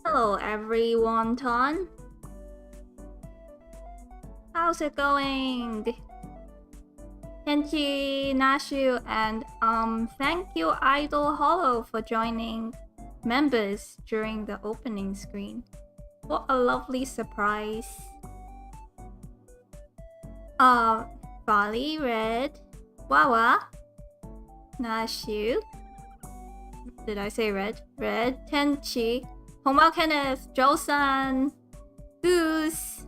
Hello everyone, Ton. How's it going? Kenji, Nashu, and thank you Idol Hollow for joining members during the opening screen. What a lovely surprise. Bali, Red, Wawa, Nashu. Did I say Red? Red, Tenchi, Homao Kenneth, Josan, Goose.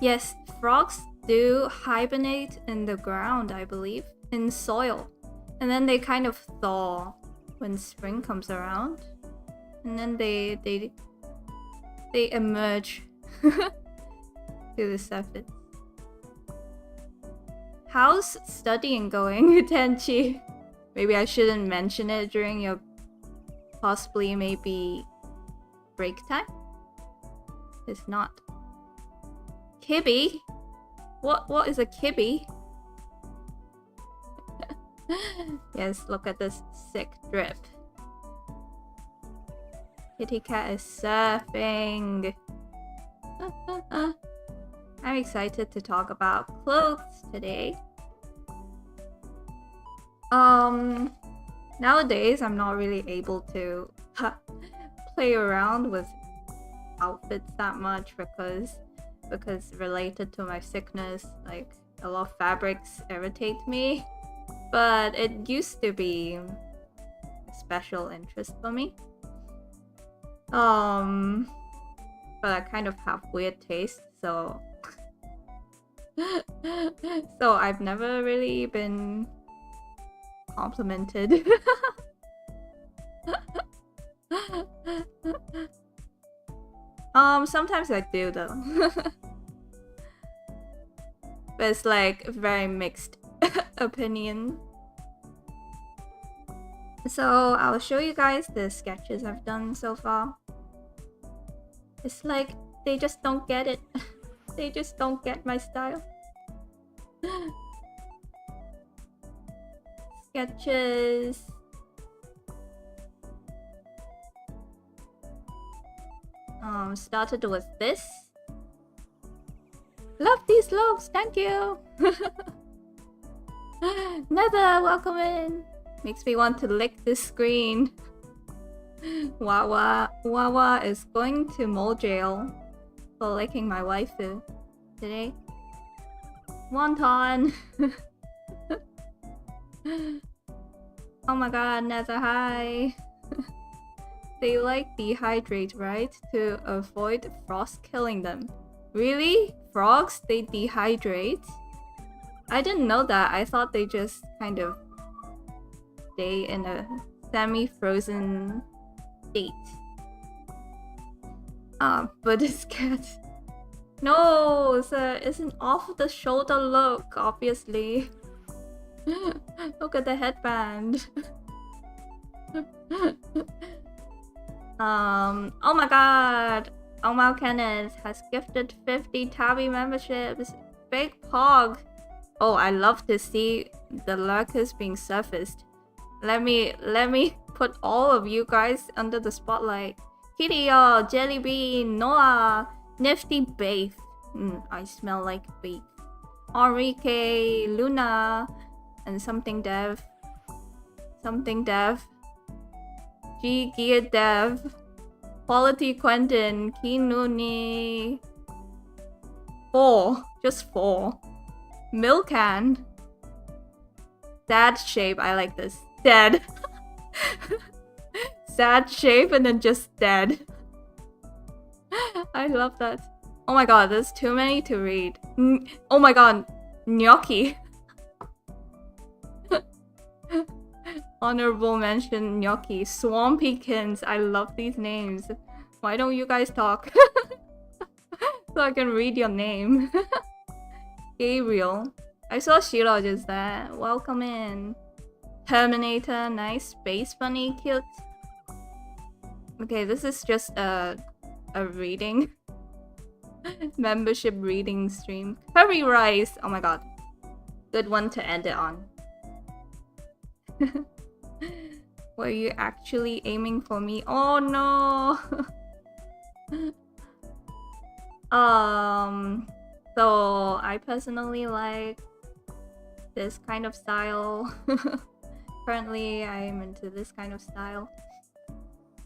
Yes, frogs do hibernate in the ground, I believe, in soil. And then they kind of thaw when spring comes around. And then they emerge to the surface. How's studying going, Tenchi? Maybe I shouldn't mention it during your possibly maybe break time? It's not. Kibby? What is a kibby? Yes, look at this sick drip. Kitty cat is surfing. I'm excited to talk about clothes today. Nowadays I'm not really able to play around with outfits that much because related to my sickness, like a lot of fabrics irritate me. But it used to be a special interest for me. But I kind of have weird taste, so so I've never really been complimented. Sometimes I do though. But it's like very mixed opinion. So I'll show you guys the sketches I've done so far. It's like they just don't get it. They just don't get my style. Sketches. Started with this. Love these looks, thank you. Nether, welcome in. Makes me want to lick this screen. Wawa is going to mole jail for licking my waifu today. Wonton. Oh my god, Nether, hi. They like dehydrate, right? To avoid frost killing them. Really? Frogs, they dehydrate? I didn't know that. I thought they just kind of stay in a semi-frozen state. But this cat... No, it's an off-the-shoulder look, obviously. Look at the headband. Oh my god! Omar Kenneth has gifted 50 Tabby memberships. Big Pog! Oh, I love to see the lurkers being surfaced. Let me put all of you guys under the spotlight. Kitty-o, Jellybean, Noah, Nifty Baith. I smell like beef. Enrique, Luna, and something Dev. Something Dev. G Gear Dev. Quality Quentin, Kinuni. 4. Just 4. Milkan. Sad shape, I like this. Dead. Sad shape and then just dead. I love that. Oh my god, there's too many to read. Oh my god, Gnocchi. Honorable mention, Gnocchi. Swampykins. I love these names. Why don't you guys talk? So I can read your name. Gabriel. I saw Sheila just there. Welcome in. Terminator. Nice. Space Bunny. Cute. Okay, this is just a reading. Membership reading stream. Curry rice. Oh my god. Good one to end it on. Were you actually aiming for me? Oh no! So I personally like this kind of style. Currently, I'm into this kind of style.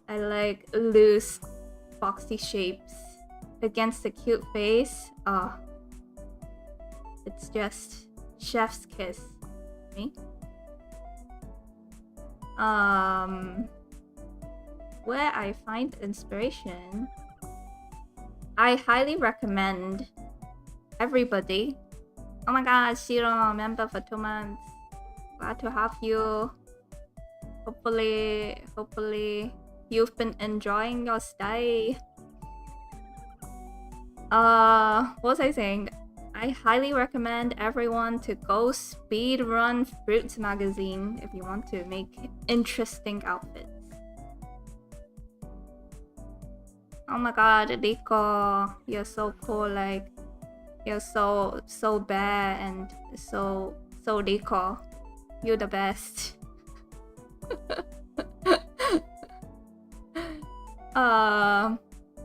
I like loose, boxy shapes against a cute face. It's just chef's kiss. Me. Where I find inspiration, I highly recommend everybody. Oh my god, Shiro, member for 2 months. Glad to have you. Hopefully you've been enjoying your stay. What was I saying? I highly recommend everyone to go speed run Fruits magazine if you want to make interesting outfits. Oh my god, Rico, you're so cool. Like, you're so bad and so Rico. You're the best.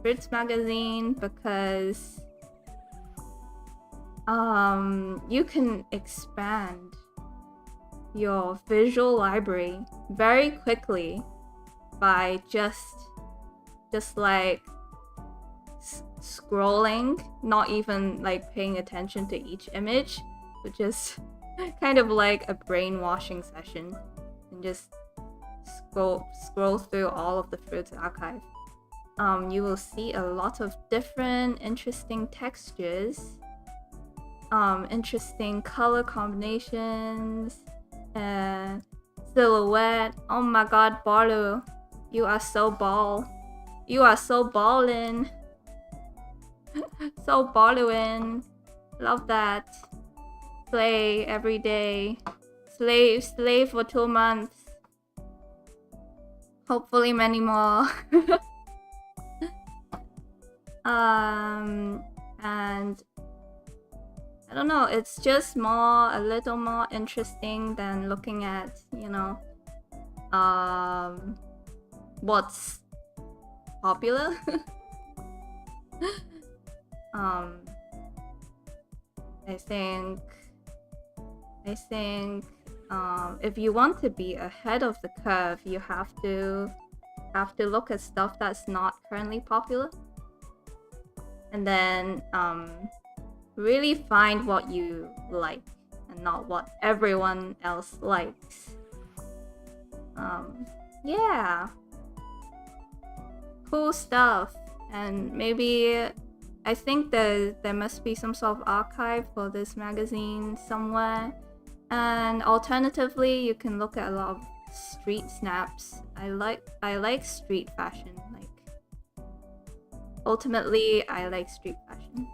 Fruits magazine because you can expand your visual library very quickly by just like scrolling, not even like paying attention to each image, but just kind of like a brainwashing session, and just scroll through all of the Fruits archive. You will see a lot of different interesting textures, interesting color combinations, and silhouette. Oh my god, Barlu, you are so ballin'. So ballin'. Love that. Slay every day. Slay for 2 months. Hopefully many more. And I don't know, it's just a little more interesting than looking at, you know, what's popular. I think if you want to be ahead of the curve, you have to look at stuff that's not currently popular, and then really find what you like and not what everyone else likes. Yeah, cool stuff. And maybe I think there must be some sort of archive for this magazine somewhere. And alternatively, you can look at a lot of street snaps. I like street fashion. Like, ultimately, I like street fashion.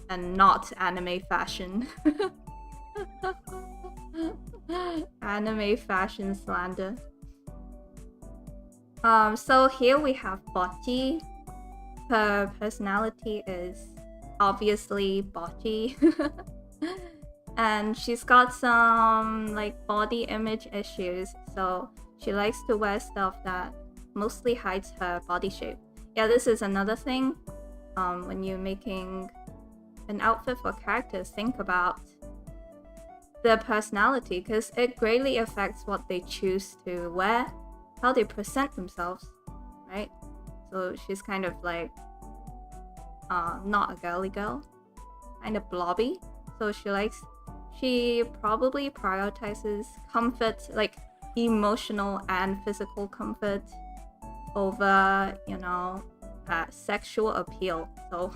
And not anime fashion. Anime fashion slander. So here we have Bocce. Her personality is obviously Bocce. And she's got some like body image issues, so she likes to wear stuff that mostly hides her body shape. Yeah, this is another thing. When you're making an outfit for characters, think about their personality, because it greatly affects what they choose to wear, how they present themselves, right? So she's kind of like not a girly girl, kind of blobby. So she probably prioritizes comfort, like emotional and physical comfort, over, you know, sexual appeal. So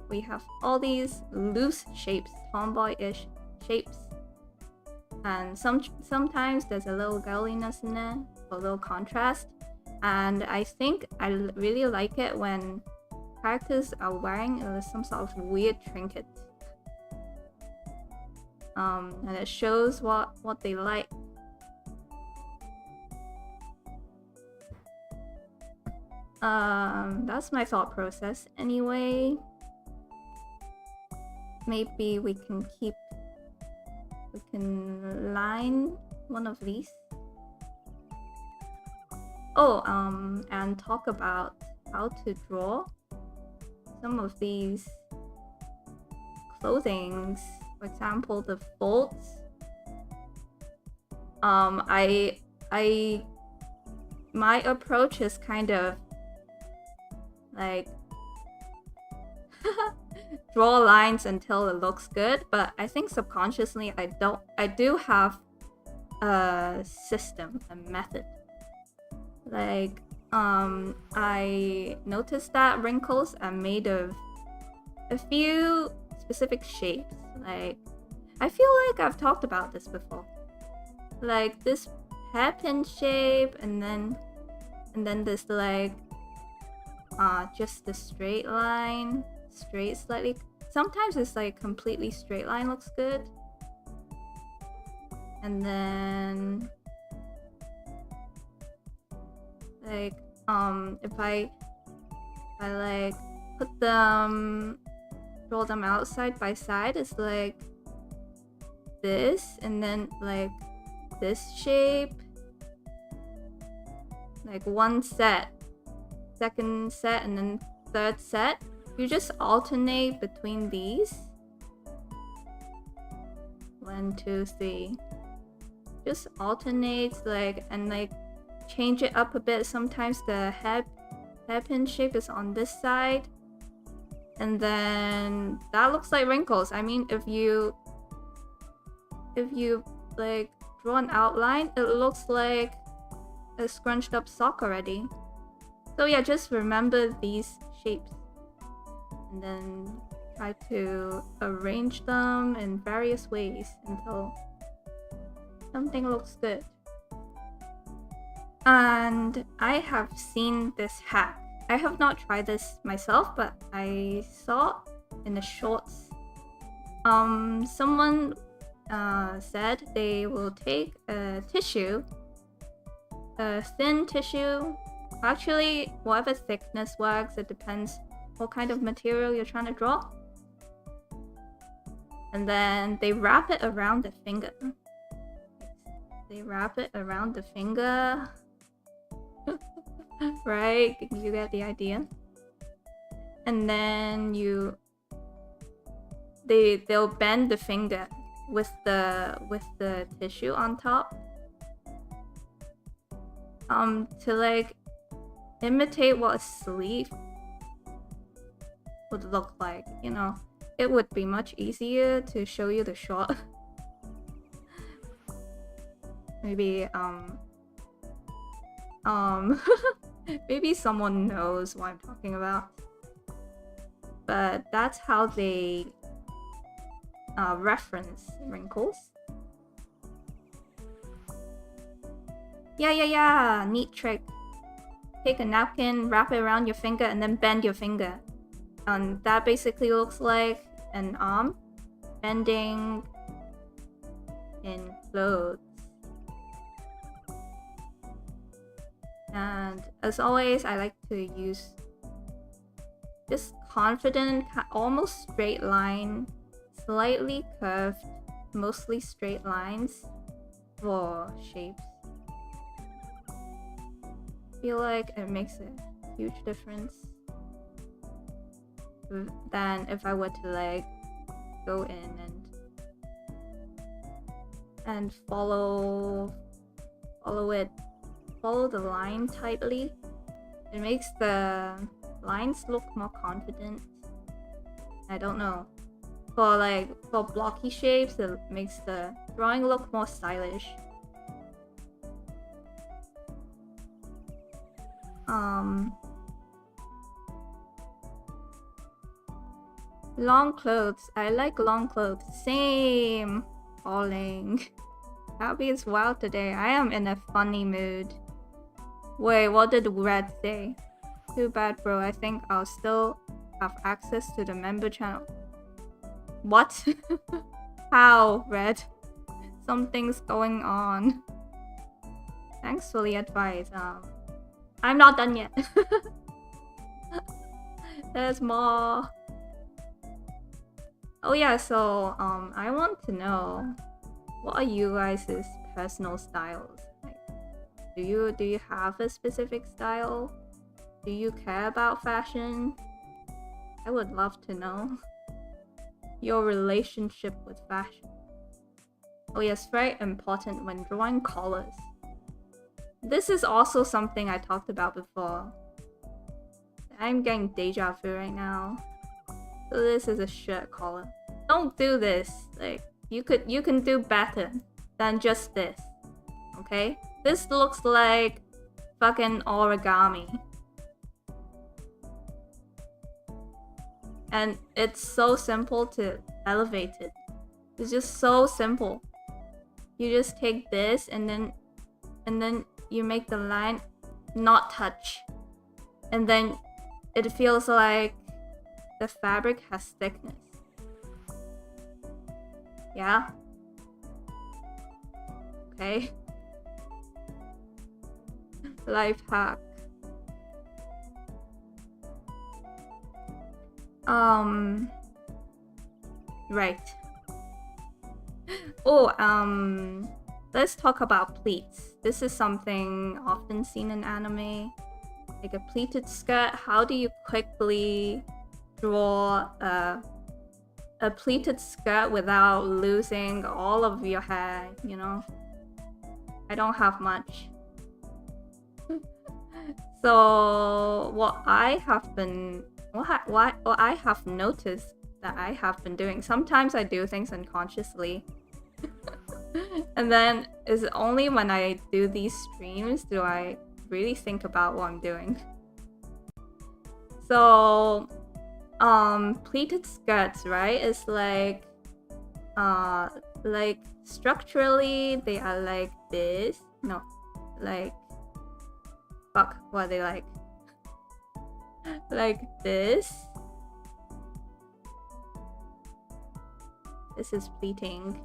we have all these loose shapes, tomboyish shapes, and sometimes there's a little girliness in there, a little contrast. And I think I really like it when characters are wearing some sort of weird trinket, and it shows what they like. That's my thought process anyway. Maybe we can line one of these. Oh, and talk about how to draw some of these clothings. For example, the folds. My approach is kind of like draw lines until it looks good, but I think subconsciously I do have a system, a method. Like I noticed that wrinkles are made of a few specific shapes. Like I feel like I've talked about this before. Like this hairpin shape, and then this like just the straight line, straight slightly. Sometimes it's like completely straight line looks good, and then like if I like put them, draw them out side by side, it's like this, and then like this shape, like one set, second set, and then third set. You just alternate between these. 1, 2, 3. Just alternates, like, and like change it up a bit. Sometimes the hairpin shape is on this side, and then that looks like wrinkles. I mean, if you like draw an outline, it looks like a scrunched up sock already. So yeah, just remember these shapes and then try to arrange them in various ways until something looks good. And I have seen this hack. I have not tried this myself, but I saw in the shorts. Someone said they will take a tissue, a thin tissue, actually whatever thickness works, it depends what kind of material you're trying to draw, and then they wrap it around the finger. Right, you get the idea. And then they'll bend the finger with the tissue on top, to like imitate what a sleeve would look like. You know, it would be much easier to show you the shot. Maybe maybe someone knows what I'm talking about, but that's how they reference wrinkles. Yeah, neat trick. Take a napkin, wrap it around your finger, and then bend your finger. And that basically looks like an arm bending in clothes. And as always, I like to use just confident, almost straight line, slightly curved, mostly straight lines for shapes. I feel like it makes a huge difference than if I were to like go in and follow the line tightly. It makes the lines look more confident. I don't know. For blocky shapes, it makes the drawing look more stylish. Long clothes. I like long clothes. Same. Falling. Tabby is wild today. I am in a funny mood. Wait, what did Red say? Too bad, bro. I think I'll still have access to the member channel. What? How, Red? Something's going on. Thanks for the advice. I'm not done yet. There's more. Oh yeah, so I want to know, what are you guys' personal styles? Like, Do you have a specific style? Do you care about fashion? I would love to know your relationship with fashion. Oh yes, very important when drawing collars. This is also something I talked about before. I'm getting deja vu right now. So this is a shirt collar. Don't do this. Like you can do better than just this. Okay? This looks like fucking origami. And it's so simple to elevate it. It's just so simple. You just take this and then you make the line not touch. And then it feels like the fabric has thickness. Yeah? Okay. Life hack. Right. Oh, let's talk about pleats. This is something often seen in anime. Like a pleated skirt. How do you quickly draw a pleated skirt without losing all of your hair, you know? I don't have much. So what I have noticed that I have been doing, sometimes I do things unconsciously. And then it's only when I do these streams do I really think about what I'm doing. So pleated skirts, right? It's like structurally they are like this. No, like fuck, what are they like? Like this. This is pleating.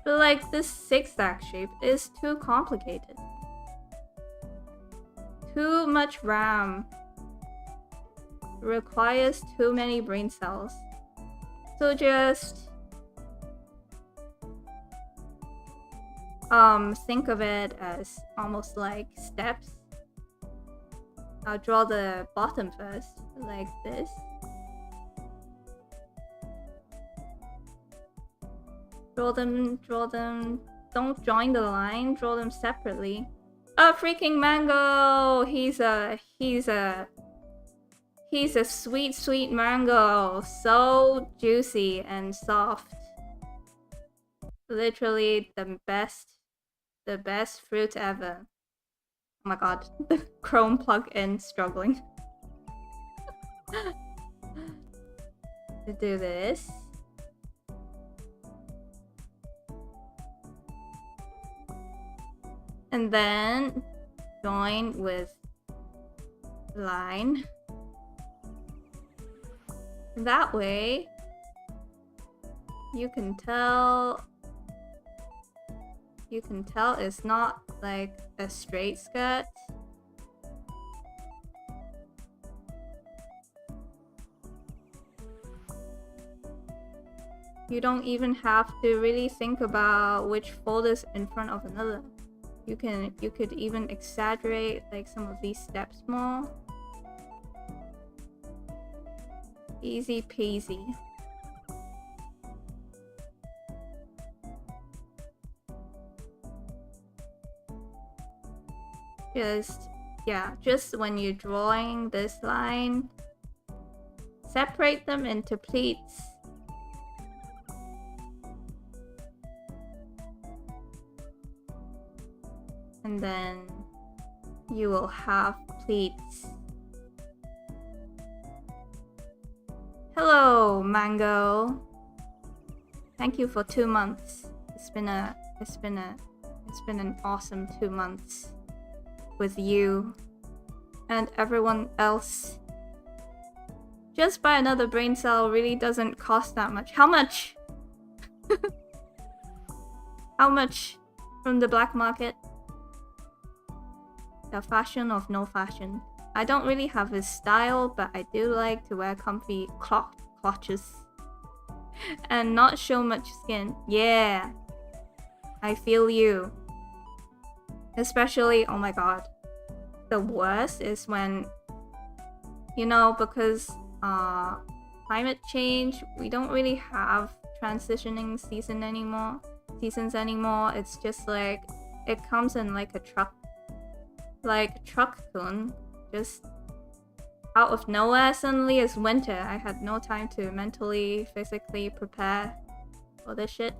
But like this zigzag shape is too complicated. Too much RAM. Requires too many brain cells. So just think of it as almost like steps. I'll draw the bottom first, like this. Draw them. Don't join the line, draw them separately. A freaking mango! He's a sweet mango. So juicy and soft. Literally the best fruit ever. Oh my god, the Chrome plugin struggling. To do this. And then join with line. That way you can tell it's not like a straight skirt. You don't even have to really think about which fold is in front of another. You could even exaggerate like some of these steps more. Easy peasy. Just when you're drawing this line, separate them into pleats. And then you will have pleats. Hello, Mango. Thank you for 2 months. It's been an awesome 2 months with you and everyone else. Just buy another brain cell really doesn't cost that much. How much? How much from the black market? The fashion of no fashion. I don't really have a style, but I do like to wear comfy clutches and not show much skin. Yeah, I feel you. Especially, oh my god, the worst is when, you know, because climate change, we don't really have transitioning seasons anymore. It's just like it comes in like a truck kun, just out of nowhere. Suddenly it's winter. I had no time to mentally, physically prepare for this shit.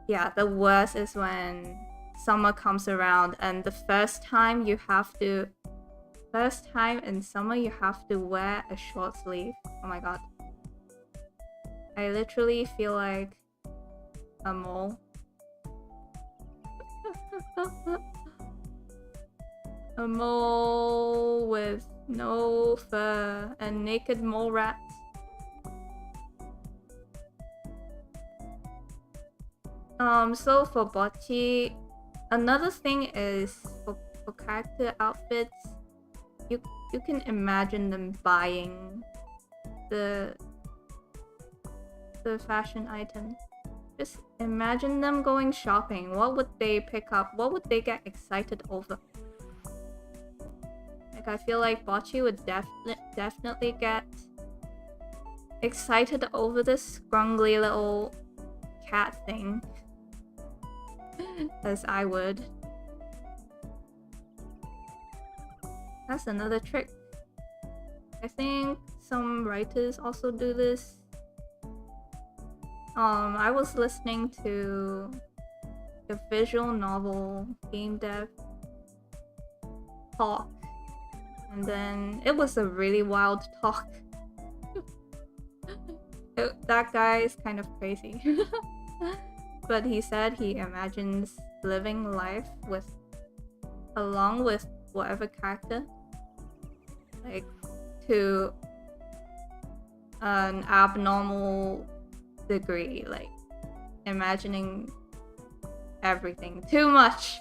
Yeah, the worst is when summer comes around and the first time in summer you have to wear a short sleeve. Oh my god. I literally feel like a mole. A mole with no fur and naked mole rats. So for bocce, another thing is for character outfits, you can imagine them buying the fashion items. Just imagine them going shopping. What would they pick up? What would they get excited over? Like, I feel like bocce would definitely get excited over this scrungly little cat thing. As I would. That's another trick. I think some writers also do this. I was listening to a visual novel game dev talk, and then it was a really wild talk. That guy is kind of crazy. But he said he imagines living life along with whatever character, like, to an abnormal degree, like imagining everything too much.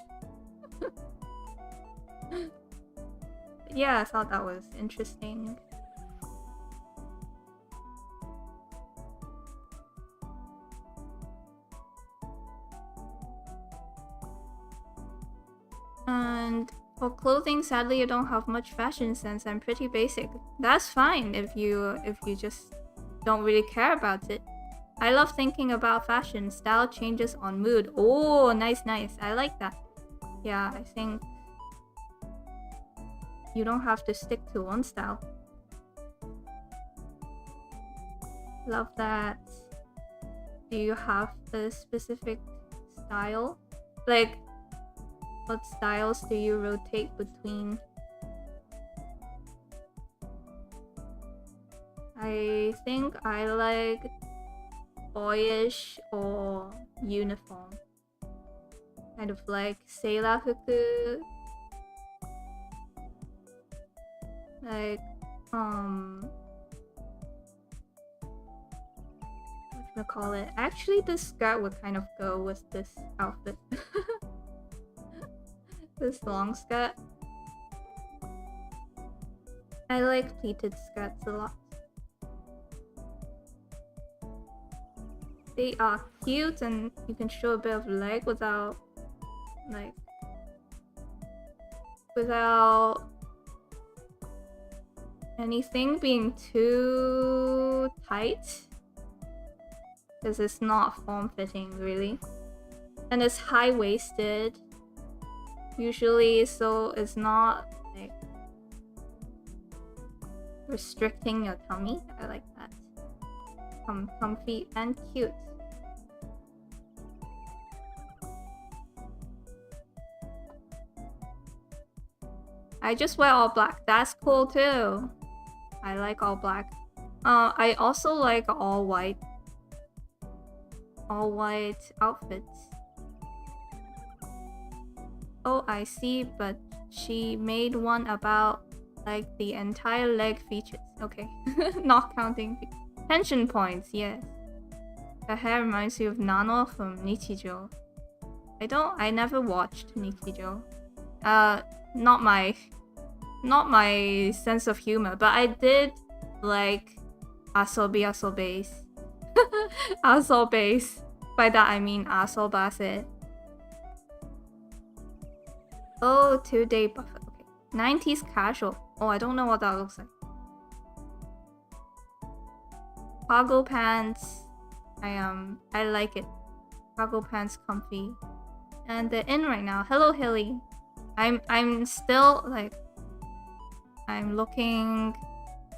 Yeah, I thought that was interesting. And for clothing, sadly, you don't have much fashion sense. I'm pretty basic. That's fine if you just don't really care about it. I love thinking about fashion. Style changes on mood. Oh, nice. I like that. Yeah, I think you don't have to stick to one style. Love that. Do you have a specific style? Like, what styles do you rotate between? I think I like boyish or uniform. Kind of like seirafuku. Like, whatchamacallit? Actually, this skirt would kind of go with this outfit. This long skirt. I like pleated skirts a lot. They are cute and you can show a bit of leg without anything being too tight, because it's not form-fitting really, and it's high-waisted usually, so it's not like restricting your tummy. I like that. Comfy and cute. I just wear all black. That's cool too. I like all black. I also like all white outfits. Oh, I see, but she made one about like the entire leg features. Okay. Not counting tension points, yes. Her hair reminds you of Nano from Nichijou. I never watched Nichijou. Not my sense of humor, but I did like asobase. Asobase. By that I mean asobase. Oh, 2-day buffet. Okay. 90s casual. Oh, I don't know what that looks like. Cargo pants. I like it. Cargo pants comfy. And they're in right now. Hello, Hilly. I'm still like I'm looking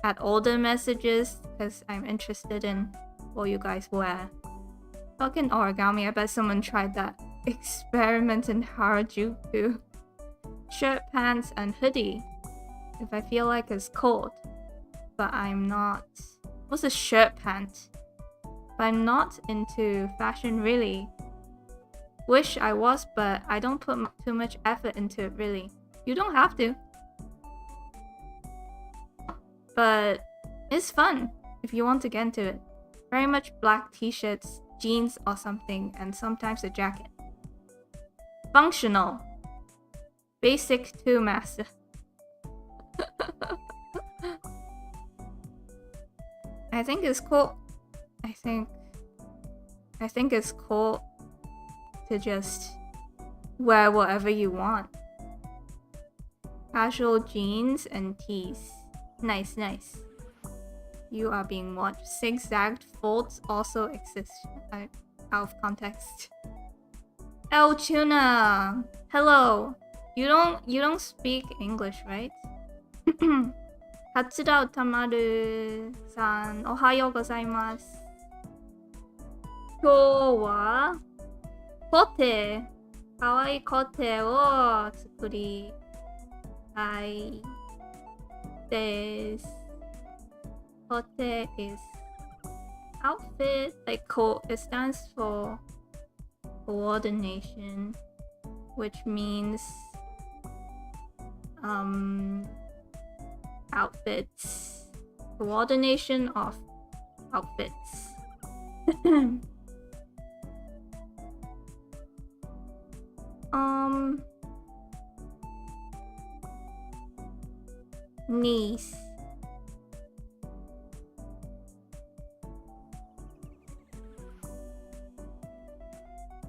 at older messages because I'm interested in what you guys wear. Fucking origami, I bet someone tried that experiment in Harajuku. Shirt, pants, and hoodie. If I feel like it's cold. But I'm not. What's a shirt pant? But I'm not into fashion really. Wish I was, but I don't put too much effort into it really. You don't have to. But it's fun if you want to get into it. Very much black t-shirts, jeans or something, and sometimes a jacket. Functional. Basic TUE master. I think it's cool. I think it's cool to just wear whatever you want. Casual jeans and tees. Nice, nice. You are being watched. Zigzagged folds also exist. Out of context. El Tuna! Hello! You don't speak English, right? Hatsuda Utamaru-san, ohayo gozaimasu. 今日はコテ、かわいいコテを作りたいです。コテ is outfit, like it stands for coordination, which means outfits, coordination of outfits. Niece.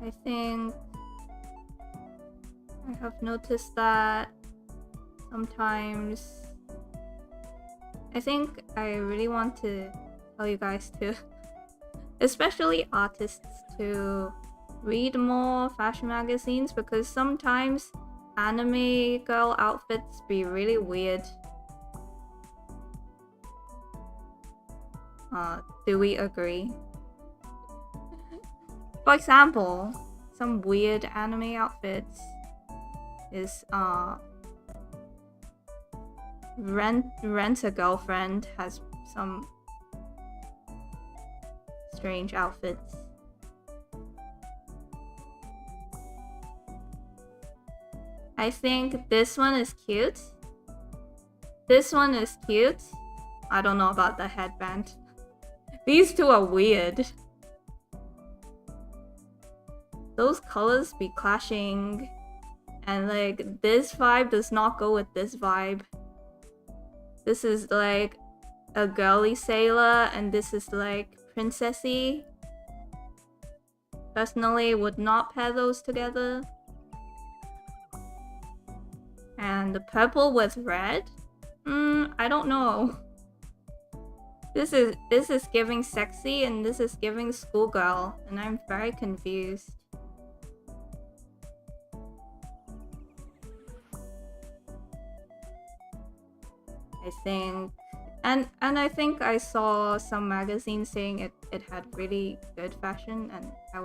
I think I have noticed that sometimes I think I really want to tell you guys to, especially artists, to read more fashion magazines because sometimes anime girl outfits be really weird. Do we agree? For example, some weird anime outfits is Rent a Girlfriend has some strange outfits. I think this one is cute. This one is cute. I don't know about the headband. These two are weird. Those colors be clashing. And like this vibe does not go with this vibe. This is like a girly sailor and this is like princessy. Personally, would not pair those together. And the purple with red? I don't know. This is giving sexy and this is giving schoolgirl, and I'm very confused. I think, and I think I saw some magazine saying it had really good fashion, and I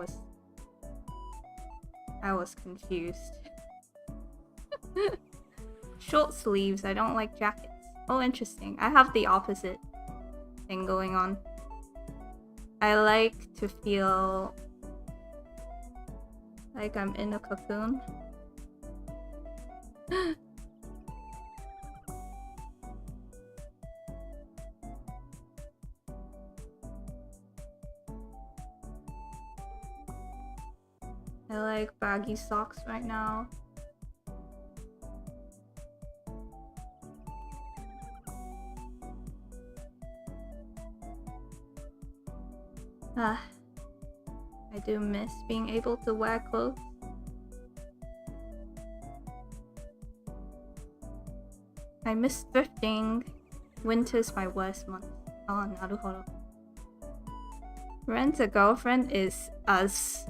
was confused. Short sleeves. I don't like jackets. Oh, interesting. I have the opposite thing going on. I like to feel like I'm in a cocoon. I like baggy socks right now. I do miss being able to wear clothes. I miss thrifting. Winter's my worst month. Oh, naruhodo. Rent a girlfriend is us.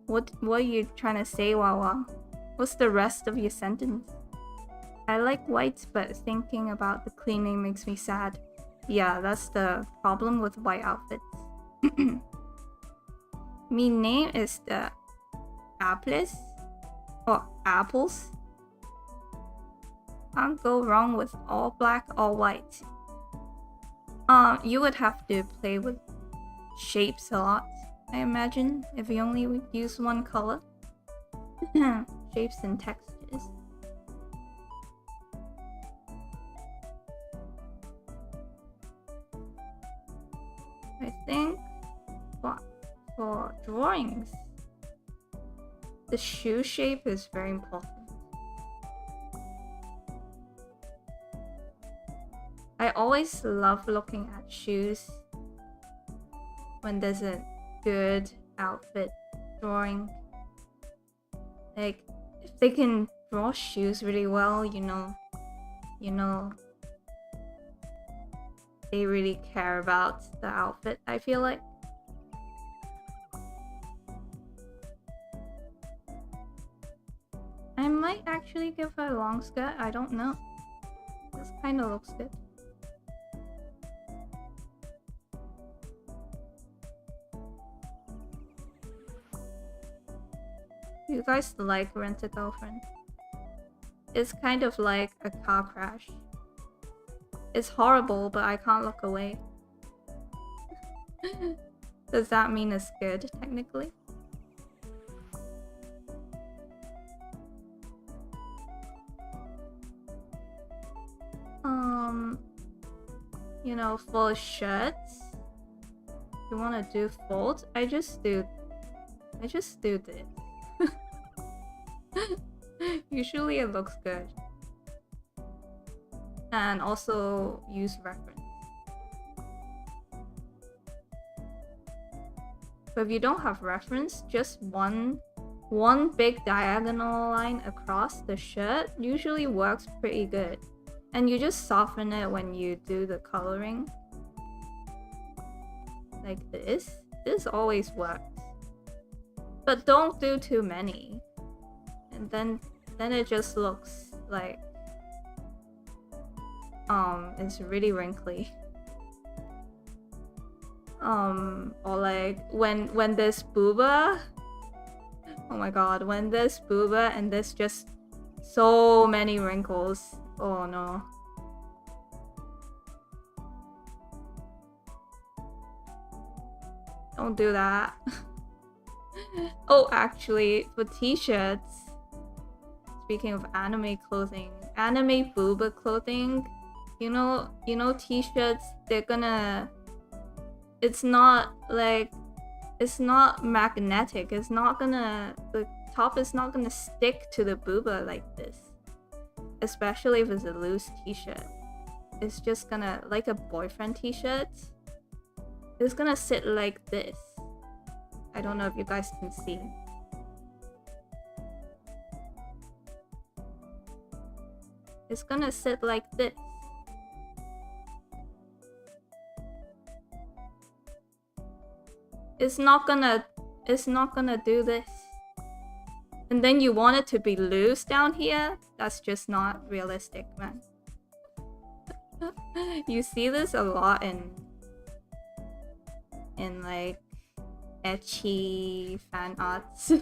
What are you trying to say, Wawa? What's the rest of your sentence? I like whites, but thinking about the cleaning makes me sad. Yeah, that's the problem with white outfits. Me name is the apples or apples. Can't go wrong with all black or white. You would have to play with shapes a lot, I imagine, if you only would use one color. Shapes and textures. I think for drawings, the shoe shape is very important. I always love looking at shoes when there's a good outfit drawing. Like, if they can draw shoes really well, you know, they really care about the outfit, I feel like. I might actually give her a long skirt, I don't know. This kind of looks good. You guys like Rent a Girlfriend? It's kind of like a car crash. It's horrible, but I can't look away. Does that mean it's good, technically? You know, for shirts, you want to do folds? I just do this. Usually it looks good. And also use reference. But if you don't have reference, just one big diagonal line across the shirt usually works pretty good. And you just soften it when you do the coloring. Like this. This always works. But don't do too many. And then it just looks like it's really wrinkly. Or like when there's booba. Oh my god, when there's booba and there's just so many wrinkles. Oh no. Don't do that. Oh, actually, for t-shirts, speaking of anime clothing, anime booba clothing, you know t-shirts, it's not magnetic. The top is not gonna stick to the booba like this. Especially if it's a loose t-shirt. It's just gonna, like a boyfriend t-shirt, it's gonna sit like this. I don't know if you guys can see. It's gonna sit like this. It's not gonna do this. And then you want it to be loose down here? That's just not realistic, man. You see this a lot in like ecchi fan arts.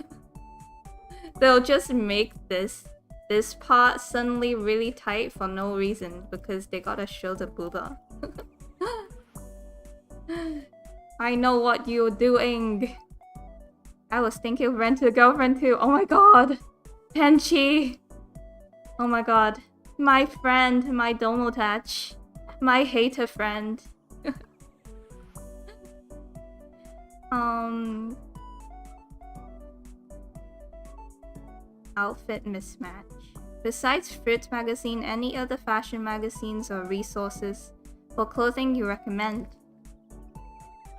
They'll just make this part suddenly really tight for no reason because they gotta show the booba. I know what you're doing. I was thinking of Rent a Girlfriend too. Oh my god. Tenchi. Oh my god. My friend, my Domotach. My hater friend. Outfit mismatch. Besides Fruit magazine, any other fashion magazines or resources for clothing you recommend?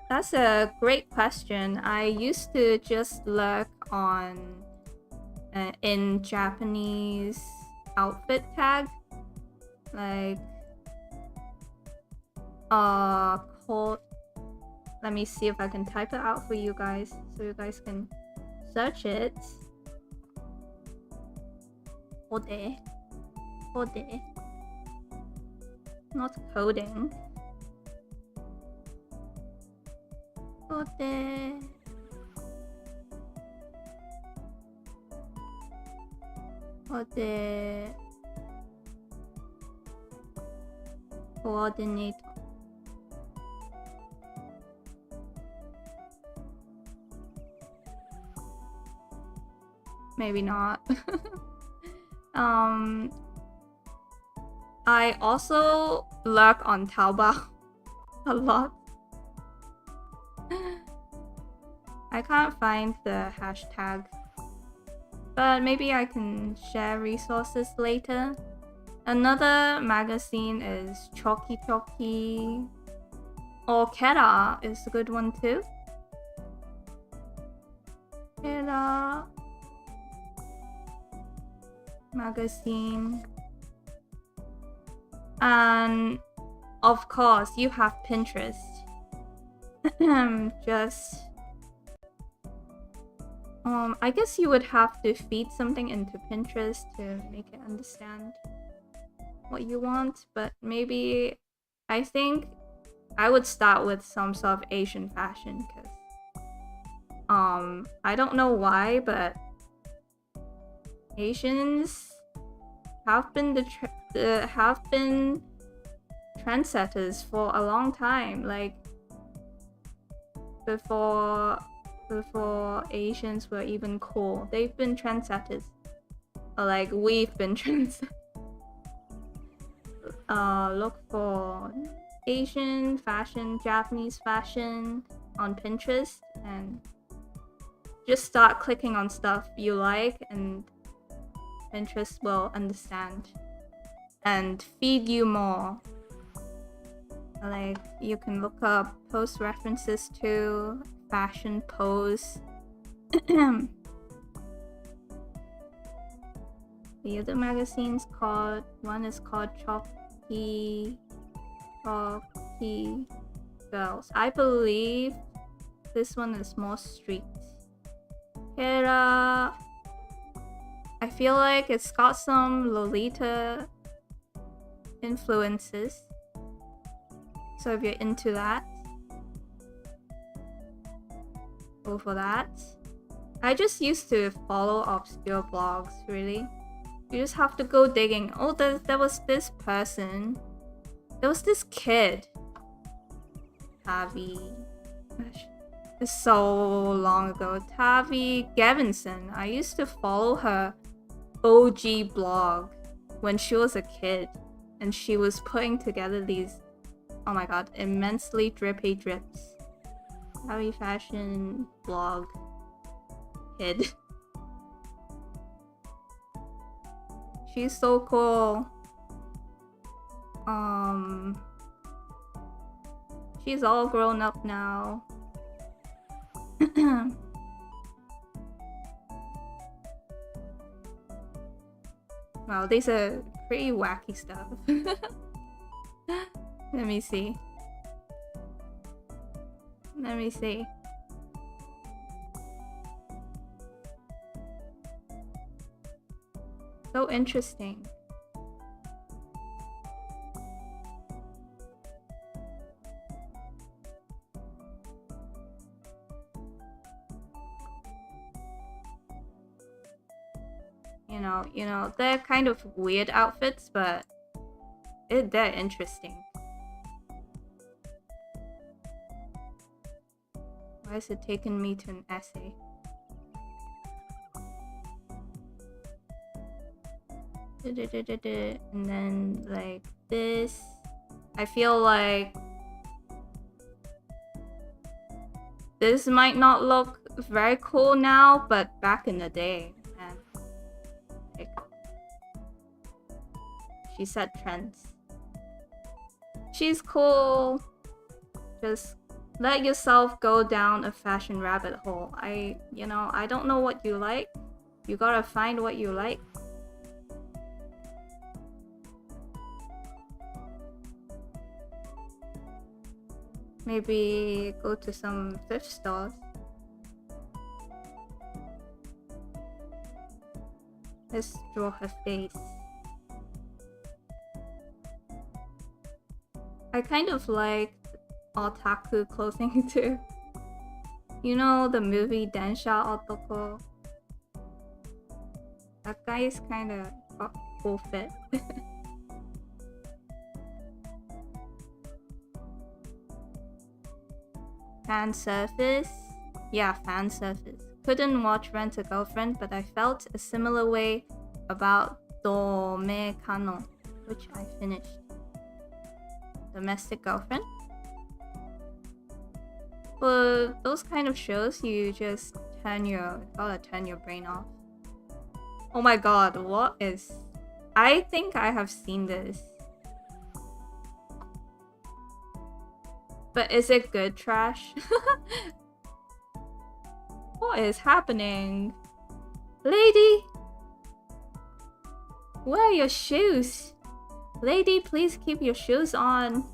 That's a great question. I used to just lurk on in Japanese outfit tag, Like called, let me see if I can type it out for you guys so you guys can search it. Ode. Not coding. Ode. Coordinator. Maybe not. I also lurk on Taobao a lot. I can't find the hashtag, but maybe I can share resources later. Another magazine is Chalky Chalky, or Kera is a good one too. Kera magazine. And of course you have Pinterest. Just I guess you would have to feed something into Pinterest to make it understand what you want, but maybe I think I would start with some sort of Asian fashion, because I don't know why, but Asians have been trendsetters for a long time. Like before Asians were even cool, they've been trendsetters. Or like we've been trendsetters. Look for Asian fashion, Japanese fashion on Pinterest, and just start clicking on stuff you like, and Pinterest will understand and feed you more. Like you can look up post references to fashion posts. The other magazines one is called Chalky Girls. I believe this one is more street. Kera, I feel like it's got some Lolita influences. So if you're into that, go for that. I just used to follow obscure blogs, really. You just have to go digging. Oh, there was this person. There was this kid. Tabby. It's so long ago. Tabby Gevinson. I used to follow her OG blog when she was a kid. And she was putting together these, oh my god, immensely drippy drips. Tabby fashion blog kid. She's so cool. She's all grown up now. Wow, these are pretty wacky stuff. Let me see. So interesting. You know, they're kind of weird outfits, but they're interesting. Why is it taking me to an essay? And then like this. I feel like this might not look very cool now, but back in the day, man, like, she set trends. She's cool. Just let yourself go down a fashion rabbit hole. I don't know what you like. You gotta find what you like. Maybe go to some thrift stores. Let's draw her face. I kind of like otaku clothing too. You know the movie Densha Otoko? That guy is kind of full fit. Fan service? Yeah, fan service. Couldn't watch Rent a Girlfriend, but I felt a similar way about Dome Kano, which I finished. Domestic Girlfriend? For those kind of shows, you just gotta turn your brain off. Oh my god, what is... I think I have seen this. But is it good trash? What is happening? Lady? Where are your shoes? Lady, please keep your shoes on.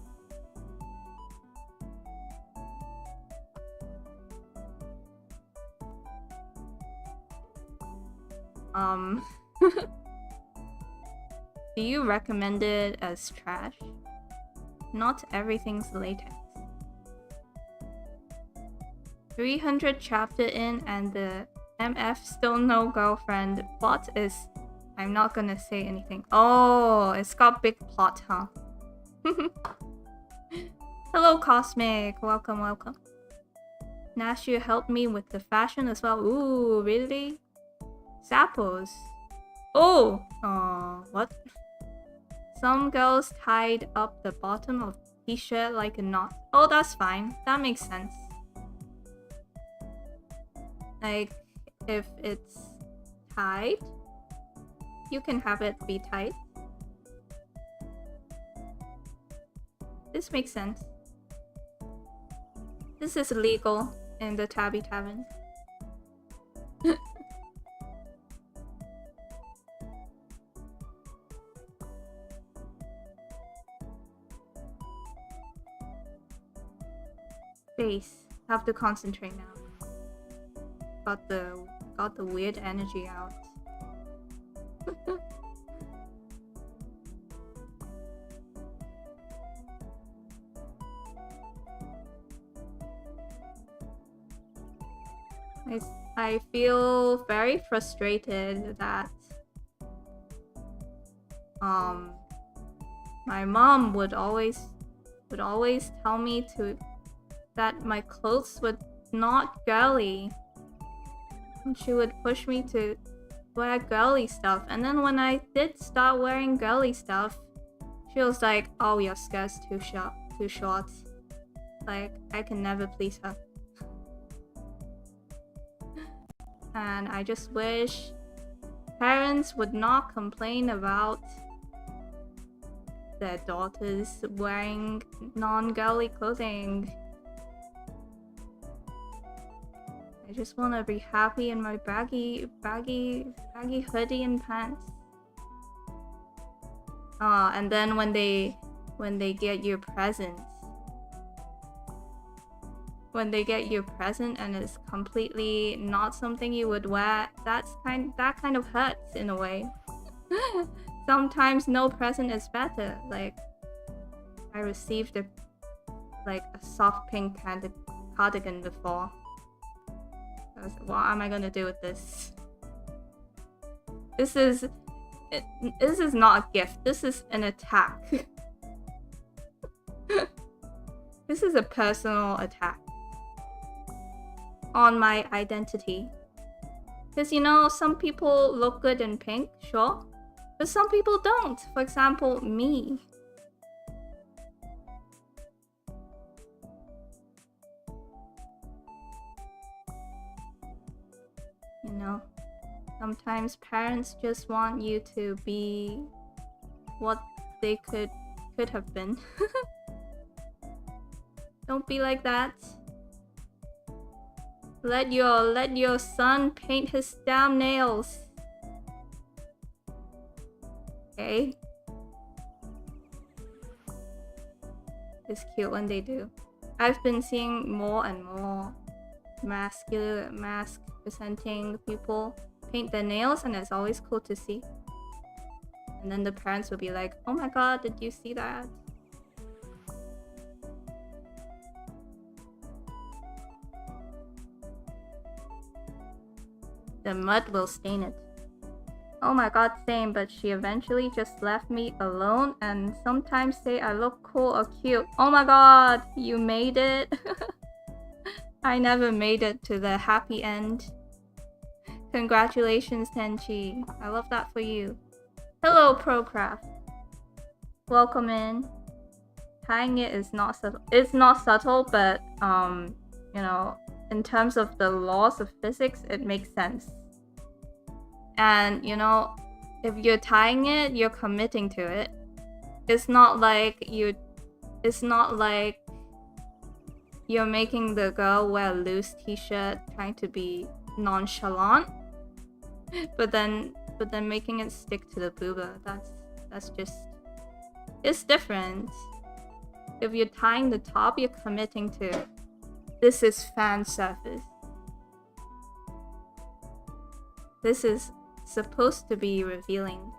Do you recommend it as trash? Not everything's latex. 300 chapter in and the MF still no girlfriend. Plot is... I'm not gonna say anything. Oh, it's got big plot, huh? Hello, Cosmic. Welcome, welcome. Nash, you helped me with the fashion as well. Ooh, really? Zappos. Oh! What? Some girls tied up the bottom of t-shirt like a knot. Oh, that's fine. That makes sense. Like, if it's tied, you can have it be tight. This makes sense. This is legal in the Tabby Tavern. Face. Have to concentrate now. Got the weird energy out. I feel very frustrated that my mom would always tell me that my clothes were not girly. And she would push me to wear girly stuff, and then when I did start wearing girly stuff, she was like, "Oh, your skirt's too short." Like, I can never please her. And I just wish parents would not complain about their daughters wearing non-girly clothing. I just want to be happy in my baggy hoodie and pants. And then when they get your presents, and it's completely not something you would wear, that kind of hurts in a way. Sometimes no present is better. Like, I received a soft pink cardigan before. I was like, what am I gonna do with this? This is not a gift. This is an attack. This is a personal attack on my identity. Because, you know, some people look good in pink, sure, but some people don't. For example, me. You know, sometimes parents just want you to be what they could have been. Don't be like that. Let your son paint his damn nails. Okay? It's cute when they do. I've been seeing more and more mask presenting people paint their nails, and it's always cool to see. And then the parents will be like, oh my god, did you see that? The mud will stain it. Oh my god, same, but she eventually just left me alone and sometimes say I look cool or cute. Oh my god, you made it. I never made it to the happy end. Congratulations, Tenchi. I love that for you. Hello, Procraft. Welcome in. Tying it is not subtle. It's not subtle, but you know, in terms of the laws of physics, it makes sense. And you know, if you're tying it, you're committing to it. It's not like you're making the girl wear a loose t-shirt trying to be nonchalant, but then making it stick to the booba. That's just, it's different. If you're tying the top, you're committing to this is fan service. This is supposed to be revealing.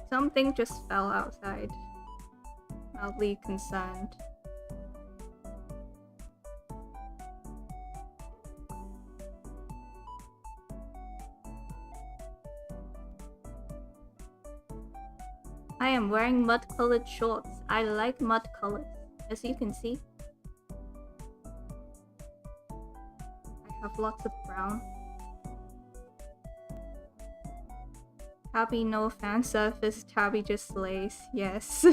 Something just fell outside. Mildly concerned. I am wearing mud-colored shorts. I like mud colors, as you can see. I have lots of brown. Tabby no fan service, Tabby just slays. Yes.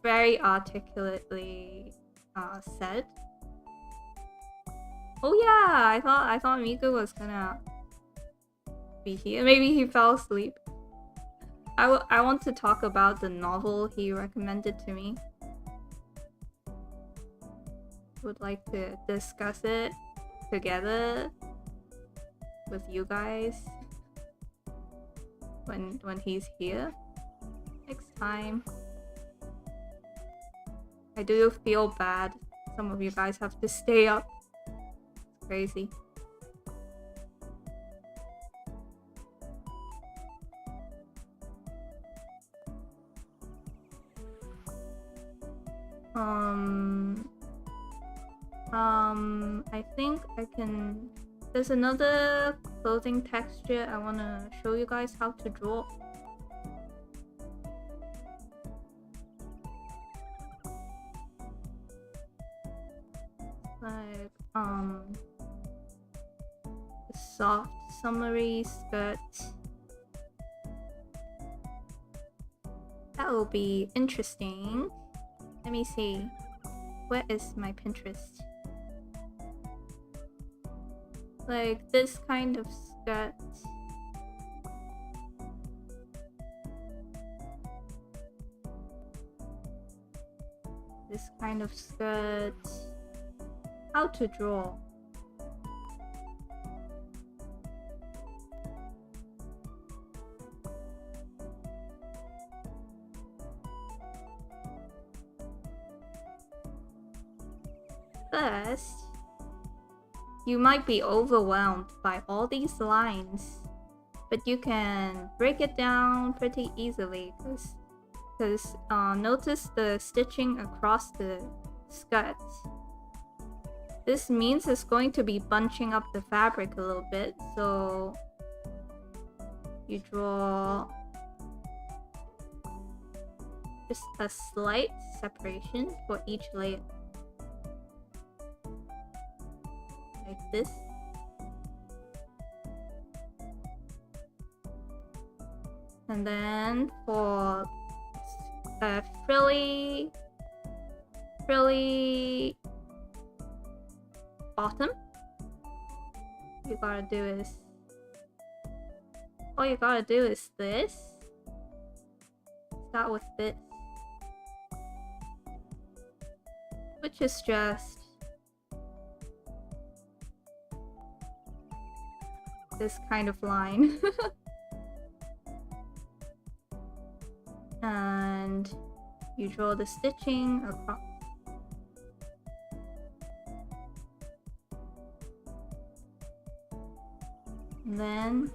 Very articulately said. Oh yeah, I thought Miku was gonna be here. Maybe he fell asleep. I want to talk about the novel he recommended to me. Would like to discuss it together with you guys when he's here next time. I do feel bad. Some of you guys have to stay up. It's crazy. I think I can... There's another clothing texture I want to show you guys how to draw. Like, a soft summery skirt. That will be interesting. Let me see. Where is my Pinterest? Like this kind of skirt. This kind of skirt. How to draw. First, you might be overwhelmed by all these lines, but you can break it down pretty easily because notice the stitching across the skirt. This means it's going to be bunching up the fabric a little bit, so you draw just a slight separation for each layer. Like this. And then for a frilly bottom, all you gotta do is this. Start with this, which is just this kind of line. And you draw the stitching across. And then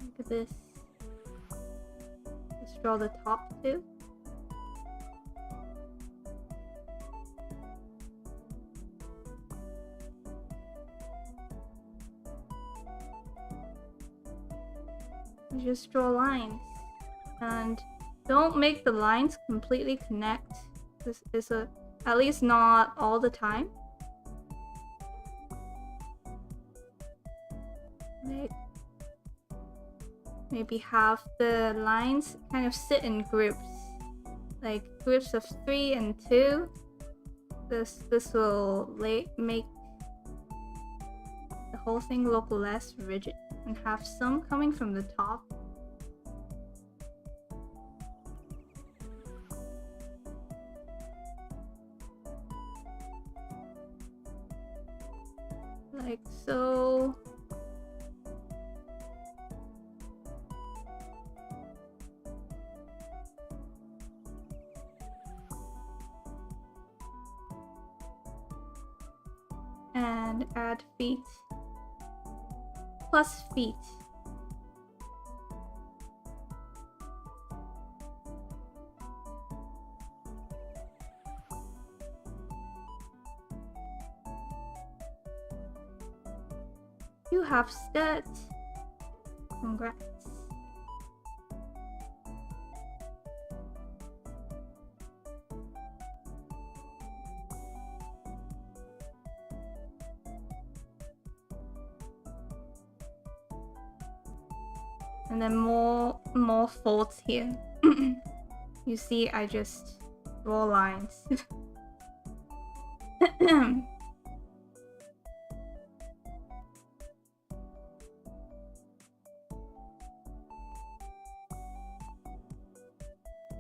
look at this. Let's draw the top too. You just draw lines, and don't make the lines completely connect. This is at least not all the time. Maybe have the lines kind of sit in groups, like groups of 3 and 2. This will make the whole thing look less rigid, and have some coming from the top. Like so. And add feet. Plus feet. You have skirt. Congrats. And then more folds here. You see, I just draw lines.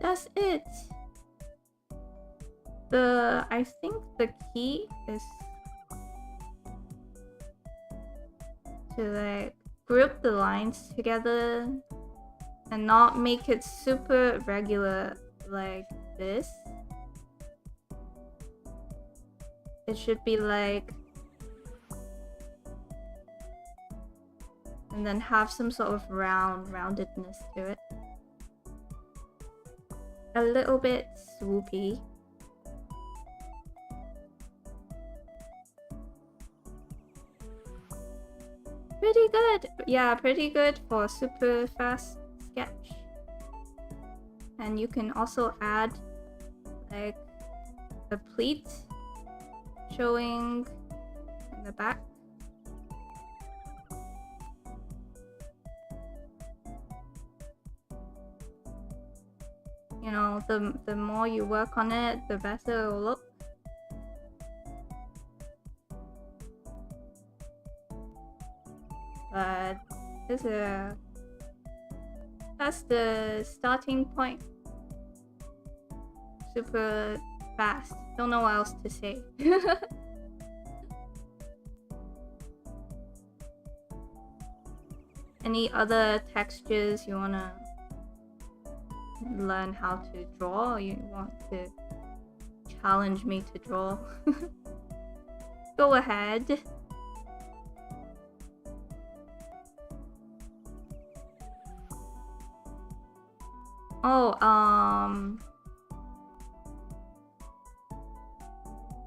That's it. I think the key is to like group the lines together and not make it super regular like this. It should be like, and then have some sort of roundedness to it. A little bit swoopy. Pretty good. Yeah, pretty good for super fast sketch. And you can also add like a pleat showing in the back. You know, the more you work on it, the better it will look. But that's the starting point. Super fast. Don't know what else to say. Any other textures you wanna learn how to draw, or you want to challenge me to draw? Go ahead. Oh,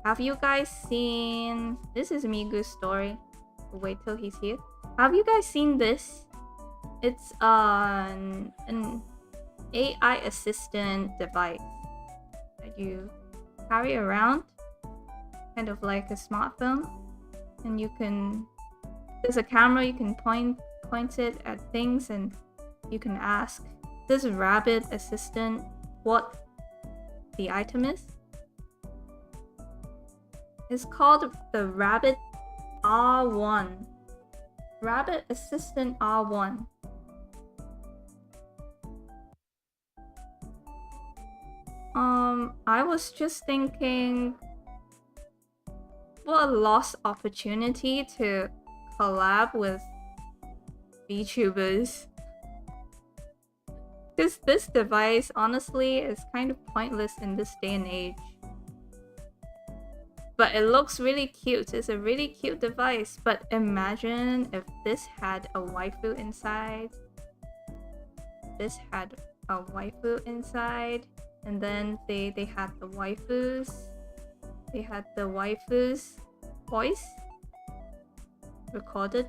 have you guys seen... This is Migu's story. Wait till he's here. Have you guys seen this? It's an AI assistant device that you carry around, kind of like a smartphone, and you can... There's a camera, you can point it at things, and you can ask this rabbit assistant what the item is. It's called the Rabbit R1. Rabbit Assistant R1. I was just thinking, what a lost opportunity to collab with VTubers. Because this device, honestly, is kind of pointless in this day and age. But it looks really cute. It's a really cute device. But imagine if this had a waifu inside. This had a waifu inside. And then they had the waifus. They had the waifus' voice recorded.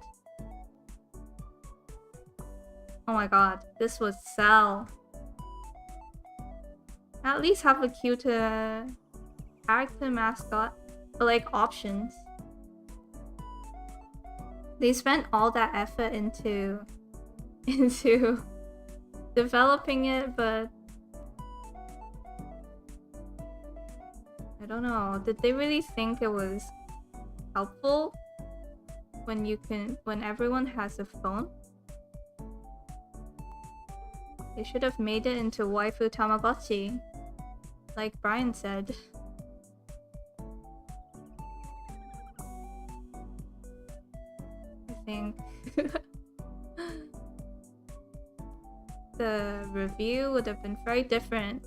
Oh my god, this would sell. At least have a cute character mascot, but like options. They spent all that effort into developing it, but I don't know. Did they really think it was helpful when everyone has a phone? They should have made it into waifu Tamagotchi, like Brian said. I think the review would have been very different.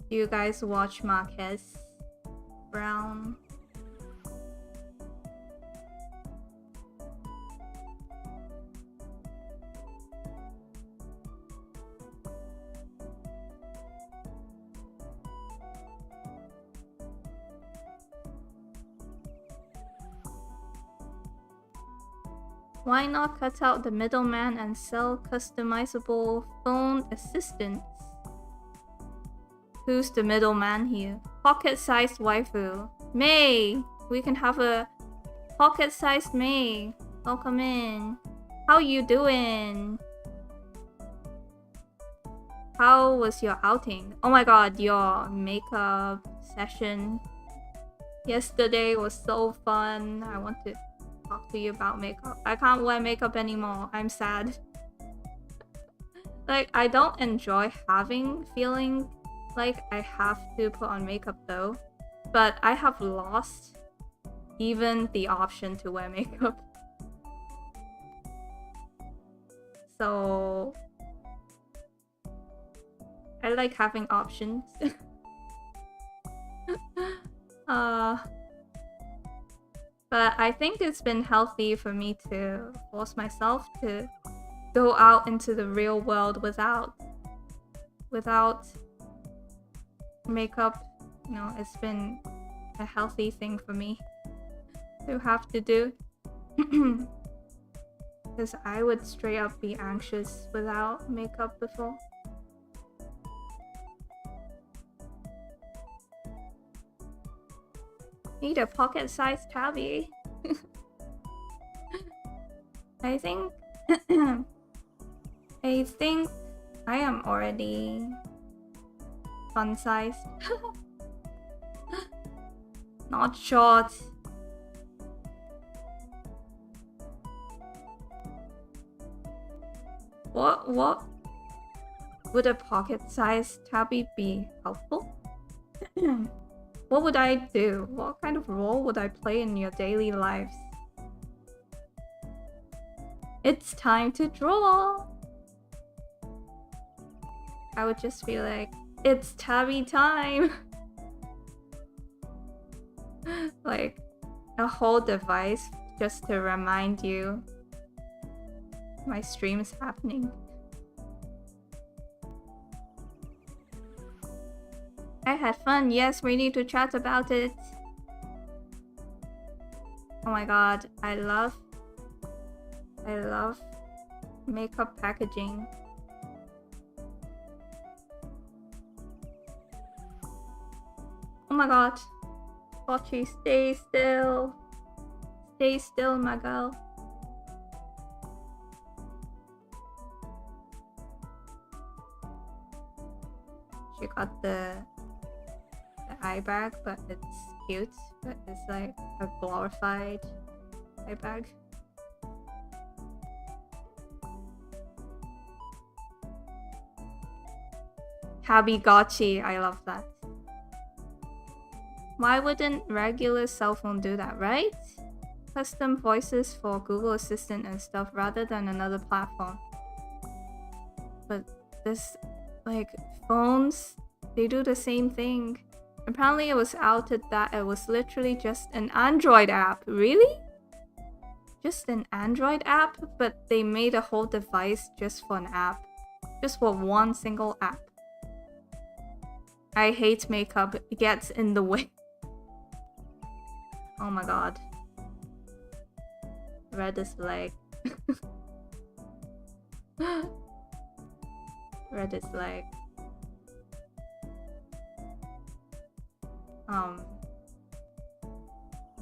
Do you guys watch Marquez Brown? Why not cut out the middleman and sell customizable phone assistants? Who's the middleman here? Pocket-sized waifu. May! We can have a pocket-sized May. Welcome in. How you doing? How was your outing? Oh my god, your makeup session yesterday was so fun. I want to talk to you about makeup. I can't wear makeup anymore. I'm sad. Like, I don't enjoy feeling like I have to put on makeup though. But I have lost even the option to wear makeup. So I like having options. But I think it's been healthy for me to force myself to go out into the real world without makeup. You know, it's been a healthy thing for me to have to do. Because I would straight up be anxious without makeup before. Need a pocket-sized Tabby. I think I am already fun-sized. Not short. What would a pocket-sized Tabby be helpful? What would I do? What kind of role would I play in your daily lives? It's time to draw! I would just be like, it's Tabby time! Like, a whole device just to remind you my stream is happening. I had fun. Yes, we need to chat about it. Oh my god, I love makeup packaging. Oh my god. Bocce, stay still. Stay still, my girl. She got the eye bag, but it's cute. But it's like a glorified eye bag. Tabby gotchi, I love that. Why wouldn't regular cell phone do that, right? Custom voices for Google Assistant and stuff rather than another platform. But this, like, phones, they do the same thing. Apparently it was outed that it was literally just an Android app. Really? Just an Android app? But they made a whole device just for an app. Just for one single app. I hate makeup. It gets in the way. Oh my god. Red's leg. Red's leg.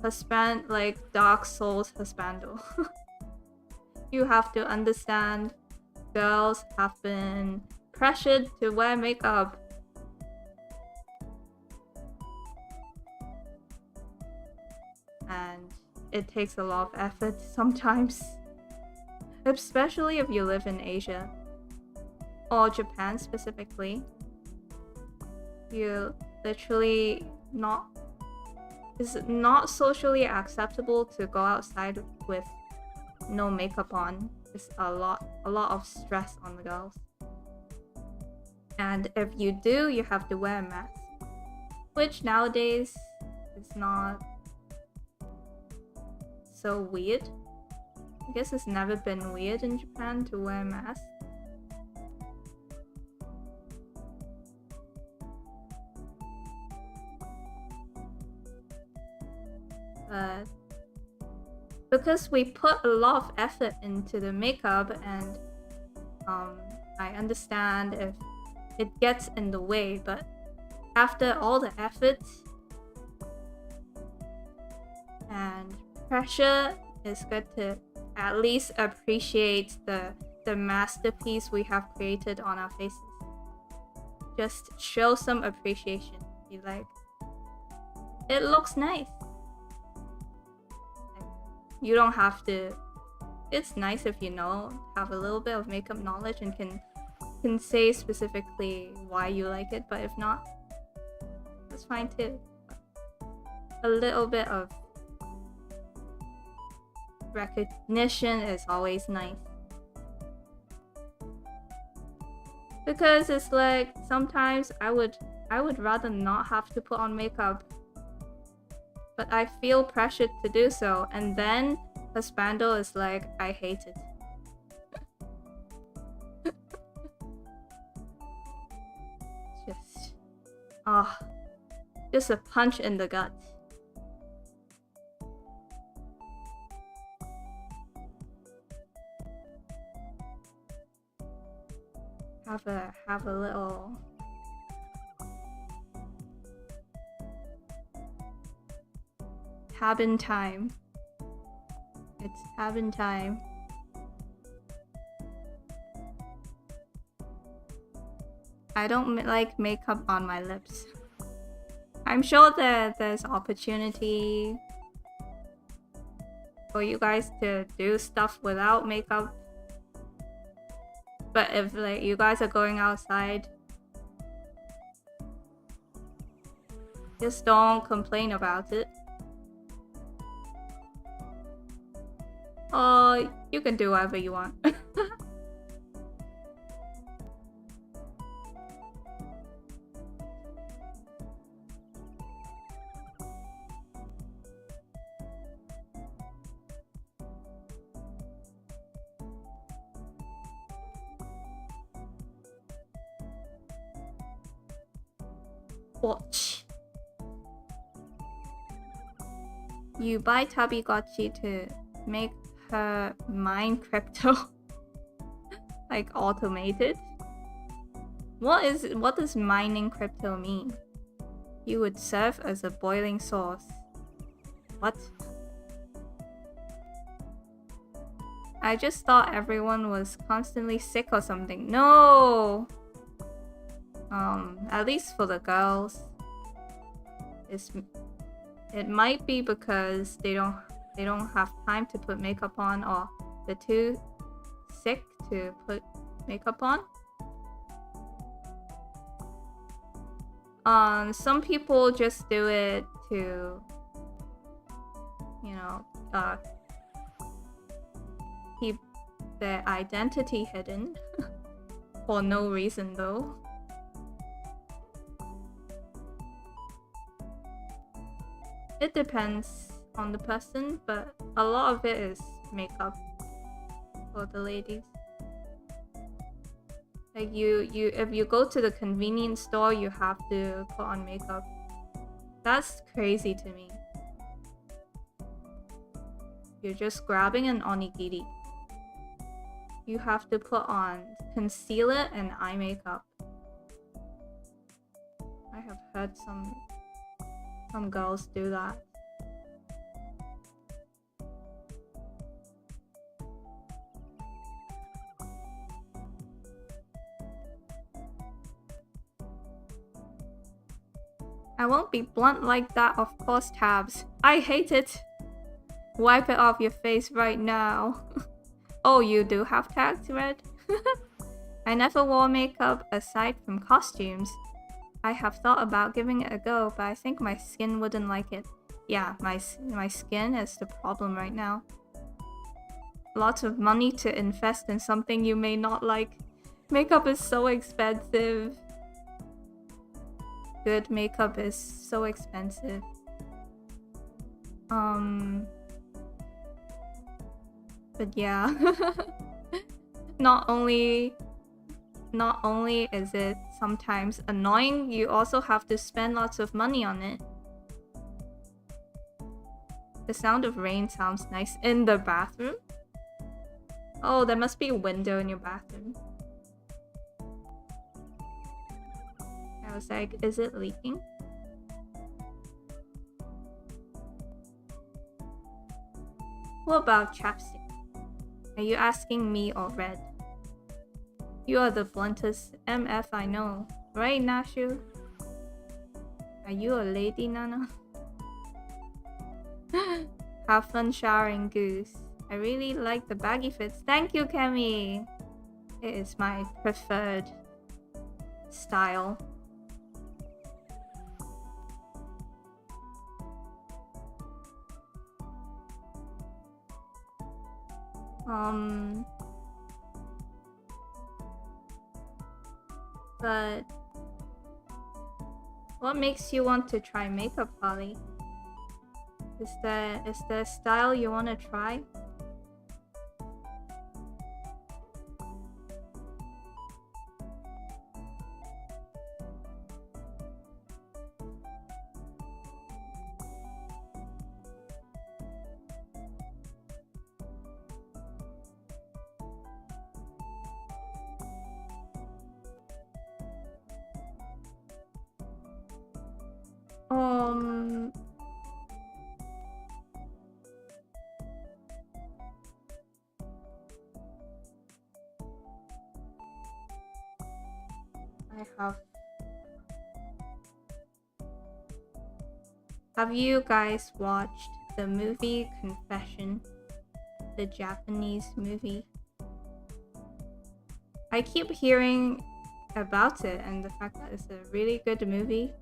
Husband, like Dark Souls husbando. You have to understand, girls have been pressured to wear makeup. And it takes a lot of effort sometimes. Especially if you live in Asia. Or Japan specifically. You literally it's not socially acceptable to go outside with no makeup on. It's a lot of stress on the girls. And if you do, you have to wear a mask. Which nowadays is not so weird. I guess it's never been weird in Japan to wear a mask. But because we put a lot of effort into the makeup, and I understand if it gets in the way, but after all the effort and pressure, it's good to at least appreciate the masterpiece we have created on our faces. Just show some appreciation. Be like, it looks nice. You don't have to. It's nice if you have a little bit of makeup knowledge and can say specifically why you like it, but if not, that's fine too. A little bit of recognition is always nice. Because it's like sometimes I would rather not have to put on makeup, but I feel pressured to do so, and then husbando is like, I hate it. Just a punch in the gut. Have a little Tabin time. It's Tabin time. I don't like makeup on my lips. I'm sure that there's opportunity for you guys to do stuff without makeup. But if like you guys are going outside, just don't complain about it. Oh, you can do whatever you want. Watch. You buy Tabby Gotchi to make her mine crypto like automated. What does mining crypto mean? You would serve as a boiling sauce. What? I just thought everyone was constantly sick or something. No. At least for the girls, it might be because they don't have time to put makeup on, or they're too sick to put makeup on. Some people just do it to, you know, keep their identity hidden. For no reason though. It depends on the person, but a lot of it is makeup for the ladies. Like if you go to the convenience store, you have to put on makeup. That's crazy to me. You're just grabbing an onigiri. You have to put on concealer and eye makeup. I have heard some girls do that. I won't be blunt like that, of course, Tabs. I hate it. Wipe it off your face right now. Oh, you do have tags, Red? I never wore makeup aside from costumes. I have thought about giving it a go, but I think my skin wouldn't like it. Yeah, my skin is the problem right now. Lots of money to invest in something you may not like. Makeup is so expensive. Good makeup is so expensive. But yeah. Not only is it sometimes annoying, you also have to spend lots of money on it. The sound of rain sounds nice in the bathroom. Oh, there must be a window in your bathroom. I was like, is it leaking? What about chapstick? Are you asking me or Red? You are the bluntest MF I know. Right, Nashu? Are you a lady, Nana? Have fun showering, Goose. I really like the baggy fits. Thank you, Kemi! It is my preferred style. But what makes you want to try makeup, Holly? Is there a style you want to try? Have you guys watched the movie Confession? The Japanese movie? I keep hearing about it and the fact that it's a really good movie.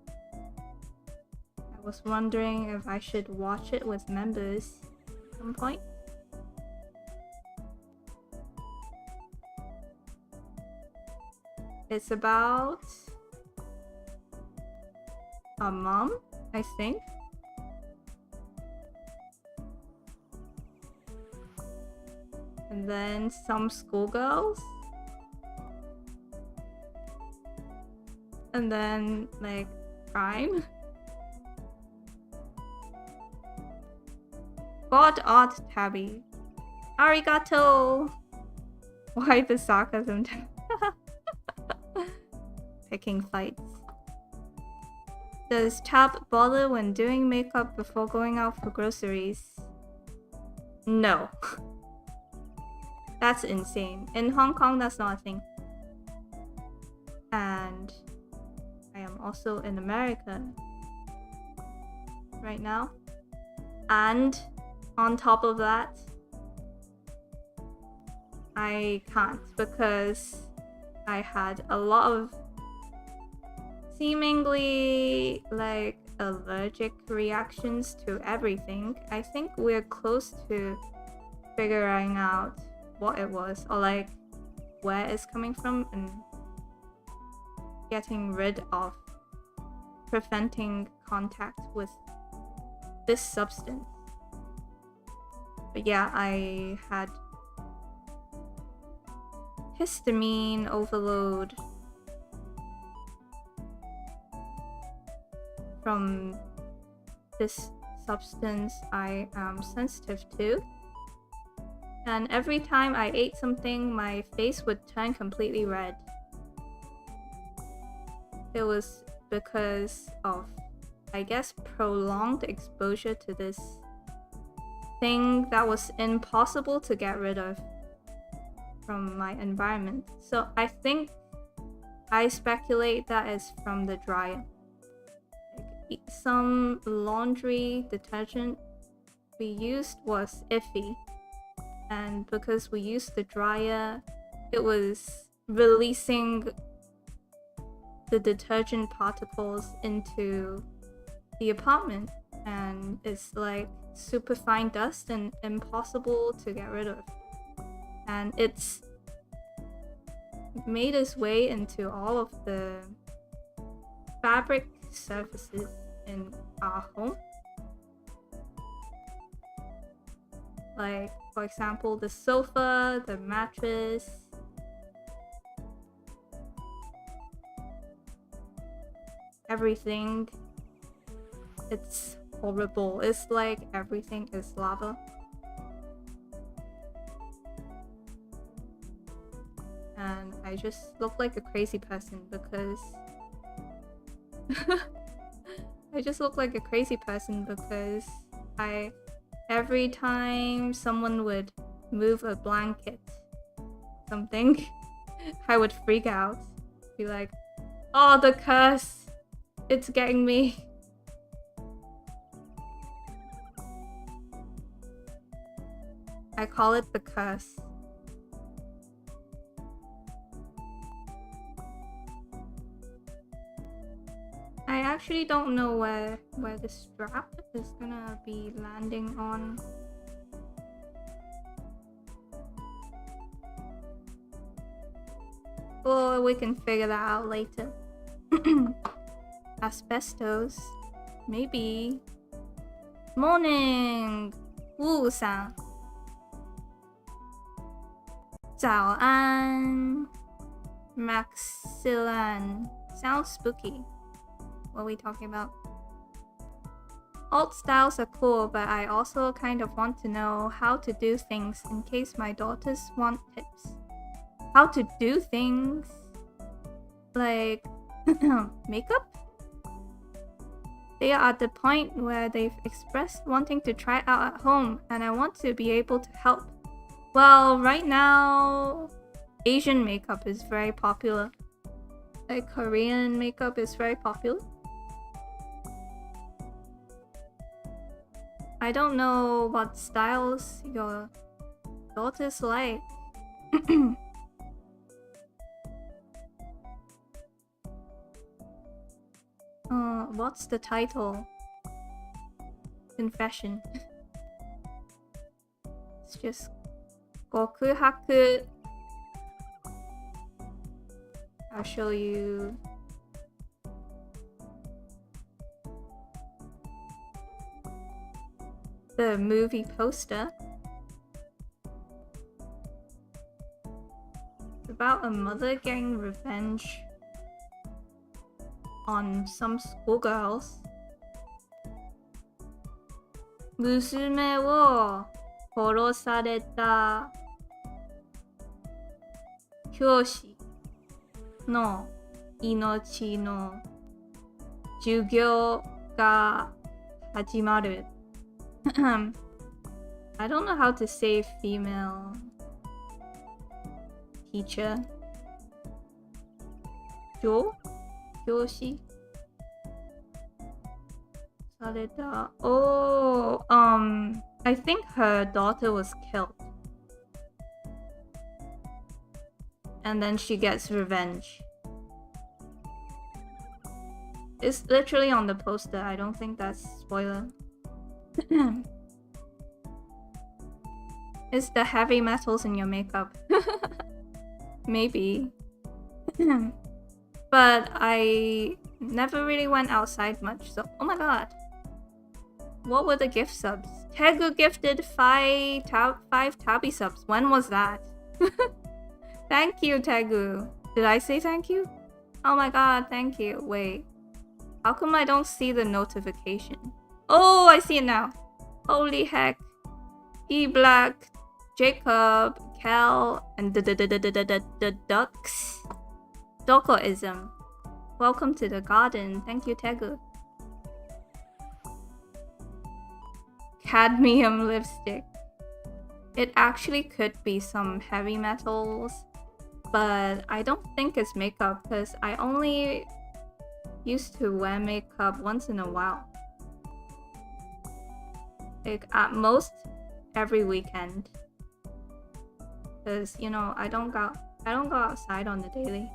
I was wondering if I should watch it with members at some point. It's about a mom, I think. And then some schoolgirls. And then, like, crime. God art, Tabby. Arigato! Why the sarcasm? Picking fights. Does Tab bother when doing makeup before going out for groceries? No. That's insane. In Hong Kong, that's not a thing. And I am also in America right now. And on top of that, I can't because I had a lot of seemingly like allergic reactions to everything. I think we're close to figuring out what it was, or like where it's coming from, and getting rid of, preventing contact with this substance. But yeah, I had histamine overload from this substance I am sensitive to. And every time I ate something, my face would turn completely red. It was because of, I guess, prolonged exposure to this thing that was impossible to get rid of from my environment. So I think I speculate that is from the dryer. Like, some laundry detergent we used was iffy, and because we used the dryer, it was releasing the detergent particles into the apartment, and it's like super fine dust and impossible to get rid of. And it's made its way into all of the fabric surfaces in our home. Like, for example, the sofa, the mattress, everything. It's horrible. It's like everything is lava. And I just look like a crazy person because I just look like a crazy person because every time someone would move a blanket, something, I would freak out. Be like, oh, the curse, it's getting me. I call it the curse. I actually don't know where the strap is gonna be landing on. Or we can figure that out later. Asbestos. Maybe. Morning! Wu-san. 早安 Maxillan. Sounds spooky. What are we talking about? Alt styles are cool, but I also kind of want to know how to do things in case my daughters want tips. How to do things? Like makeup? They are at the point where they've expressed wanting to try it out at home, and I want to be able to help. Well, right now, Asian makeup is very popular. Like Korean makeup is very popular. I don't know what styles your daughters like. What's the title? Confession. It's just Gokuhaku. I'll show you. The movie poster. It's about a mother getting revenge on some schoolgirls. 娘を殺された教師の命の授業が始まる。I don't know how to say female teacher. 教師された。Oh, I think her daughter was killed. And then she gets revenge. It's literally on the poster. I don't think that's spoiler. It's the heavy metals in your makeup. Maybe. But I never really went outside much, so oh my god. What were the gift subs? Tegu gifted 5 Tabby subs. When was that? Thank you, Tegu. Did I say thank you? Oh my god, thank you. Wait. How come I don't see the notification? Oh, I see it now. Holy heck. E-Black, Jacob, Cal, and the ducks. Dokoism. Welcome to the garden. Thank you, Tegu. Cadmium lipstick. It actually could be some heavy metals, but I don't think it's makeup because I only used to wear makeup once in a while. Like at most every weekend. Because you know, I don't go outside on the daily.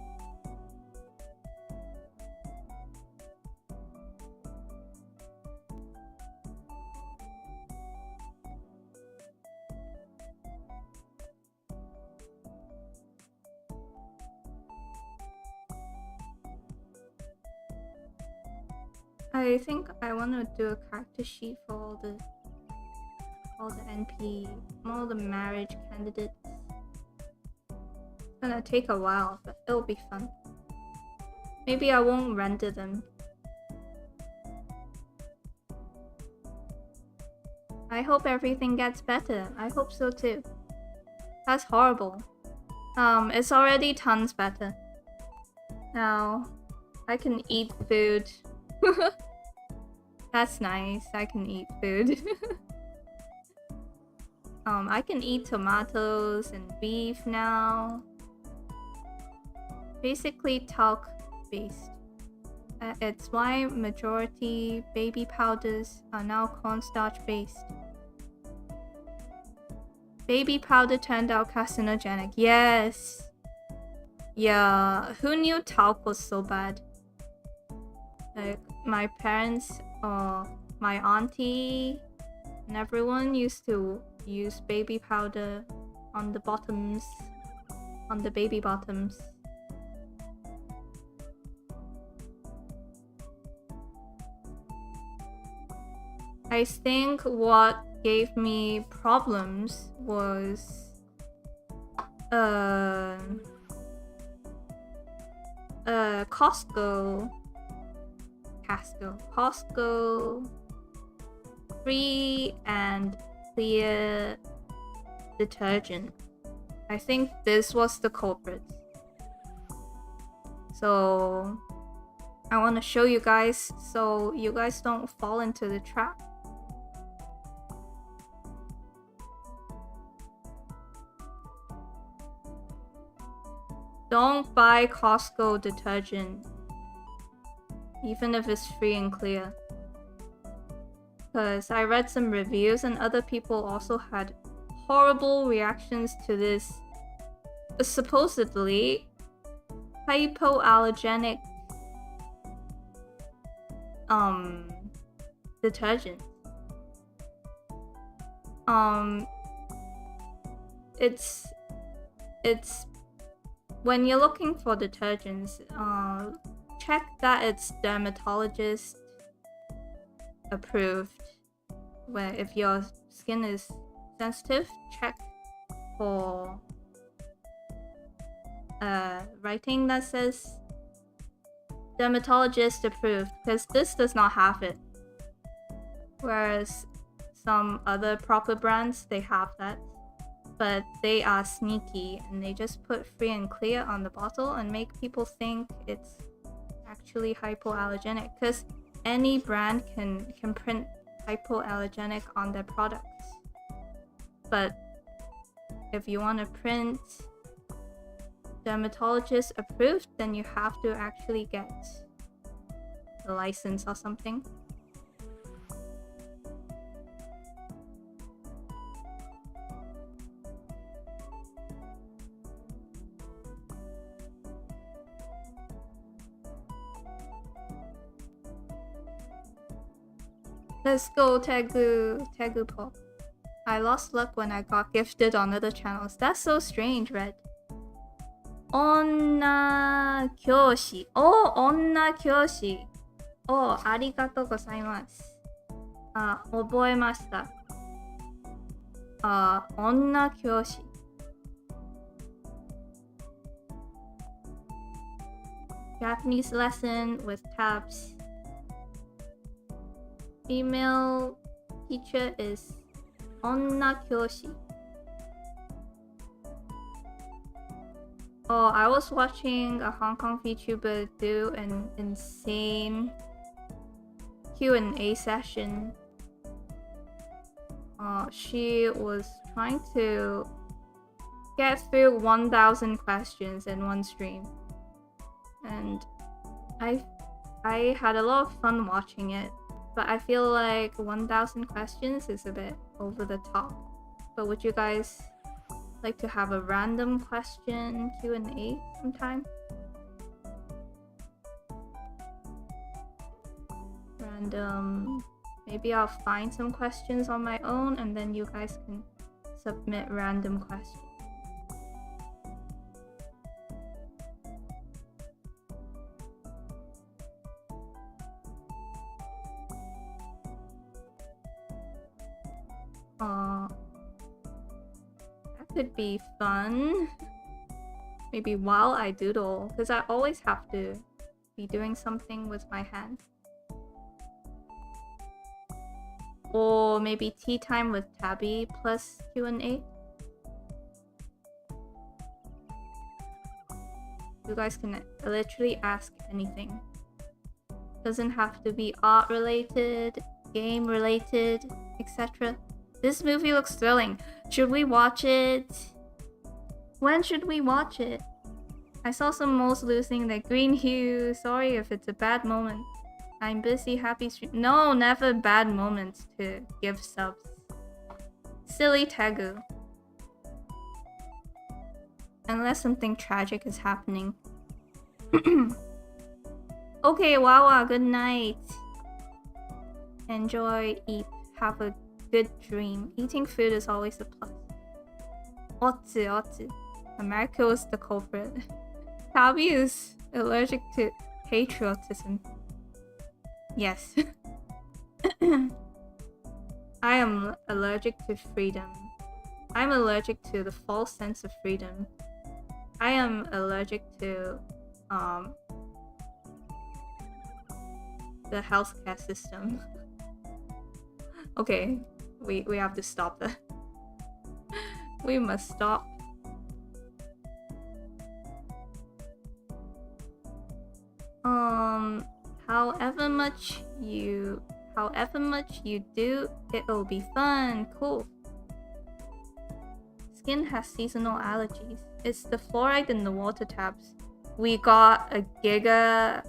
I think I want to do a character sheet for all the NP, all the marriage candidates. It's gonna take a while, but it'll be fun. Maybe I won't render them. I hope everything gets better. I hope so too. That's horrible. It's already tons better. Now, I can eat food. That's nice. I can eat food. I can eat tomatoes and beef now. Basically talc based. It's why majority baby powders are now cornstarch based. Baby powder turned out carcinogenic. Yes. Yeah, who knew talc was so bad? Like my parents or my auntie and everyone used to use baby powder on the bottoms, on the baby bottoms. I think what gave me problems was Costco free and clear detergent. I think this was the culprit. So I want to show you guys so you guys don't fall into the trap. Don't buy Costco detergent, even if it's free and clear. Because I read some reviews and other people also had horrible reactions to this supposedly hypoallergenic detergent. It's when you're looking for detergents, check that it's dermatologist approved. Where if your skin is sensitive, check for writing that says dermatologist approved, because this does not have it. Whereas some other proper brands, they have that. But they are sneaky and they just put free and clear on the bottle and make people think it's actually hypoallergenic, because any brand can print hypoallergenic on their products. But if you want to print dermatologist approved, then you have to actually get the license or something. Let's go, Tegu Pop. I lost luck when I got gifted on other channels. That's so strange, Red. Onna Kyoshi. Oh, Onna Kyoshi. Oh, arigatou gozaimasu. 覚えました。女教師。Japanese lesson with tabs. Female teacher is onna kyoshi. Oh, I was watching a Hong Kong VTuber do an insane Q&A session. She was trying to get through 1,000 questions in one stream. And I had a lot of fun watching it, but I feel like 1,000 questions is a bit over the top. But would you guys like to have a random question Q&A sometime? Random. Maybe I'll find some questions on my own and then you guys can submit random questions. That could be fun. Maybe while I doodle, because I always have to be doing something with my hand. Or maybe tea time with Tabby plus Q&A. You guys can literally ask anything. Doesn't have to be art related, game related, etc. This movie looks thrilling. Should we watch it? When should we watch it? I saw some moles losing their green hue. Sorry if it's a bad moment. I'm busy, happy stream. No, never bad moments to give subs. Silly Tegu. Unless something tragic is happening. Okay, Wawa, good night. Enjoy, eat, have a good dream. Eating food is always a plus. Otsu. America was the culprit. Tabby is allergic to patriotism. Yes. I am allergic to freedom. I'm allergic to the false sense of freedom. I am allergic to the healthcare system. Okay, we have to stop that. We must stop. However much you do, it'll be fun. Cool. Skin has seasonal allergies. It's the fluoride in the water taps. We got a giga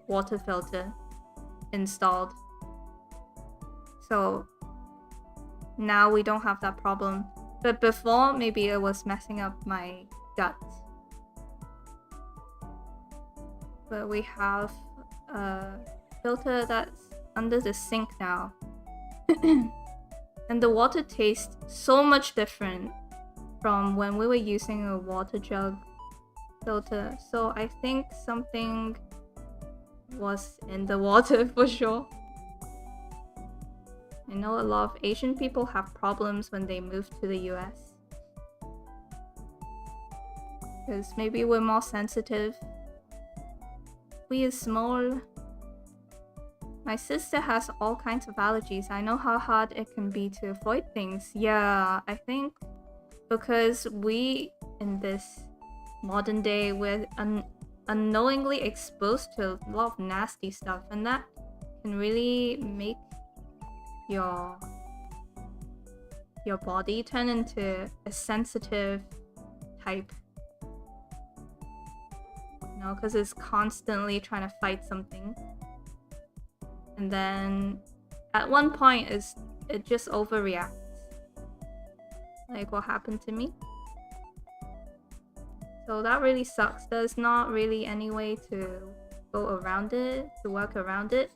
water filter installed. So now we don't have that problem. But before, maybe it was messing up my gut. But we have a filter that's under the sink now. And the water tastes so much different from when we were using a water jug filter. So I think something was in the water for sure. I know a lot of Asian people have problems when they move to the US. Because maybe we're more sensitive. We are small. My sister has all kinds of allergies. I know how hard it can be to avoid things. Yeah, I think because we, in this modern day, we're unknowingly exposed to a lot of nasty stuff, and that can really make your body turn into a sensitive type. You know, because it's constantly trying to fight something. And then at one point it just overreacts. Like what happened to me. So that really sucks. There's not really any way to go around it, to work around it.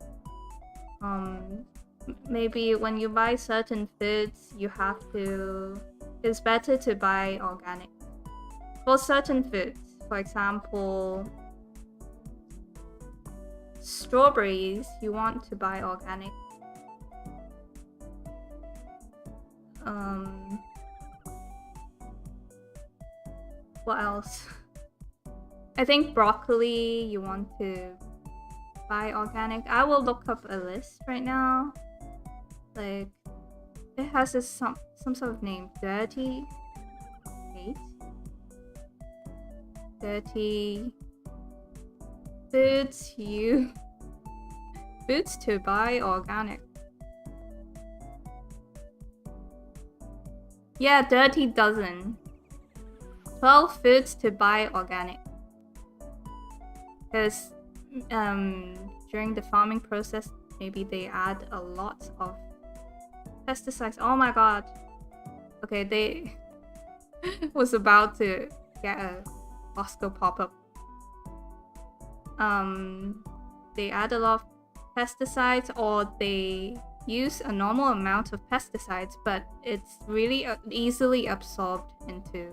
maybe when you buy certain foods, it's better to buy organic. For certain foods, for example, strawberries, you want to buy organic. What else? I think broccoli, you want to buy organic. I will look up a list right now. Like, it has some sort of name. Dirty foods to buy organic. Yeah, dirty dozen. 12 foods to buy organic. Because during the farming process, maybe they add a lot of pesticides. Oh my god. Okay, they was about to get a Costco pop-up. They add a lot of pesticides, or they use a normal amount of pesticides, but it's really easily absorbed into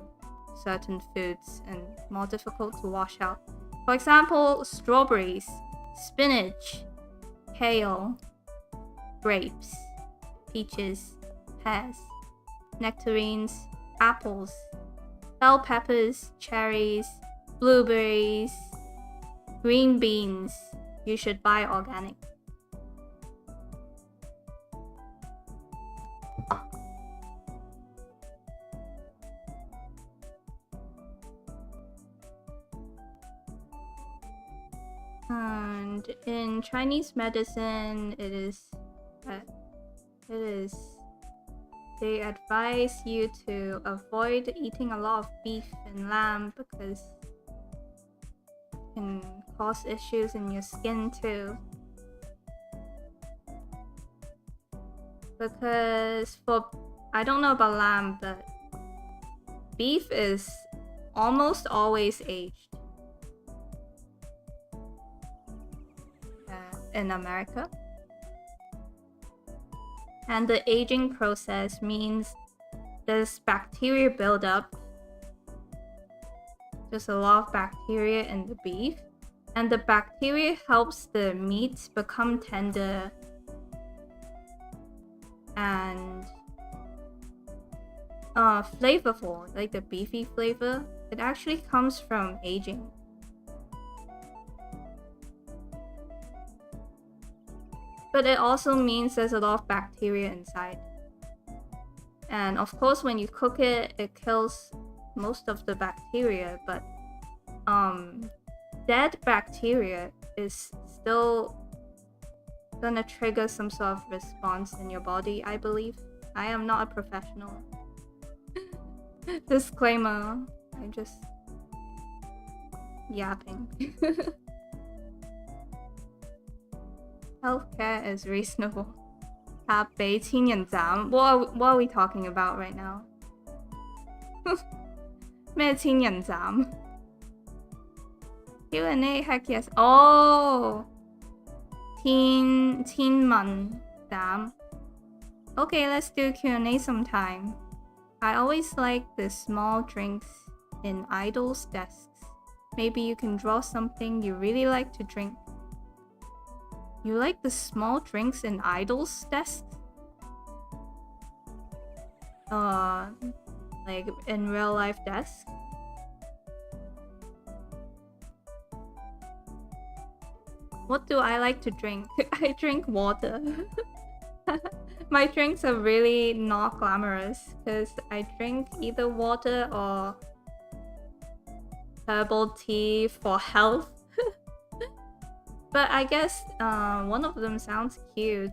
certain foods and more difficult to wash out. For example, strawberries, spinach, kale, grapes, peaches, pears, nectarines, apples, bell peppers, cherries, blueberries, green beans. You should buy organic. And in Chinese medicine, they advise you to avoid eating a lot of beef and lamb because it can cause issues in your skin too. Because I don't know about lamb, but beef is almost always aged in America. And the aging process means there's bacteria buildup. There's a lot of bacteria in the beef, and the bacteria helps the meat become tender and flavorful, like the beefy flavor. It actually comes from aging. But it also means there's a lot of bacteria inside. And of course, when you cook it, it kills most of the bacteria, but dead bacteria is still gonna trigger some sort of response in your body, I believe. I am not a professional. Disclaimer, I'm just yapping. Healthcare is reasonable. Tabby 千人斬. What are we talking about right now? 咩千人斬? Q&A, heck yes. Oh! 千文斬. Okay, let's do Q&A sometime. I always like the small drinks in idols' desks. Maybe you can draw something you really like to drink. You like the small drinks in idols' desks? Like in real life desks? What do I like to drink? I drink water. My drinks are really not glamorous because I drink either water or herbal tea for health. But I guess one of them sounds cute.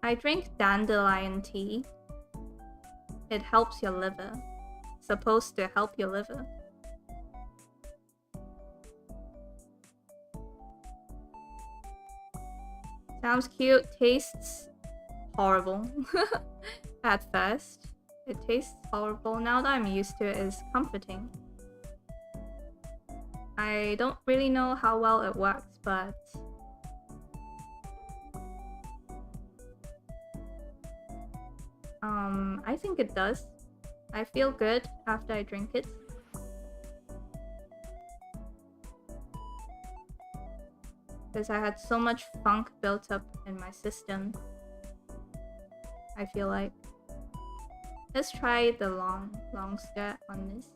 I drink dandelion tea. It helps your liver. Supposed to help your liver. Sounds cute. Tastes horrible. At first. It tastes horrible. Now that I'm used to it, it's comforting. I don't really know how well it works, but I think it does. I feel good after I drink it. Because I had so much funk built up in my system. I feel like. Let's try the long skirt on this.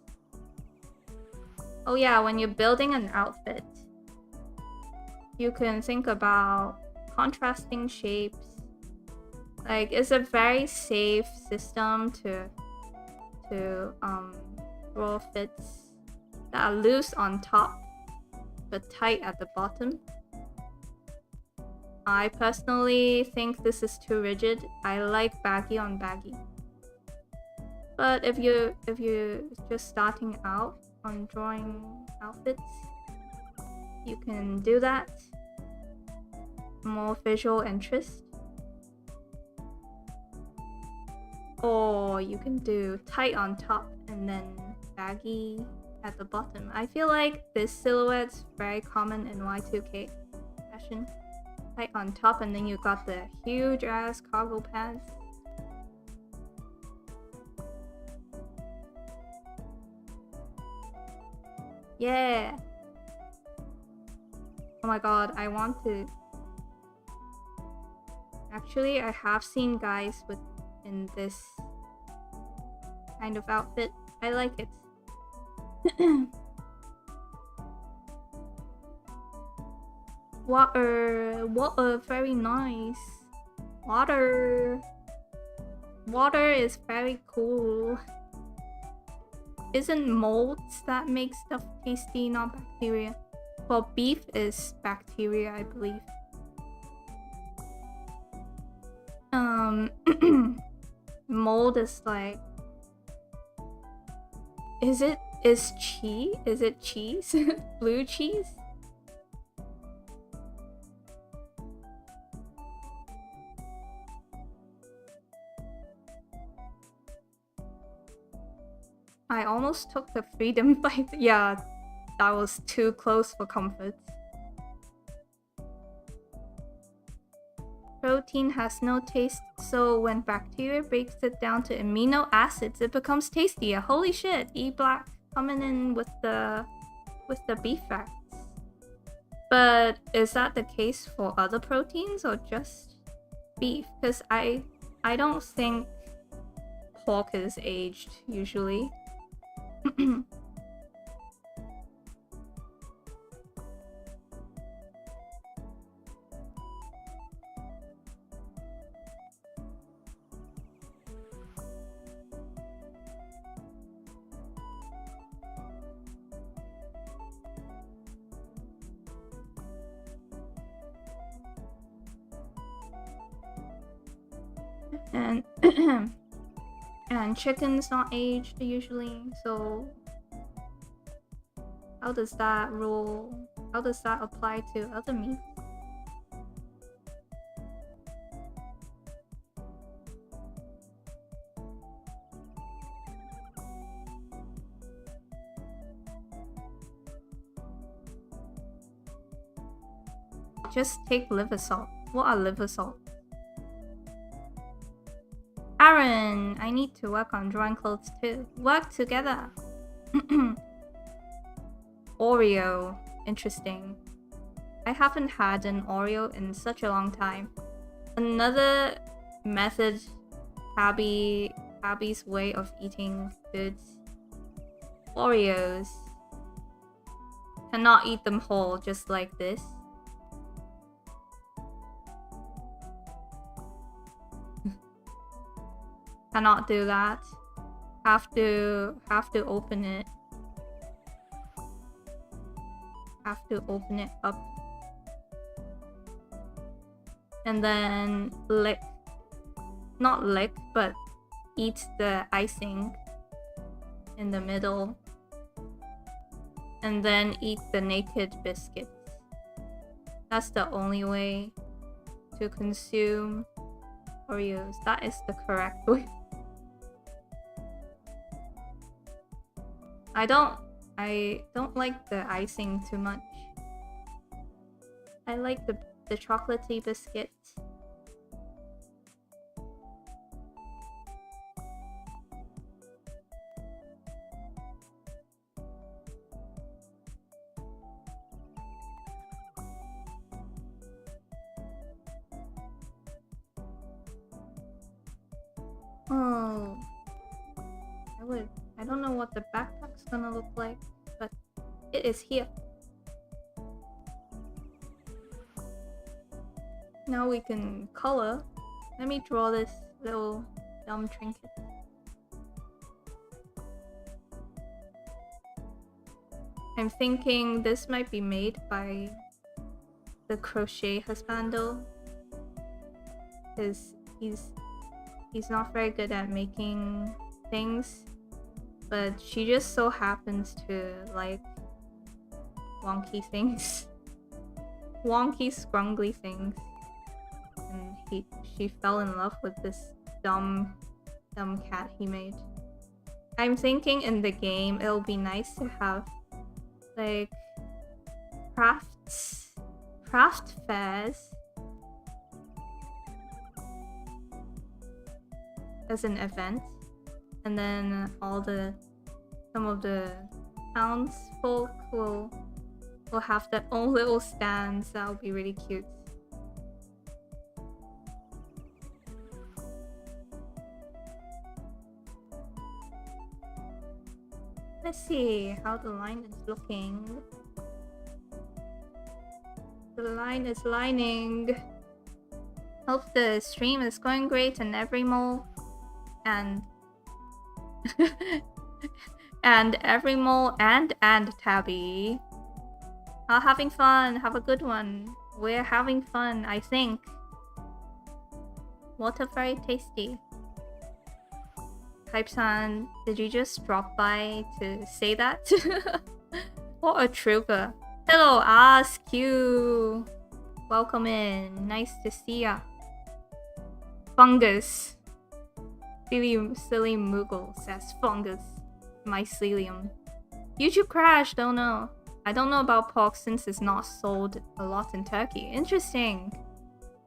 Oh yeah, when you're building an outfit, you can think about contrasting shapes. Like, it's a very safe system to draw fits that are loose on top but tight at the bottom. I personally think this is too rigid. I like baggy on baggy. But if you're just starting out on drawing outfits, you can do that. More visual interest. Or you can do tight on top and then baggy at the bottom. I feel like this silhouette's very common in Y2K fashion. Tight on top and then you got the huge ass cargo pants. Yeah. Oh my god, I want to. Actually, I have seen guys in this kind of outfit. I like it. Water, very nice. Water is very cool. Isn't molds that make stuff tasty, not bacteria? Well, beef is bacteria, I believe. Mold is like... Is it cheese? Blue cheese? I almost took the freedom bite. Yeah, that was too close for comfort. Protein has no taste, so when bacteria breaks it down to amino acids, it becomes tastier. Holy shit, E Black coming in with the beef facts. But is that the case for other proteins or just beef? Because I don't think pork is aged usually. And and chicken's not aged usually, so how does that apply to other meats? Just take liver salt. What are liver salt? Aaron, I need to work on drawing clothes too. Work together. Oreo. Interesting. I haven't had an Oreo in such a long time. Another method, Tabby's way of eating foods. Oreos. Cannot eat them whole just like this. Cannot do that. Have to open it. Have to open it up. And then lick. Not lick, but eat the icing in the middle. And then eat the naked biscuits. That's the only way to consume Oreos. That is the correct way. I don't like the icing too much. I like the chocolatey biscuit. Oh, I don't know what the backpack's gonna look like, but it is here. Now we can color. Let me draw this little dumb trinket. I'm thinking this might be made by the crochet husbando, because he's not very good at making things, but she just so happens to like wonky things. Wonky scrungly things. And she fell in love with this dumb cat he made. I'm thinking in the game it'll be nice to have like craft fairs as an event, and then some of the townsfolk will have their own little stands. That would be really cute. Let's see how the line is looking. The line is lining. Hope the stream is going great and Everymole and Everymole and Tabby are having fun. Have a good one. We're having fun, I think. Water very tasty. Hype-san, did you just drop by to say that? What a trooper. Hello, Ask You. Welcome in. Nice to see ya. Fungus. Silly Moogle says fungus. Mycelium. YouTube crashed, don't know. I don't know about pork since it's not sold a lot in Turkey. Interesting.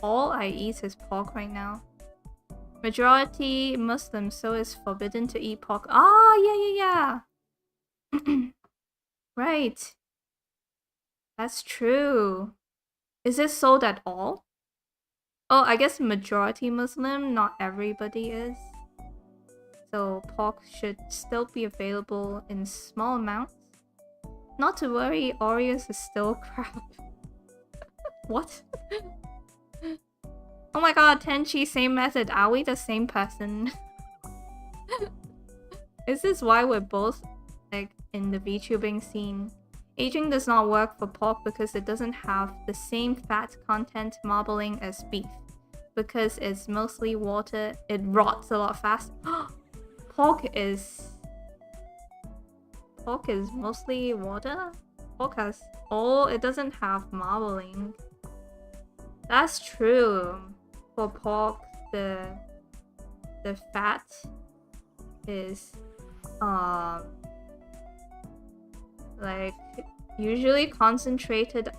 All I eat is pork right now. Majority Muslim, so it's forbidden to eat pork. Ah, yeah. Right. That's true. Is it sold at all? Oh, I guess majority Muslim, not everybody is. So pork should still be available in small amounts. Not to worry, Oreos is still crap. What? Oh my god, Tenchi, same method. Are we the same person? Is this why we're both like in the VTubing scene? Aging does not work for pork because it doesn't have the same fat content marbling as beef. Because it's mostly water, it rots a lot faster. Pork is mostly water? Pork has... Oh, it doesn't have marbling. That's true. For pork, the fat is like usually concentrated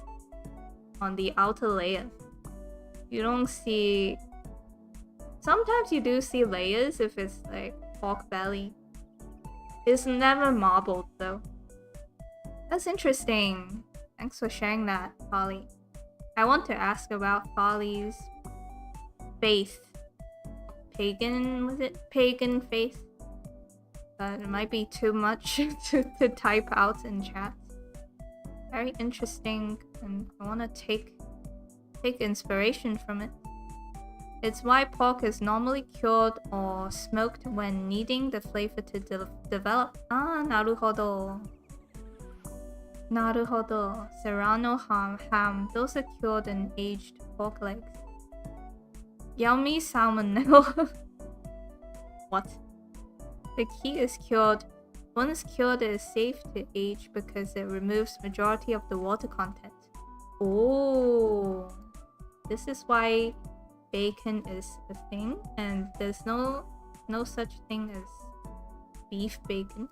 on the outer layer. You don't see... Sometimes you do see layers if it's like pork belly. It's never marbled though. That's interesting. Thanks for sharing that, Polly. I want to ask about Polly's faith. Was it pagan faith? But it might be too much to type out in chat. Very interesting, and I want to take inspiration from it. It's why pork is normally cured or smoked when needing the flavor to develop. Ah, naruhodo. Naruhodo. Serrano ham. Those are cured and aged pork legs. Yummy salmonella. What? The key is cured. Once cured, it is safe to age because it removes majority of the water content. Oh, this is why bacon is a thing, and there's no such thing as beef bacon.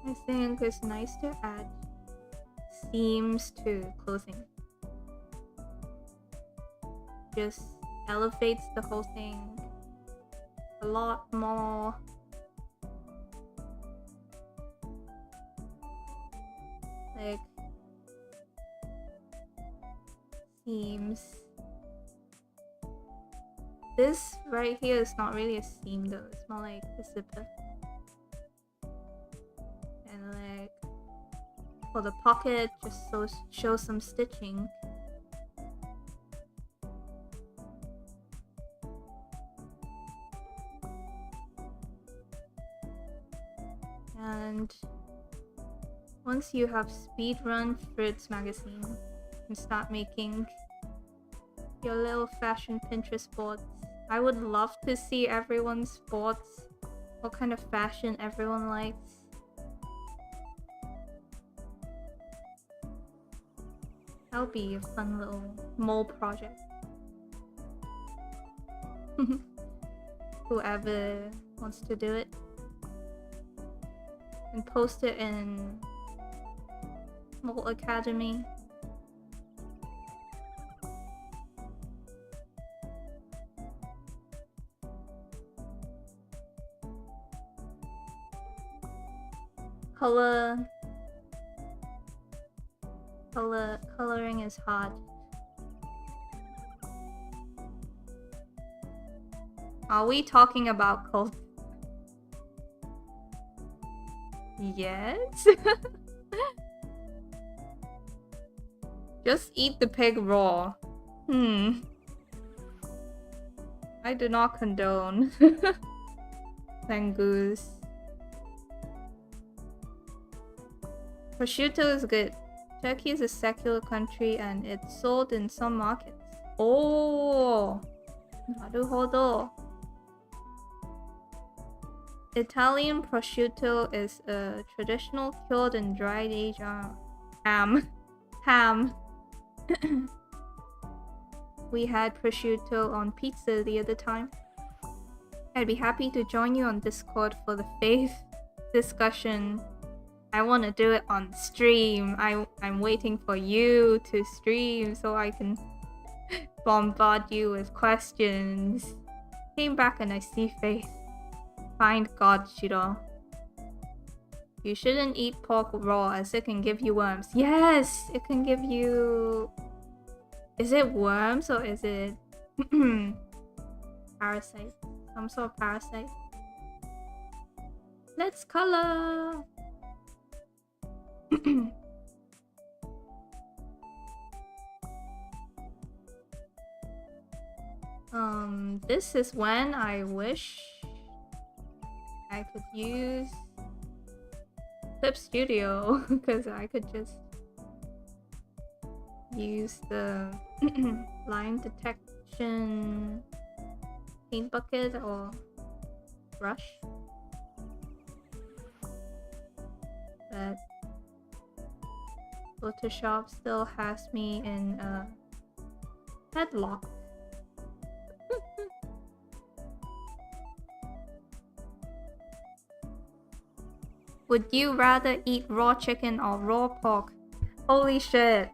I think it's nice to add seams to clothing. just elevates the whole thing a lot more. Like, seams. This right here is not really a seam though, it's more like a zipper. And like, for the pocket, just show some stitching. And once you have speedrun Fruits magazine, you can start making your little fashion Pinterest boards. I would love to see everyone's boards, what kind of fashion everyone likes. That'll be a fun little mole project. Whoever wants to do it. And post it in Mole Academy. Coloring is hard. Are we talking about cult? Yes. Just eat the pig raw. I do not condone. Sangoose. Prosciutto is good. Turkey is a secular country and it's sold in some markets. Oh, naruhodo. Italian prosciutto is a traditional cured and dried aged ham. We had prosciutto on pizza the other time. I'd be happy to join you on Discord for the faith discussion. I want to do it on stream. I'm waiting for you to stream so I can bombard you with questions. Came back and I see faith. Find God, Shiro. You shouldn't eat pork raw as it can give you worms. Yes, it can give you... Is it worms or is it parasite? Some sort of parasite. Let's color. This is when I wish I could use Clip Studio because I could just use the line detection paint bucket or brush. But Photoshop still has me in a headlock. Would you rather eat raw chicken or raw pork? Holy shit.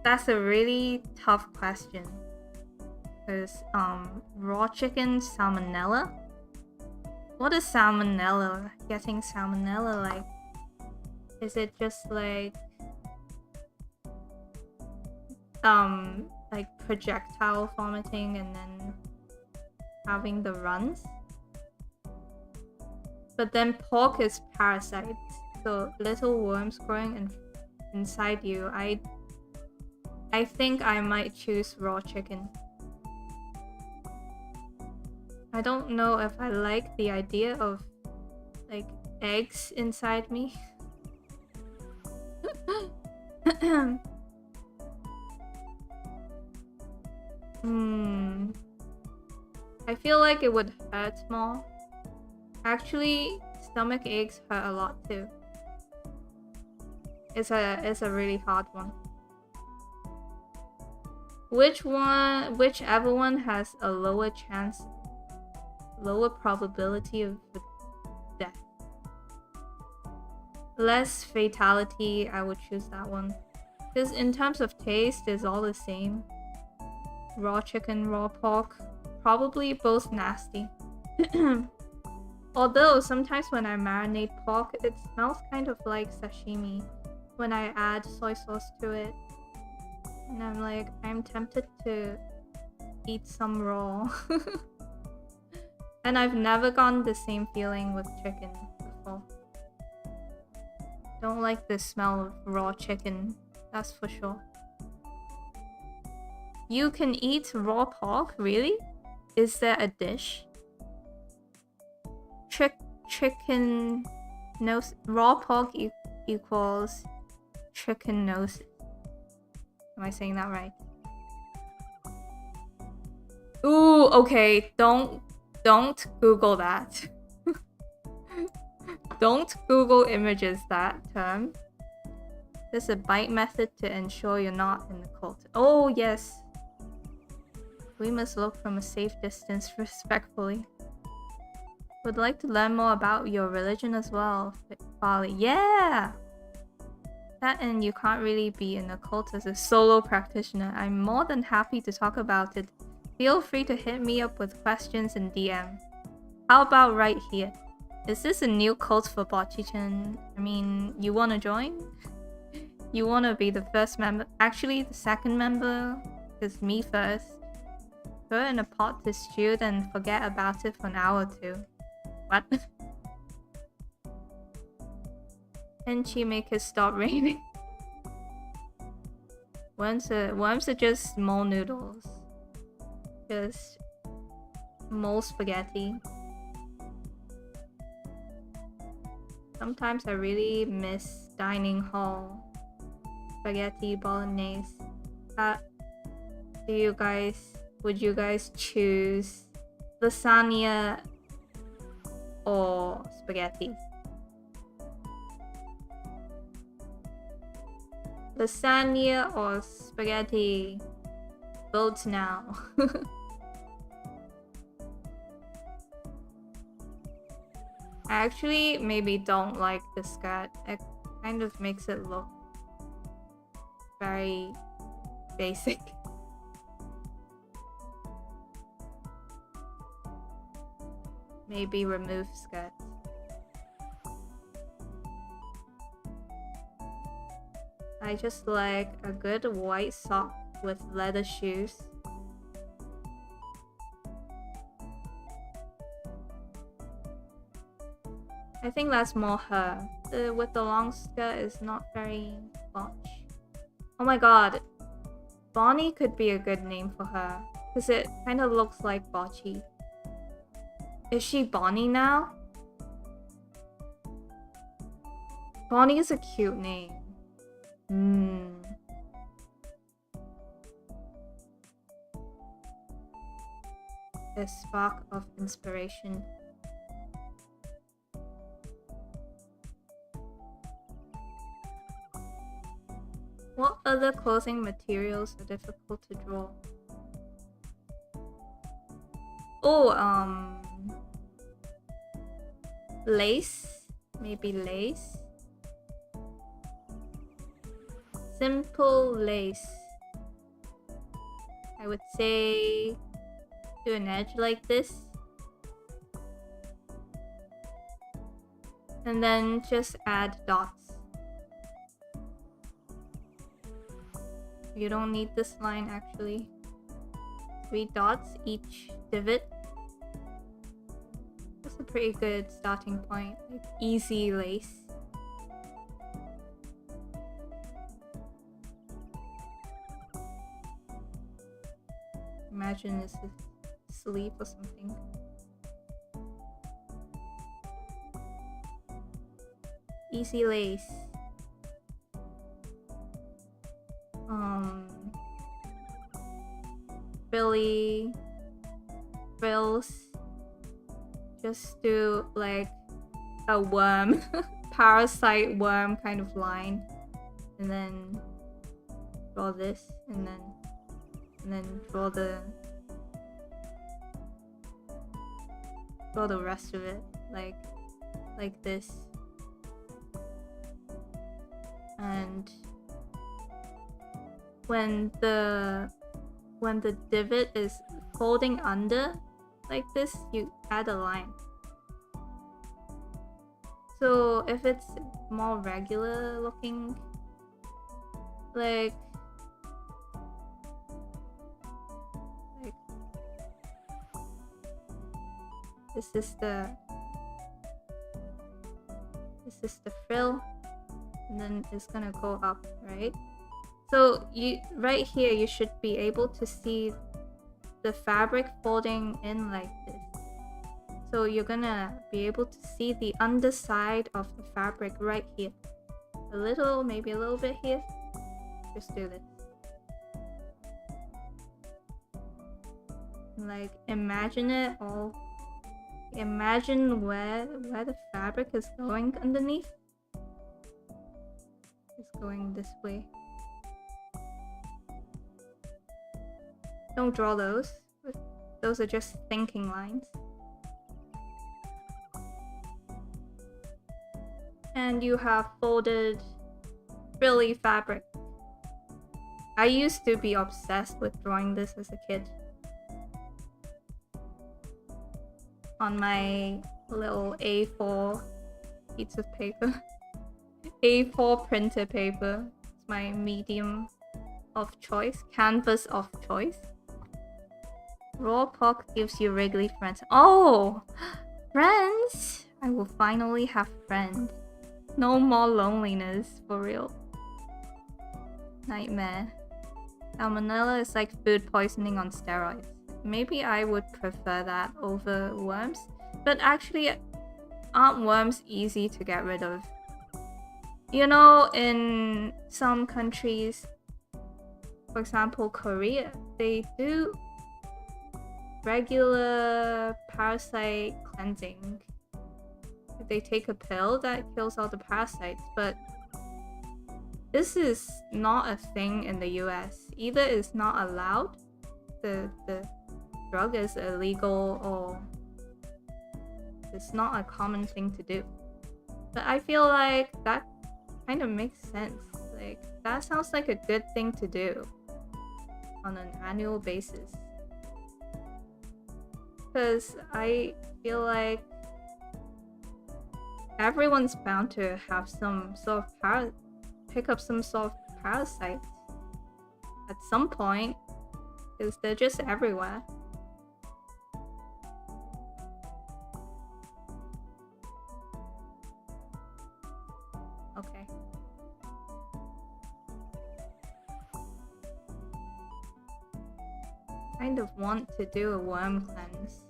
That's a really tough question. Because raw chicken salmonella? What is salmonella? Getting salmonella like? Is it just like projectile vomiting and then having the runs? But then pork is parasites, so little worms growing inside you. I think I might choose raw chicken. I don't know if I like the idea of like eggs inside me. I feel like it would hurt more. Actually, stomach aches hurt a lot too. It's a really hard one. Whichever one has a lower probability of death. Less fatality, I would choose that one. Because in terms of taste, it's all the same. raw chicken, raw pork. Probably both nasty. Although sometimes when I marinate pork, it smells kind of like sashimi when I add soy sauce to it. And I'm like, I'm tempted to eat some raw. And I've never gotten the same feeling with chicken before. Don't like the smell of raw chicken, that's for sure. You can eat raw pork? Really? Is there a dish? Chicken nose. Raw pork equals chicken nose. Am I saying that right? Ooh, okay. Don't Google that. Don't Google images that term. There's a bite method to ensure you're not in the cult. Oh, yes. We must look from a safe distance respectfully. Would like to learn more about your religion as well, Bali. Yeah! That and you can't really be in a cult as a solo practitioner. I'm more than happy to talk about it. Feel free to hit me up with questions in DM. How about right here? Is this a new cult for Bocchi-chan? I mean, you wanna join? You wanna be the first member? Actually, the second member is me first. Throw it in a pot to stew, then forget about it for an hour or two. What? And she make it stop raining. Worms are just mole noodles. Just mole spaghetti. Sometimes I really miss dining hall spaghetti bolognese. Would you guys choose lasagna or spaghetti? Lasagna or spaghetti? Vote now. I actually maybe don't like the skirt. It kind of makes it look very basic. Maybe remove skirt. I just like a good white sock with leather shoes. I think that's more her. With the long skirt is not very botch. Oh my god. Bonnie could be a good name for her. Because it kind of looks like Bocchi. Is she Bonnie now? Bonnie is a cute name. A spark of inspiration. What other clothing materials are difficult to draw? Oh, lace? Maybe lace? Simple lace. I would say do an edge like this. And then just add dots. You don't need this line actually. 3 dots each divot. That's a pretty good starting point. Like easy lace. Imagine this is sleep or something. Easy lace. Frills. Just do like a worm, parasite worm kind of line, and then draw this, and then draw the rest of it like this. And when when the divot is folding under like this, you add a line. So if it's more regular looking, like this is the frill, and then it's gonna go up, right? So right here you should be able to see the fabric folding in like this. So you're gonna be able to see the underside of the fabric right here. A little, maybe a little bit here. Just do this. Like imagine it all. Imagine where the fabric is going underneath. It's going this way. Don't draw those. Those are just thinking lines. And you have folded frilly fabric. I used to be obsessed with drawing this as a kid. On my little A4 piece of paper. A4 printer paper. It's my medium of choice. Canvas of choice. Raw pork gives you wriggly friends. Oh! Friends! I will finally have friends. No more loneliness, for real. Nightmare. Salmonella is like food poisoning on steroids. Maybe I would prefer that over worms. But actually, aren't worms easy to get rid of? You know, in some countries, for example Korea, they do regular parasite cleansing. They take a pill that kills all the parasites, but this is not a thing in the US. Either it's not allowed, the drug is illegal, or it's not a common thing to do. But I feel like that kind of makes sense. Like, that sounds like a good thing to do on an annual basis. Because I feel like everyone's bound to have some sort of pick up some sort of parasite at some point, because they're just everywhere. Okay. Kind of want to do a worm cleanse.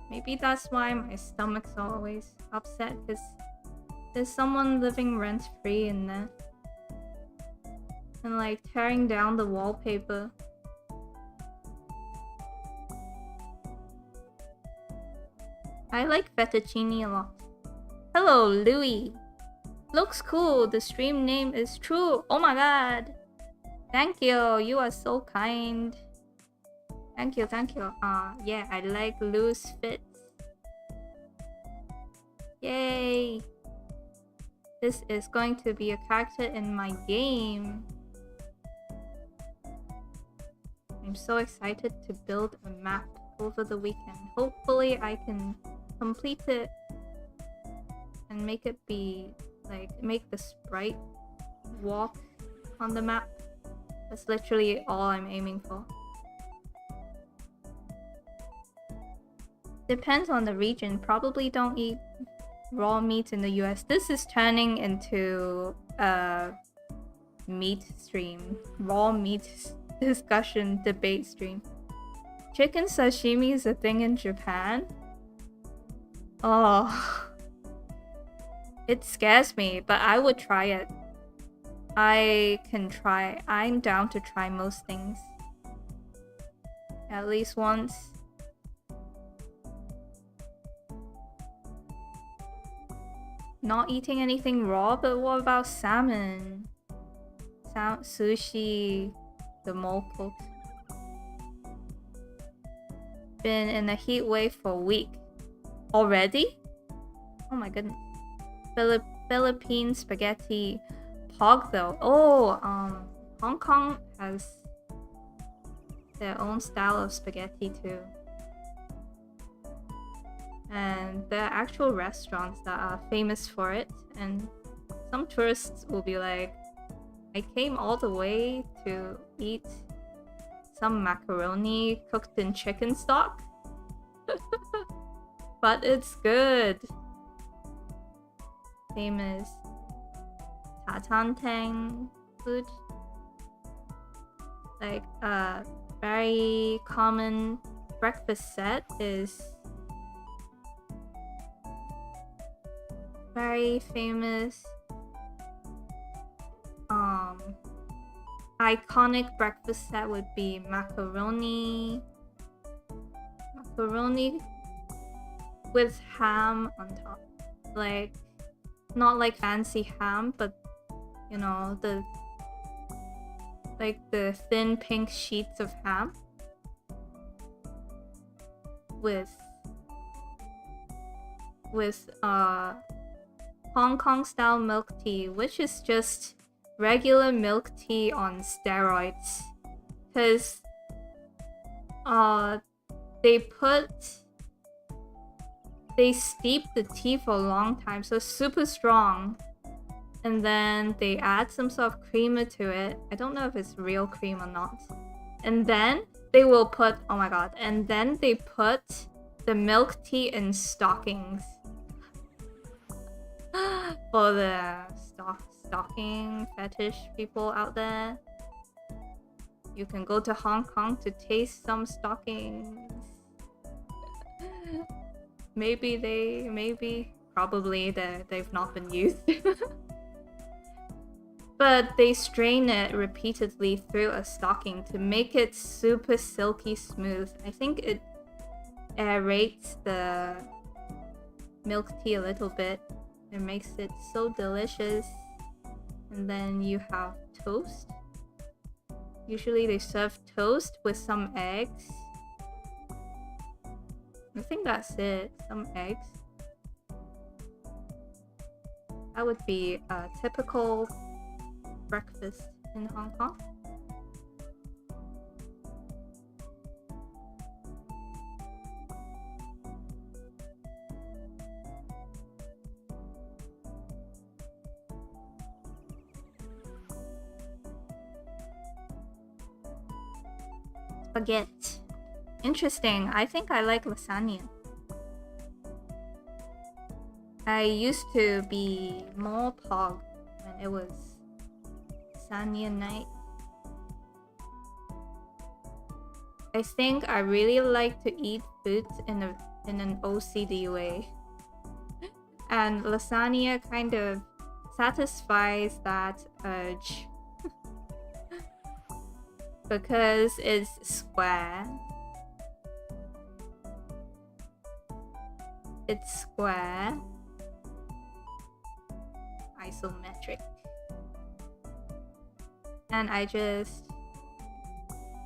Maybe that's why my stomach's always upset, because there's someone living rent-free in there. And like tearing down the wallpaper. I like fettuccine a lot. Hello, Louis. Looks cool. The stream name is true. Oh my god. Thank you. You are so kind. Thank you, thank you. Yeah, I like loose fits. Yay! This is going to be a character in my game. I'm so excited to build a map over the weekend. Hopefully I can complete it and make it be like, make the sprite walk on the map. That's literally all I'm aiming for. Depends on the region. Probably don't eat raw meat in the US. This is turning into a meat stream. Raw meat discussion debate stream. Chicken sashimi is a thing in Japan? Oh. It scares me, but I would try it. I can try. I'm down to try most things. At least once. Not eating anything raw, but what about salmon? Sushi, the mole cooked. Been in a heat wave for a week. Already? Oh my goodness. Philippine spaghetti. Pog though. Oh, Hong Kong has their own style of spaghetti too. And there are actual restaurants that are famous for it, and some tourists will be like, I came all the way to eat some macaroni cooked in chicken stock. But it's good. Famous Tang food. Like a very common breakfast set is very famous iconic breakfast set would be macaroni with ham on top. Like, not like fancy ham, but you know, the thin pink sheets of ham with Hong Kong style milk tea, which is just regular milk tea on steroids. Cause they steep the tea for a long time, so it's super strong. And then they add some sort of creamer to it. I don't know if it's real cream or not. And then they will put, oh my god, and then they put the milk tea in stockings. For the stocking fetish people out there, you can go to Hong Kong to taste some stockings. Probably they've not been used. But they strain it repeatedly through a stocking to make it super silky smooth. I think it aerates the milk tea a little bit. It makes it so delicious. And then you have toast. Usually they serve toast with some eggs. I think that's it. Some eggs. That would be a typical breakfast in Hong Kong. Spaghetti. Interesting. I think I like lasagna. I used to be more pog when it was lasagna night. I think I really like to eat food in an OCD way. And lasagna kind of satisfies that urge. Because it's square. It's square. Isometric. And I just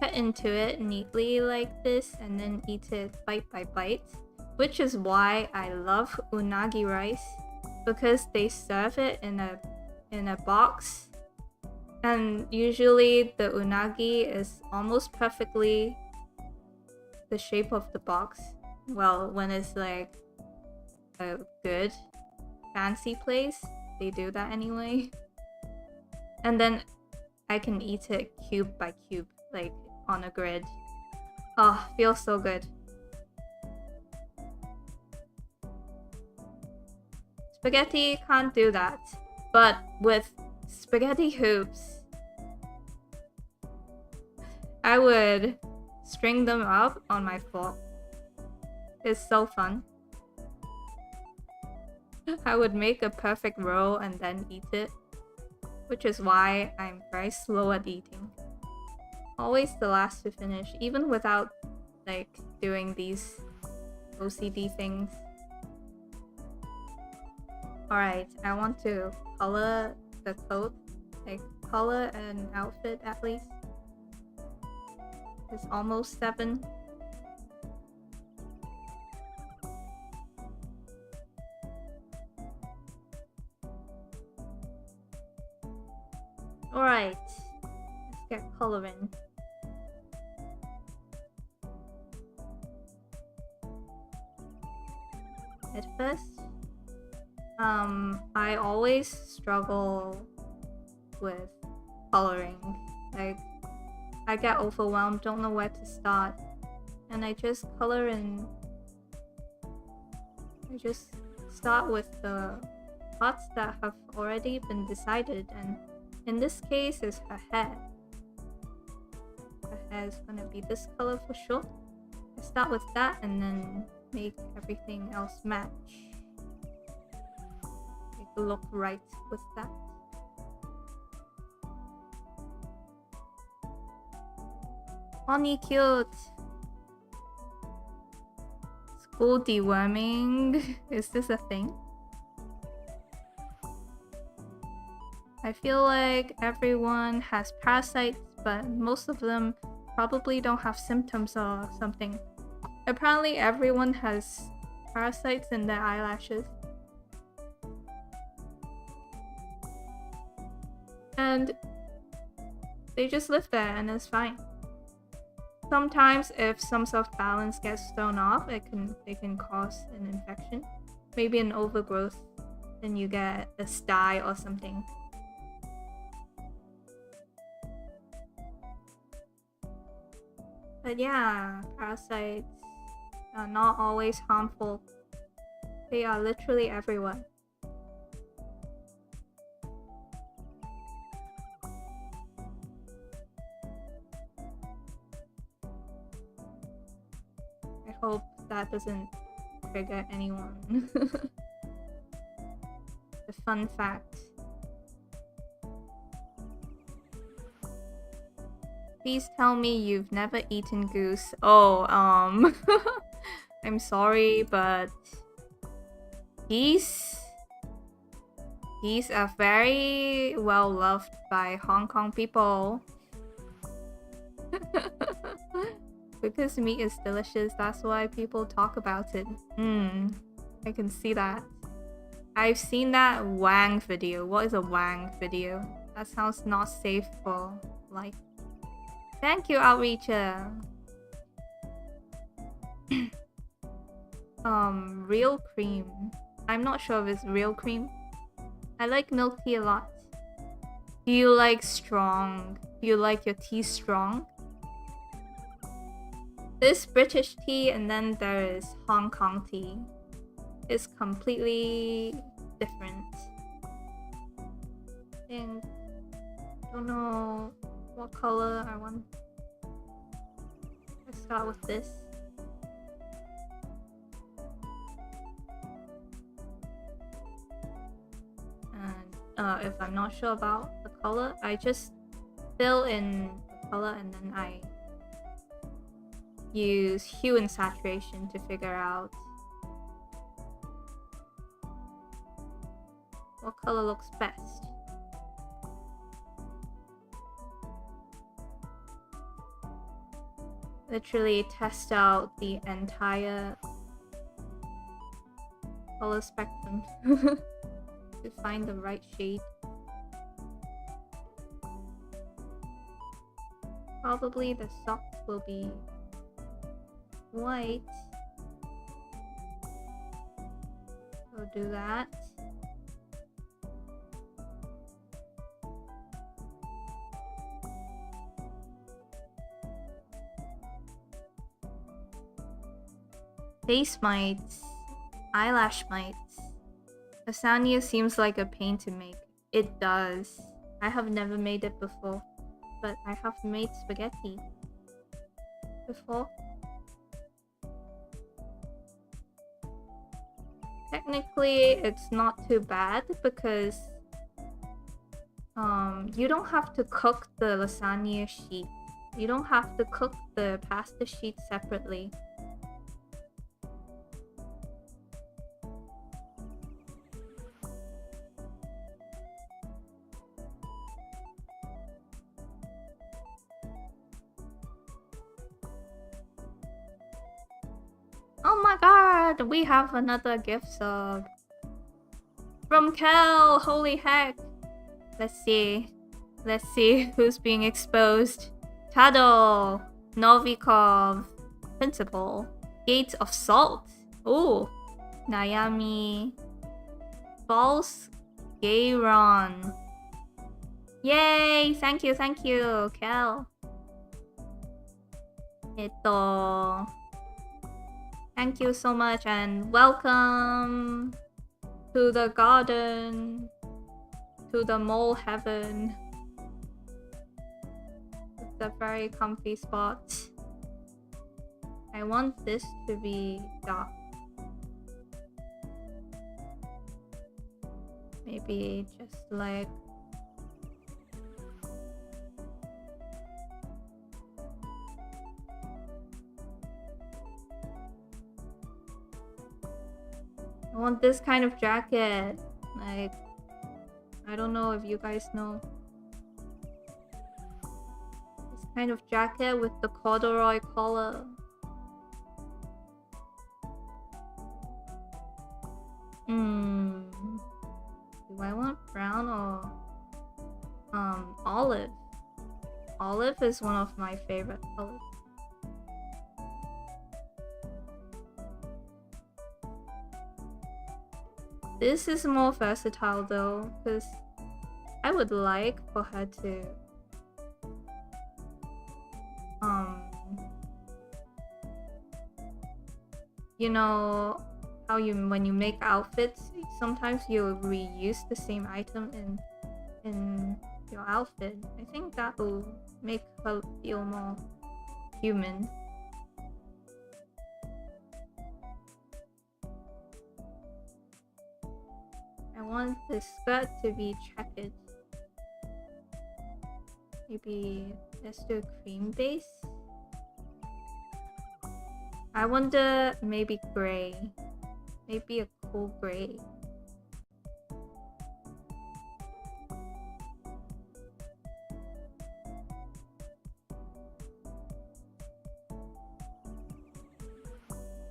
cut into it neatly like this and then eat it bite by bite. Which is why I love unagi rice. Because they serve it in a box. And usually the unagi is almost perfectly the shape of the box. Well, when it's like a good fancy place, they do that anyway. And then I can eat it cube by cube, like on a grid. Oh, feels so good. Spaghetti can't do that. But with spaghetti hoops, I would string them up on my fork. It's so fun. I would make a perfect roll and then eat it, which is why I'm very slow at eating. Always the last to finish, even without like doing these OCD things. Alright, I want to color the coat, like color an outfit at least. It's almost 7. Alright, let's get coloring. At first, I always struggle with coloring. Like, I get overwhelmed, don't know where to start, and I just color in. I just start with the parts that have already been decided, and in this case is her hair. Her hair is gonna be this color for sure. I start with that and then make everything else match. Make it look right with that. Honey cute. School deworming. Is this a thing? I feel like everyone has parasites, but most of them probably don't have symptoms or something. Apparently everyone has parasites in their eyelashes. And they just live there and it's fine. Sometimes if some self-balance gets thrown off, it can cause an infection. Maybe an overgrowth, then you get a sty or something. But yeah, parasites are not always harmful. They are literally everywhere. I hope that doesn't trigger anyone. The fun fact. Please tell me you've never eaten goose. Oh, I'm sorry, but geese are very well loved by Hong Kong people. Because meat is delicious, that's why people talk about it. I can see that. I've seen that Wang video. What is a Wang video? That sounds not safe for life. Thank you, Outreacher. Real cream. I'm not sure if it's real cream. I like milk tea a lot. Do you like strong? Do you like your tea strong? This British tea and then there is Hong Kong tea. It's completely different. I don't know what color I want. Let's start with this. And if I'm not sure about the color, I just fill in the color and then I use hue and saturation to figure out what color looks best. Literally test out the entire color spectrum to find the right shade. Probably the socks will be white. We'll do that. Face mites, eyelash mites. Lasagna seems like a pain to make. It does. I have never made it before, but I have made spaghetti before. Technically, it's not too bad because you don't have to cook the lasagna sheet. You don't have to cook the pasta sheet separately. Oh my god, we have another gift sub from Kel. Holy heck. Let's see. Let's see who's being exposed. Tado, Novikov, Principal, Gates of Salt. Oh, Nayami, False Gayron. Yay! Thank you, Kel. Thank you so much and welcome to the garden, to the mole heaven. It's a very comfy spot. I want this to be dark. Maybe just like I want this kind of jacket. Like, I don't know if you guys know. This kind of jacket with the corduroy collar. Do I want brown or olive? Olive is one of my favorite colors. This is more versatile though, because I would like for her to you know how when you make outfits, sometimes you reuse the same item in your outfit. I think that will make her feel more human. I want the skirt to be checkered. Maybe let's do a cream base. I wonder, maybe gray. Maybe a cool gray.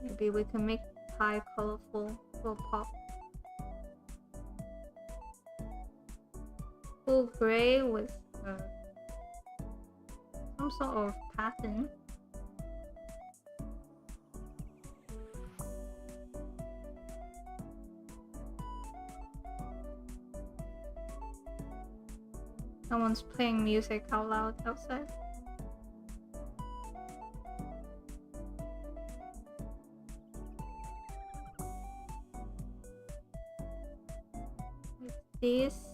Maybe we can make tie colorful for pop. Cool gray with some sort of pattern. Someone's playing music out loud outside. Like this.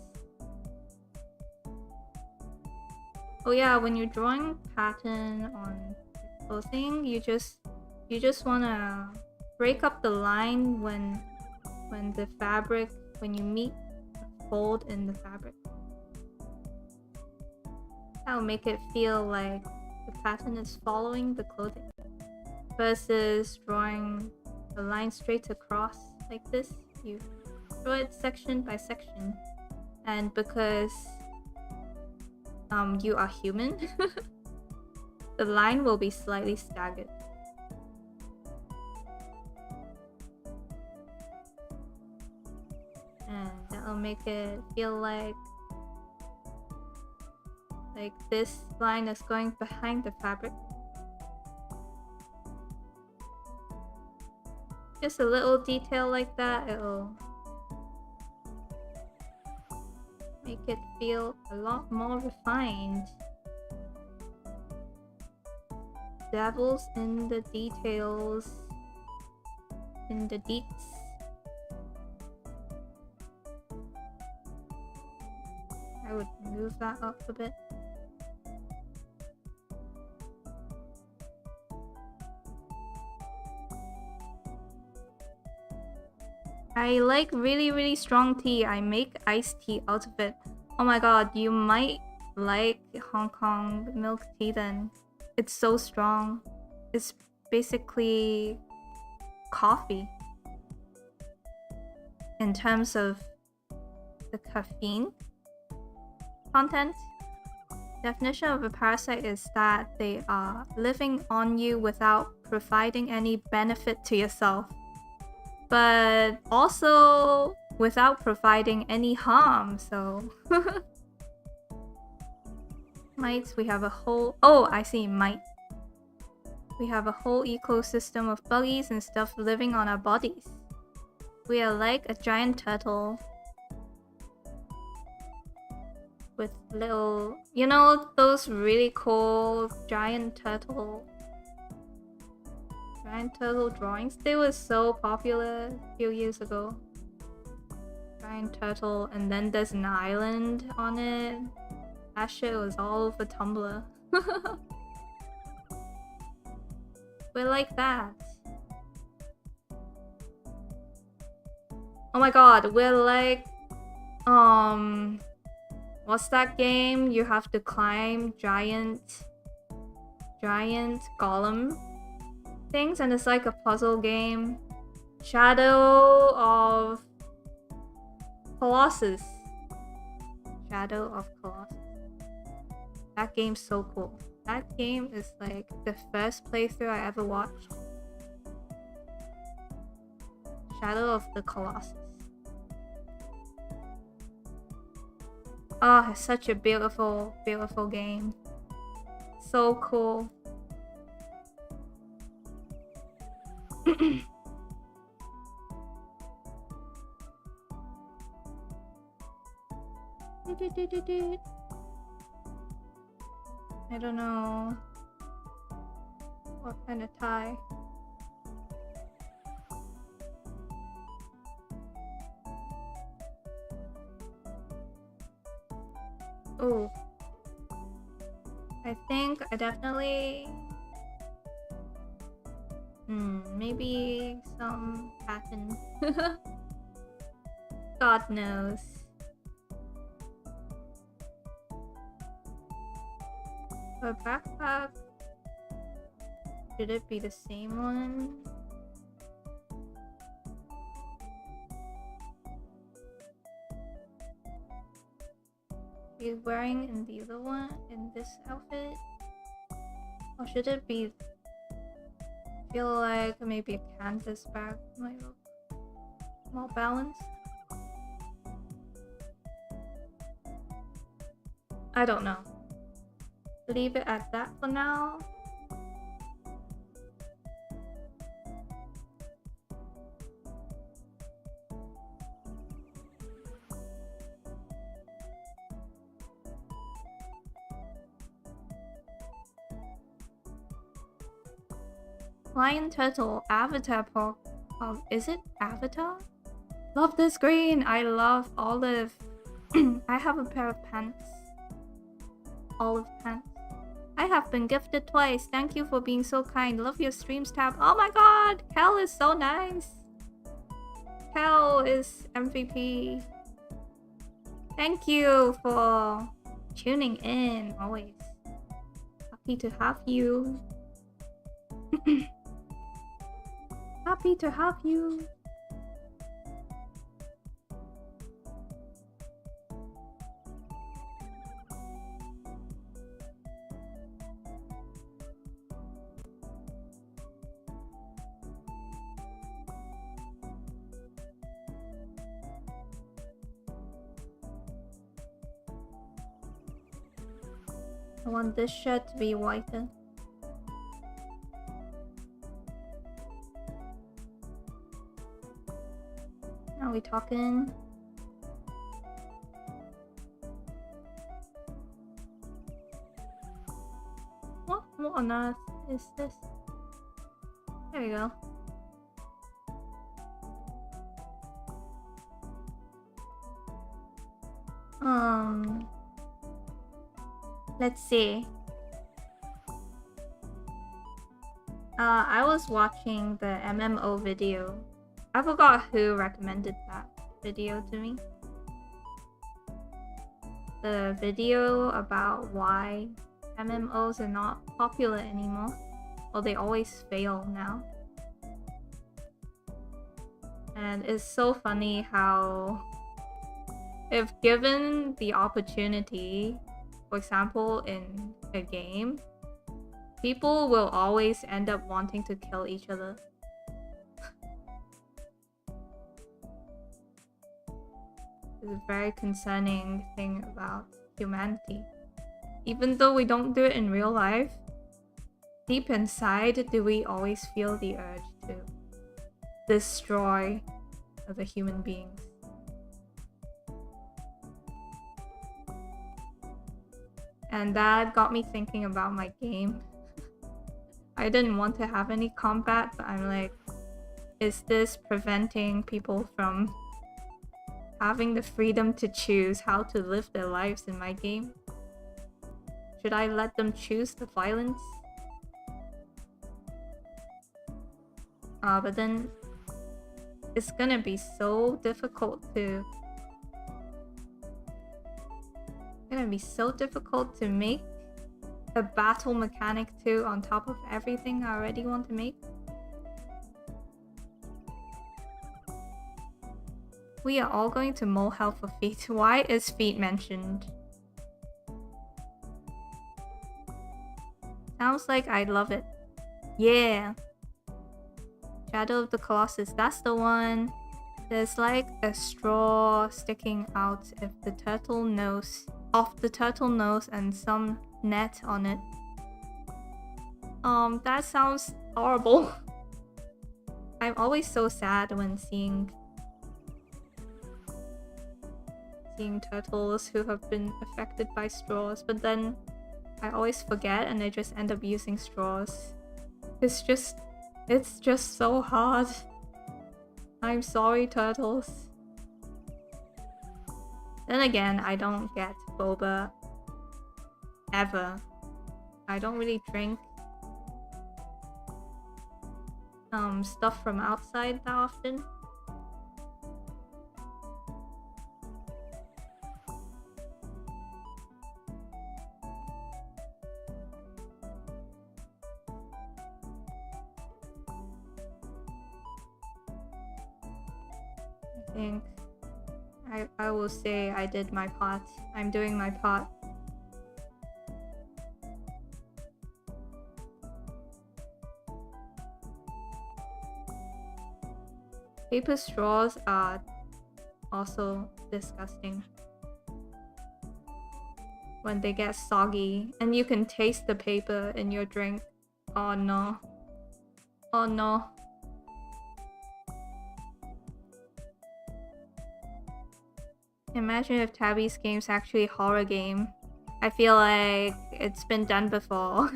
Oh yeah, when you're drawing pattern on clothing, you just wanna break up the line when the fabric, when you meet a fold in the fabric. That'll make it feel like the pattern is following the clothing versus drawing the line straight across like this. You draw it section by section, and because you are human, the line will be slightly staggered. And that'll make it feel like this line is going behind the fabric. Just a little detail like that, it'll make it feel a lot more refined. Devils in the details, in the deets. I would move that up a bit. I like really strong tea. I make iced tea out of it. Oh my god, you might like Hong Kong milk tea then. It's so strong. It's basically coffee in terms of the caffeine content. Definition of a parasite is that they are living on you without providing any benefit to yourself, but also without providing any harm. So Mites, we have a whole... Oh, I see, mite. We have a whole ecosystem of buggies and stuff living on our bodies. We are like a giant turtle. With little... You know those really cool giant turtle drawings? They were so popular a few years ago. Giant turtle, and then there's an island on it. That shit was all over Tumblr. We're like that. Oh my god, we're like... What's that game? You have to climb giant golem things, and it's like a puzzle game. Shadow of Colossus. Shadow of Colossus. That game's so cool. That game is like the first playthrough I ever watched. Shadow of the Colossus. Oh, it's such a beautiful, beautiful game. So cool. I don't know what kind of tie. Oh, I think I definitely maybe some pattern. God knows. A backpack. Should it be the same one? He's wearing in the other one, in this outfit? Or should it be... I feel like maybe a canvas bag might look more balanced. I don't know. Leave it at that for now. Lion turtle avatar pork. Oh, is it avatar? Love this green. I love olive. I have a pair of pants. Olive pants. I have been gifted twice. Thank you for being so kind. Love your streams, Tab. Oh my god! Kel is so nice. Kel is MVP. Thank you for tuning in always. Happy to have you. Happy to have you. I want this shirt to be whiter. Are we talking? What on earth is this? There we go. Let's see. I was watching the MMO video. I forgot who recommended that video to me. The video about why MMOs are not popular anymore. Well, they always fail now. And it's so funny how, if given the opportunity, for example, in a game, people will always end up wanting to kill each other. It's a very concerning thing about humanity. Even though we don't do it in real life, deep inside, do we always feel the urge to destroy other human beings? And that got me thinking about my game. I didn't want to have any combat, but I'm like, is this preventing people from having the freedom to choose how to live their lives in my game? Should I let them choose the violence? But then it's gonna be so difficult to make a battle mechanic too on top of everything I already want to make. We are all going to Molehill for feet. Why is feet mentioned? Sounds like I'd love it. Yeah. Shadow of the Colossus, that's the one. There's like a straw sticking out of the turtle nose and some net on it. That sounds horrible. I'm always so sad when seeing turtles who have been affected by straws, but then I always forget and I just end up using straws. It's just so hard. I'm sorry, turtles. Then again, I don't get boba ever. I don't really drink stuff from outside that often. I will say I did my part. I'm doing my part. Paper straws are also disgusting when they get soggy and you can taste the paper in your drink. Oh no. Oh no. Imagine if Tabby's game's actually a horror game. I feel like it's been done before.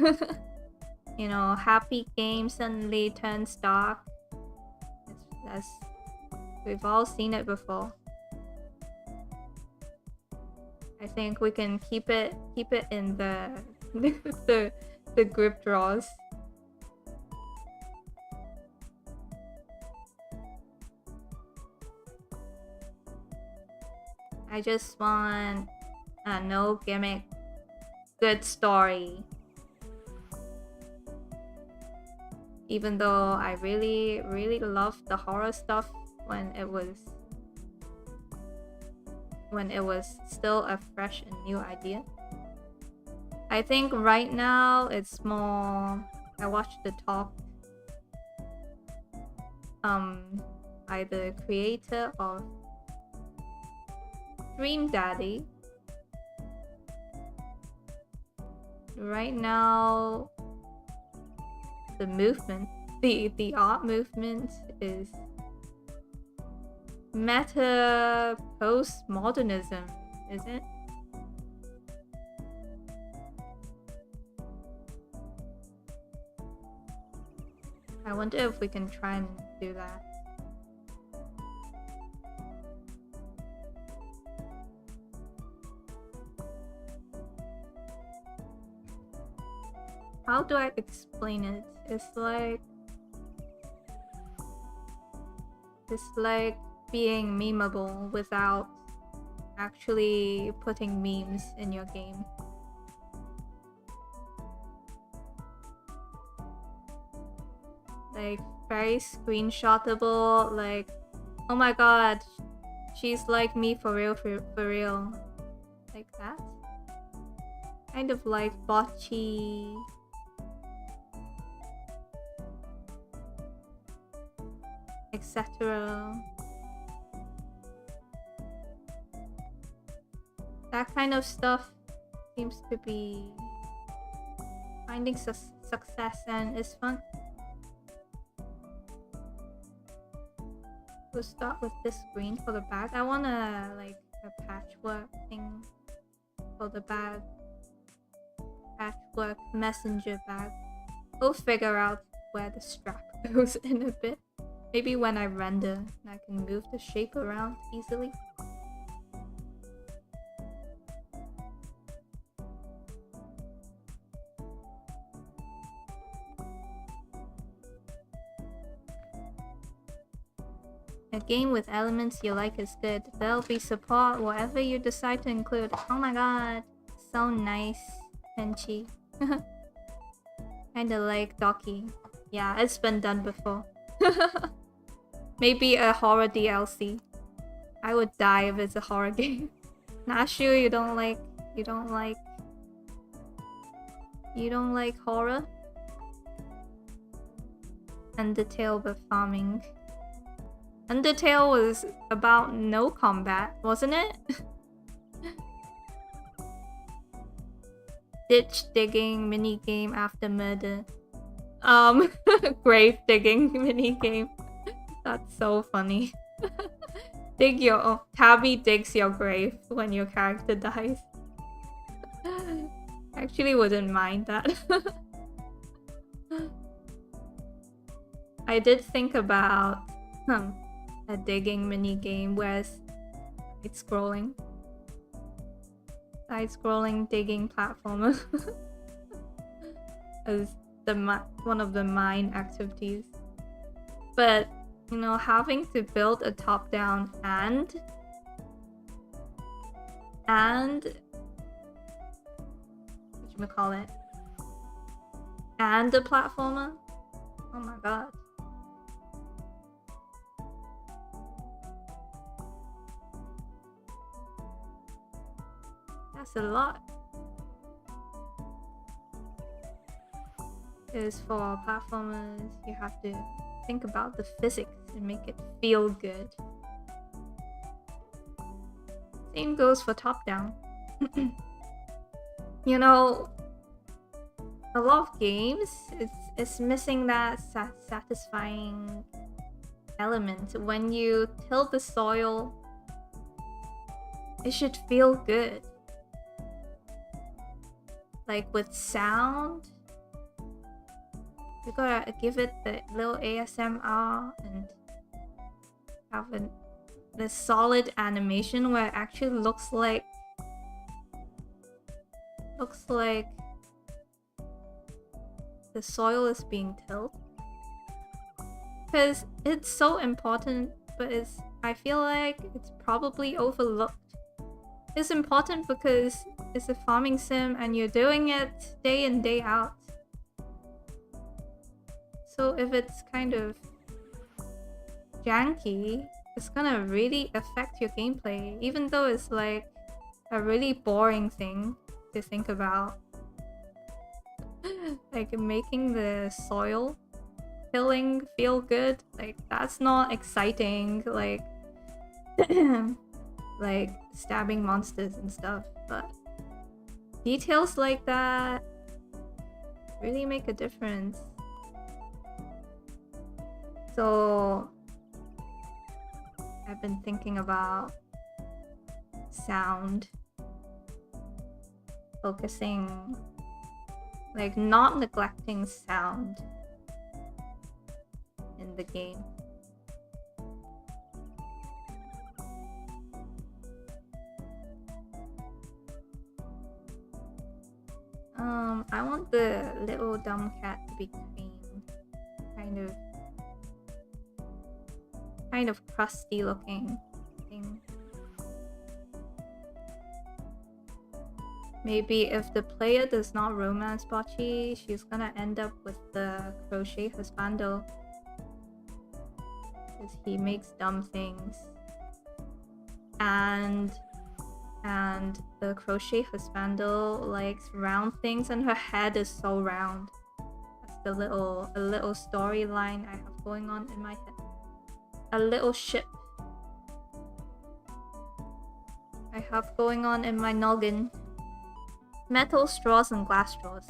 You know, happy game suddenly turns dark. We've all seen it before. I think we can keep it in the the group draws. I just want a no gimmick, good story. Even though I really loved the horror stuff when it was still a fresh and new idea. I think right now it's more, I watched the talk by the creator of Dream Daddy. Right now the movement, the art movement is meta postmodernism, is it? I wonder if we can try and do that. How do I explain it? It's like being memeable without actually putting memes in your game. Like very screenshotable, like, oh my god, she's like me for real. Like that. Kind of like botchy. Etc. That kind of stuff seems to be finding success and is fun. We'll start with this green for the bag. I want like a patchwork thing for the bag. Patchwork messenger bag. We'll figure out where the strap goes in a bit. Maybe when I render, I can move the shape around easily. A game with elements you like is good. There'll be support whatever you decide to include. Oh my god, so nice, Penchy. Kinda like Doki. Yeah, it's been done before. Maybe a horror DLC. I would die if it's a horror game. Nashu, you don't like horror? Undertale but farming. Undertale was about no combat, wasn't it? Ditch digging minigame after murder. Grave digging minigame. That's so funny. Dig your own. Tabby digs your grave when your character dies. Actually wouldn't mind that. I did think about a digging minigame where it's side-scrolling digging platformer as one of the mine activities. But you know, having to build a top-down and whatchamacallit, and a platformer. Oh my god. That's a lot. Because for platformers, you have to think about the physics and make it feel good. Same goes for top-down. You know, a lot of games, it's missing that satisfying element. When you till the soil, it should feel good. Like with sound, you gotta give it the little ASMR and have the solid animation where it actually looks like the soil is being tilled. Because it's so important, but I feel like it's probably overlooked. It's important because it's a farming sim and you're doing it day in, day out. So if it's kind of janky, it's gonna really affect your gameplay, even though it's like a really boring thing to think about. Like making the soil tilling feel good, like that's not exciting, like like stabbing monsters and stuff, but details like that really make a difference. So I've been thinking about sound, focusing, like not neglecting sound in the game. I want the little dumb cat to be cream, kind of crusty looking thing. Maybe if the player does not romance Bocce, she's gonna end up with the crochet husbando. Because he makes dumb things. And the crochet husbando likes round things and her head is so round. That's a little storyline I have going on in my head. A little ship I have going on in my noggin. Metal straws and glass straws.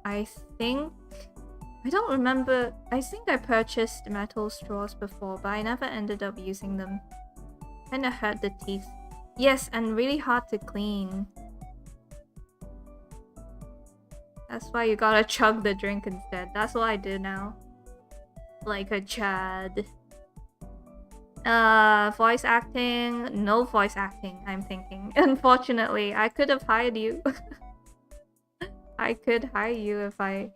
I think... I don't remember. I think I purchased metal straws before, but I never ended up using them. Kinda hurt the teeth. Yes, and really hard to clean. That's why you gotta chug the drink instead. That's what I do now. Like a Chad. Voice acting? No voice acting, I'm thinking. Unfortunately, I could have hired you. I could hire you if I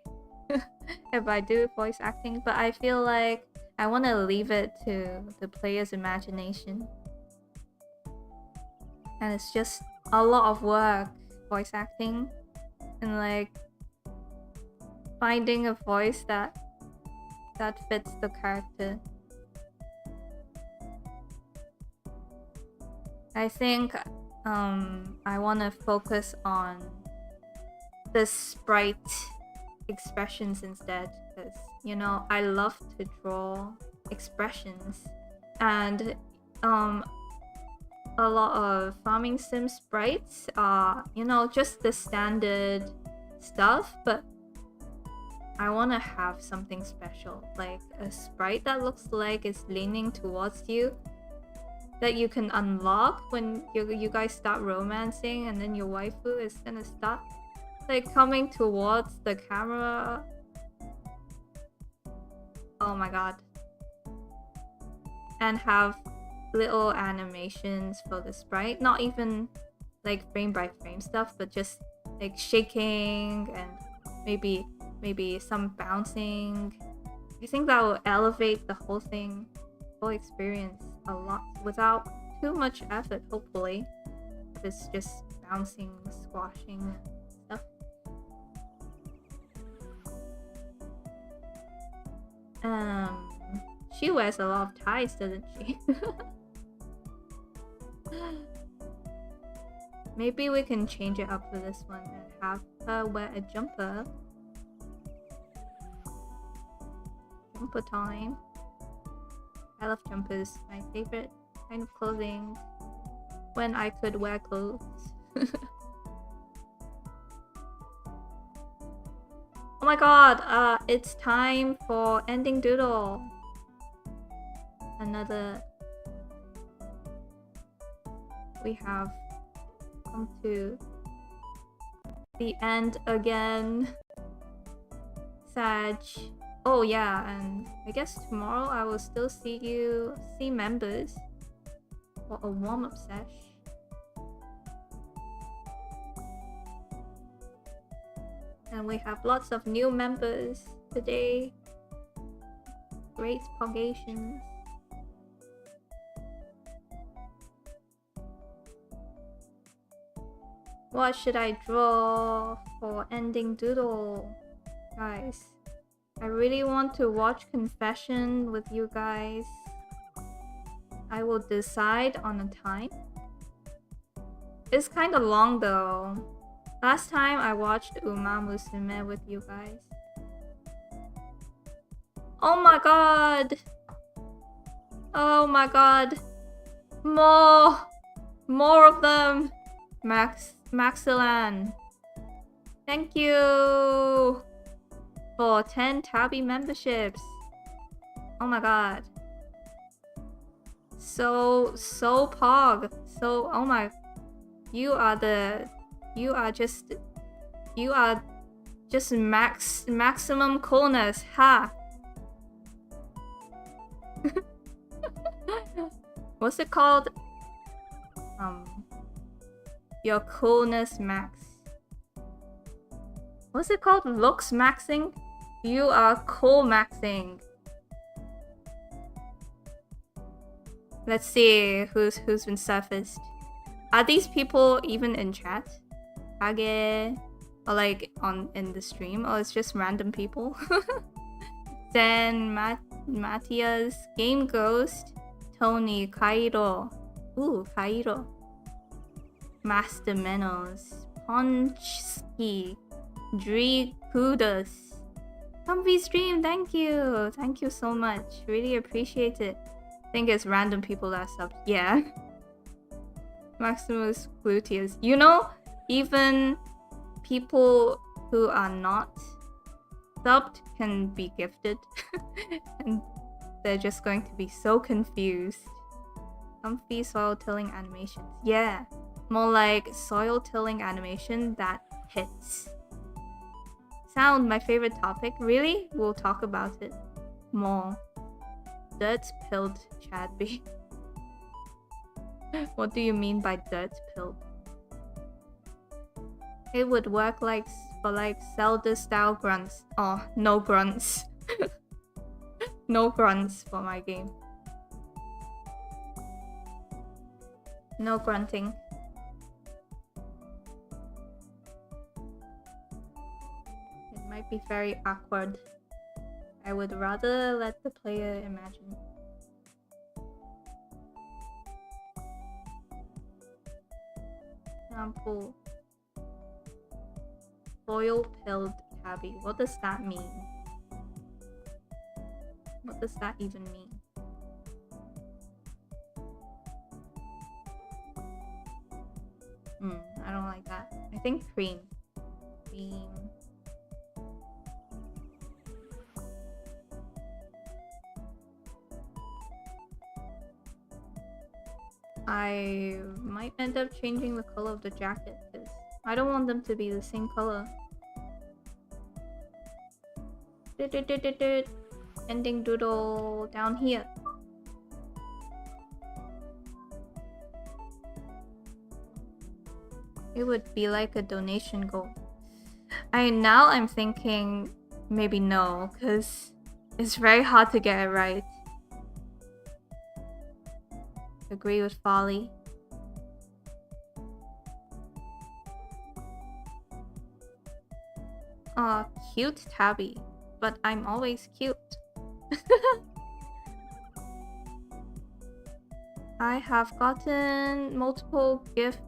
if I do voice acting, but I feel like I want to leave it to the player's imagination. And it's just a lot of work, voice acting, and like finding a voice that fits the character. I think I want to focus on the sprite expressions instead, because you know I love to draw expressions, and a lot of farming sim sprites are, you know, just the standard stuff, but I want to have something special, like a sprite that looks like it's leaning towards you, that you can unlock when you guys start romancing, and then your waifu is gonna start like coming towards the camera. Oh my god. And have little animations for the sprite, not even like frame by frame stuff, but just like shaking and maybe some bouncing. I think that will elevate the whole thing, whole experience a lot without too much effort, hopefully. If it's just bouncing, squashing stuff. She wears a lot of ties, doesn't she? Maybe we can change it up for this one and have her wear a jumper. Jumper time. I love jumpers. My favorite kind of clothing when I could wear clothes. Oh my god, it's time for ending doodle. Another... We have come to the end again. Sag. Oh yeah, and I guess tomorrow I will still see members for a warm-up sesh. And we have lots of new members today. Great purgations. What should I draw for ending doodle? Guys, I really want to watch Confession with you guys. I will decide on a time. It's kind of long though. Last time I watched Uma Musume with you guys. Oh my god! Oh my god! More of them! Maxilan, thank you for 10 Tabby memberships. Oh my god. So pog. So, oh my, you are just maximum coolness, ha. What's it called? Your coolness max. What's it called? Looks maxing? You are cool maxing. Let's see who's been surfaced. Are these people even in chat? Kage, or like in the stream, or it's just random people? Then Matthias, Game Ghost, Tony, Kairo. Ooh, Kairo. Master Menos, Ponchski, Dri Kudos. Comfy stream, thank you. Thank you so much. Really appreciate it. I think it's random people that subbed. Yeah. Maximus gluteus. You know, even people who are not subbed can be gifted. And they're just going to be so confused. Comfy soil tilling animations. Yeah, more like soil tilling animation that hits. Sound, my favorite topic. Really? We'll talk about it more. Dirt pilled Chadby. What do you mean by dirt pilled? It would work like for like Zelda style grunts. Oh, no grunts. No grunts for my game. No grunting. It might be very awkward. I would rather let the player imagine. Example. Soil pilled Tabby. What does that mean? What does that even mean? I don't like that. I think cream. Cream. I might end up changing the color of the jacket because I don't want them to be the same color. Ending doodle down here. It would be like a donation goal. I'm thinking maybe no, because it's very hard to get it right. Agree with Folly. Aw, cute Tabby. But I'm always cute. I have gotten multiple gift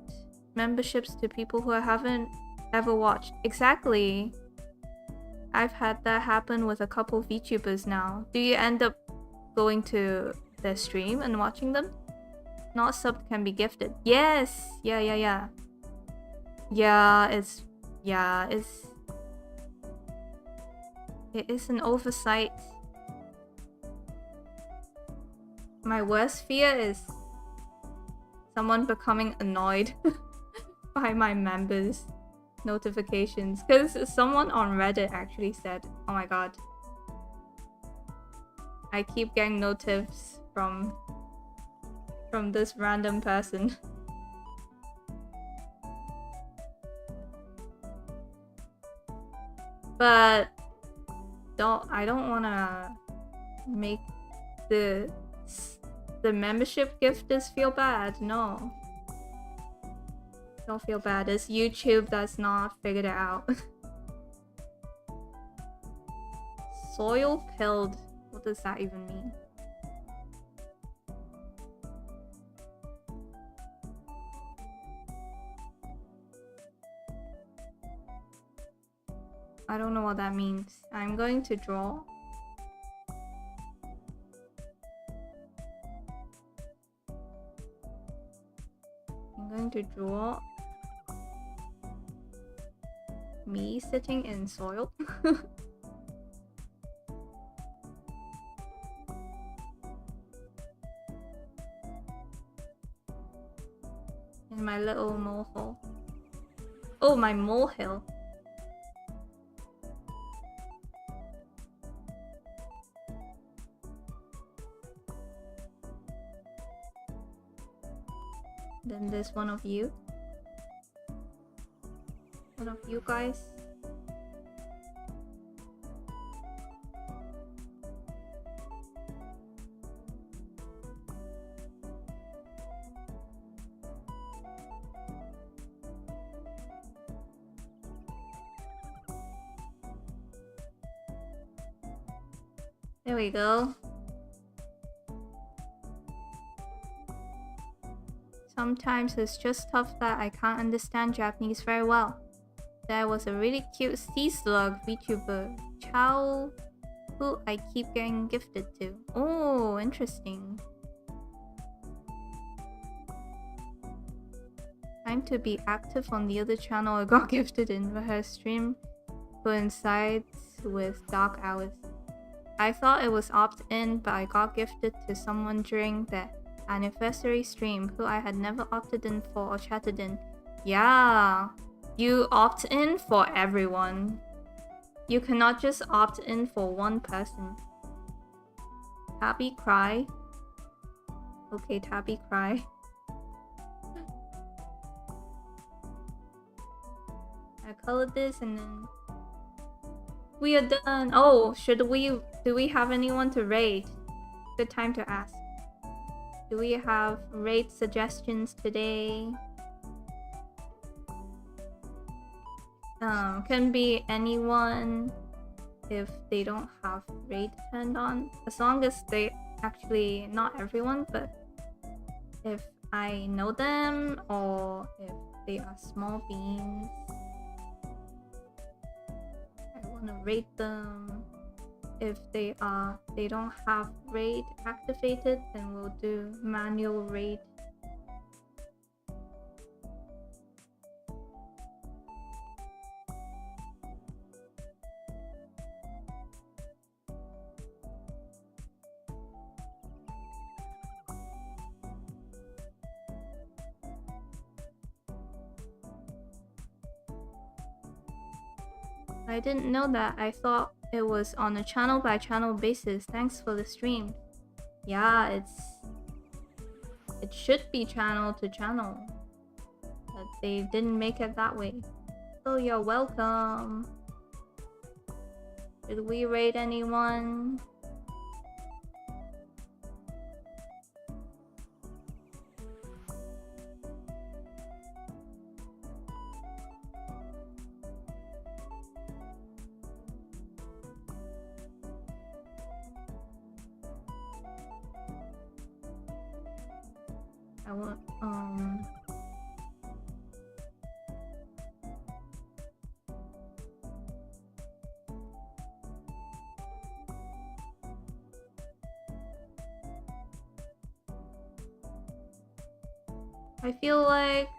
memberships to people who I haven't ever watched. Exactly. I've had that happen with a couple VTubers now. Do you end up going to their stream and watching them? Not subbed can be gifted. Yes! Yeah, it is an oversight. My worst fear is someone becoming annoyed by my members' notifications. Because someone on Reddit actually said, oh my god, I keep getting notifs from this random person. But I don't wanna make the membership gifters feel bad. No. Don't feel bad. It's YouTube that's not figured it out. Soil pilled. What does that even mean? I don't know what that means. I'm going to draw. I'm going to draw me sitting in soil. In my little molehill. Oh, my molehill. Then there's one of you. One of you guys. There we go. Sometimes it's just tough that I can't understand Japanese very well. There was a really cute sea slug VTuber, Chow, who I keep getting gifted to. Oh, interesting. Time to be active on the other channel I got gifted in, but her stream coincides with dark hours. I thought it was opt-in, but I got gifted to someone during the anniversary stream who I had never opted in for or chatted in. Yeah, you opt in for everyone. You cannot just opt in for one person. Tabby cry. Okay, Tabby cry. I colored this and then we are done. Oh, do we have anyone to raid? Good time to ask. Do we have raid suggestions today? Can be anyone if they don't have raid turned on. As long as they actually, not everyone, but if I know them or if they are small beans, I want to rate them. If they don't have raid activated, then we'll do manual raid. I didn't know that. I thought it was on a channel by channel basis. Thanks for the stream. Yeah, it should be channel to channel, but they didn't make it that way. So you're welcome. Did we raid anyone? I feel like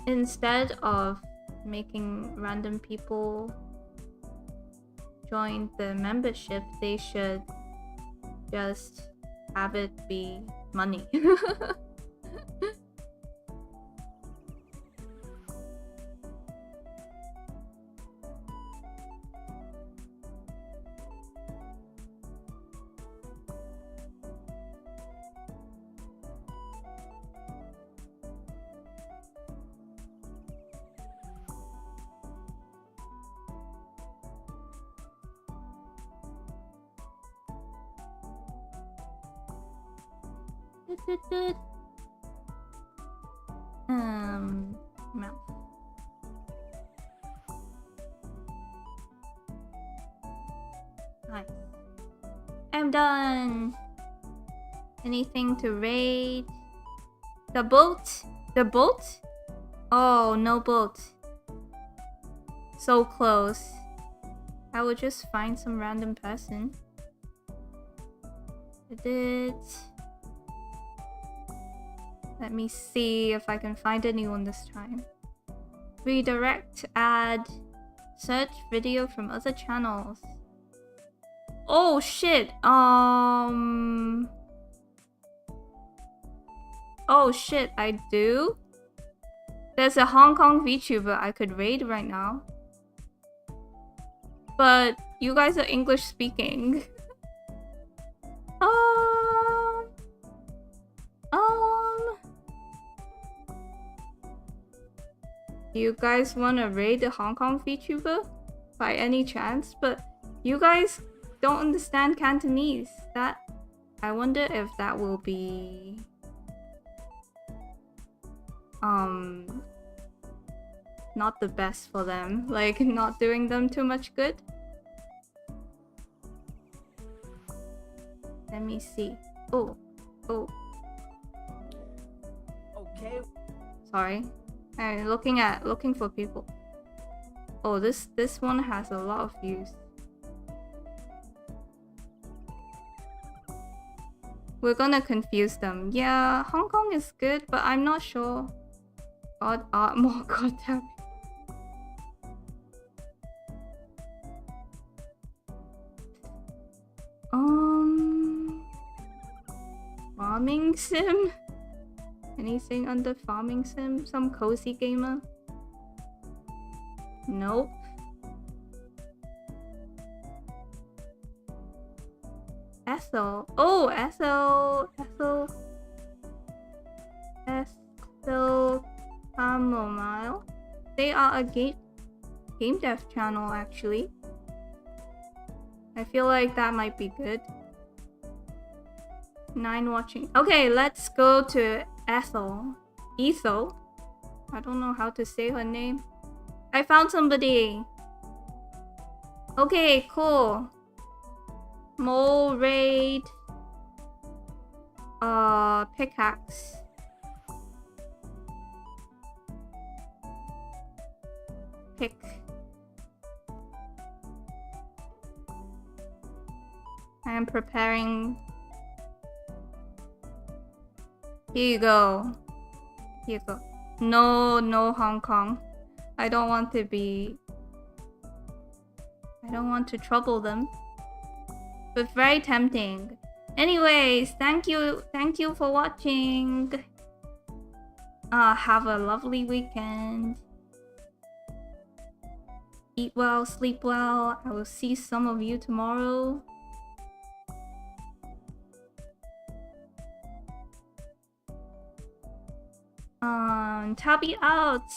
instead of making random people join the membership, they should just have it be money. Mouth. Nice. I'm done. Anything to raid? The boat? The boat? Oh, no boat. So close. I would just find some random person. Let me see if I can find anyone this time. Redirect, add, search video from other channels. Oh shit. Oh shit, I do? There's a Hong Kong VTuber I could raid right now. But you guys are English speaking. Do you guys want to raid the Hong Kong VTuber by any chance? But you guys don't understand Cantonese. That I wonder if that will be not the best for them, like not doing them too much good. Let me see. Oh. Okay. Sorry. I'm looking for people. Oh, this one has a lot of views. We're gonna confuse them. Yeah, Hong Kong is good, but I'm not sure more God Tabby. Farming sim? Anything under farming sim? Some cozy gamer? Nope. Ethel. Oh, Ethel Chamomile. They are a game dev channel actually. I feel like that might be good. 9 watching. Okay, let's go to Ethel. I don't know how to say her name. I found somebody. Okay, cool. Mole raid. Pickaxe. Pick. I am preparing. Here you go. Here you go. No Hong Kong. I don't want to trouble them. But very tempting. Anyways, thank you for watching. Have a lovely weekend. Eat well, sleep well. I will see some of you tomorrow. Tabby out.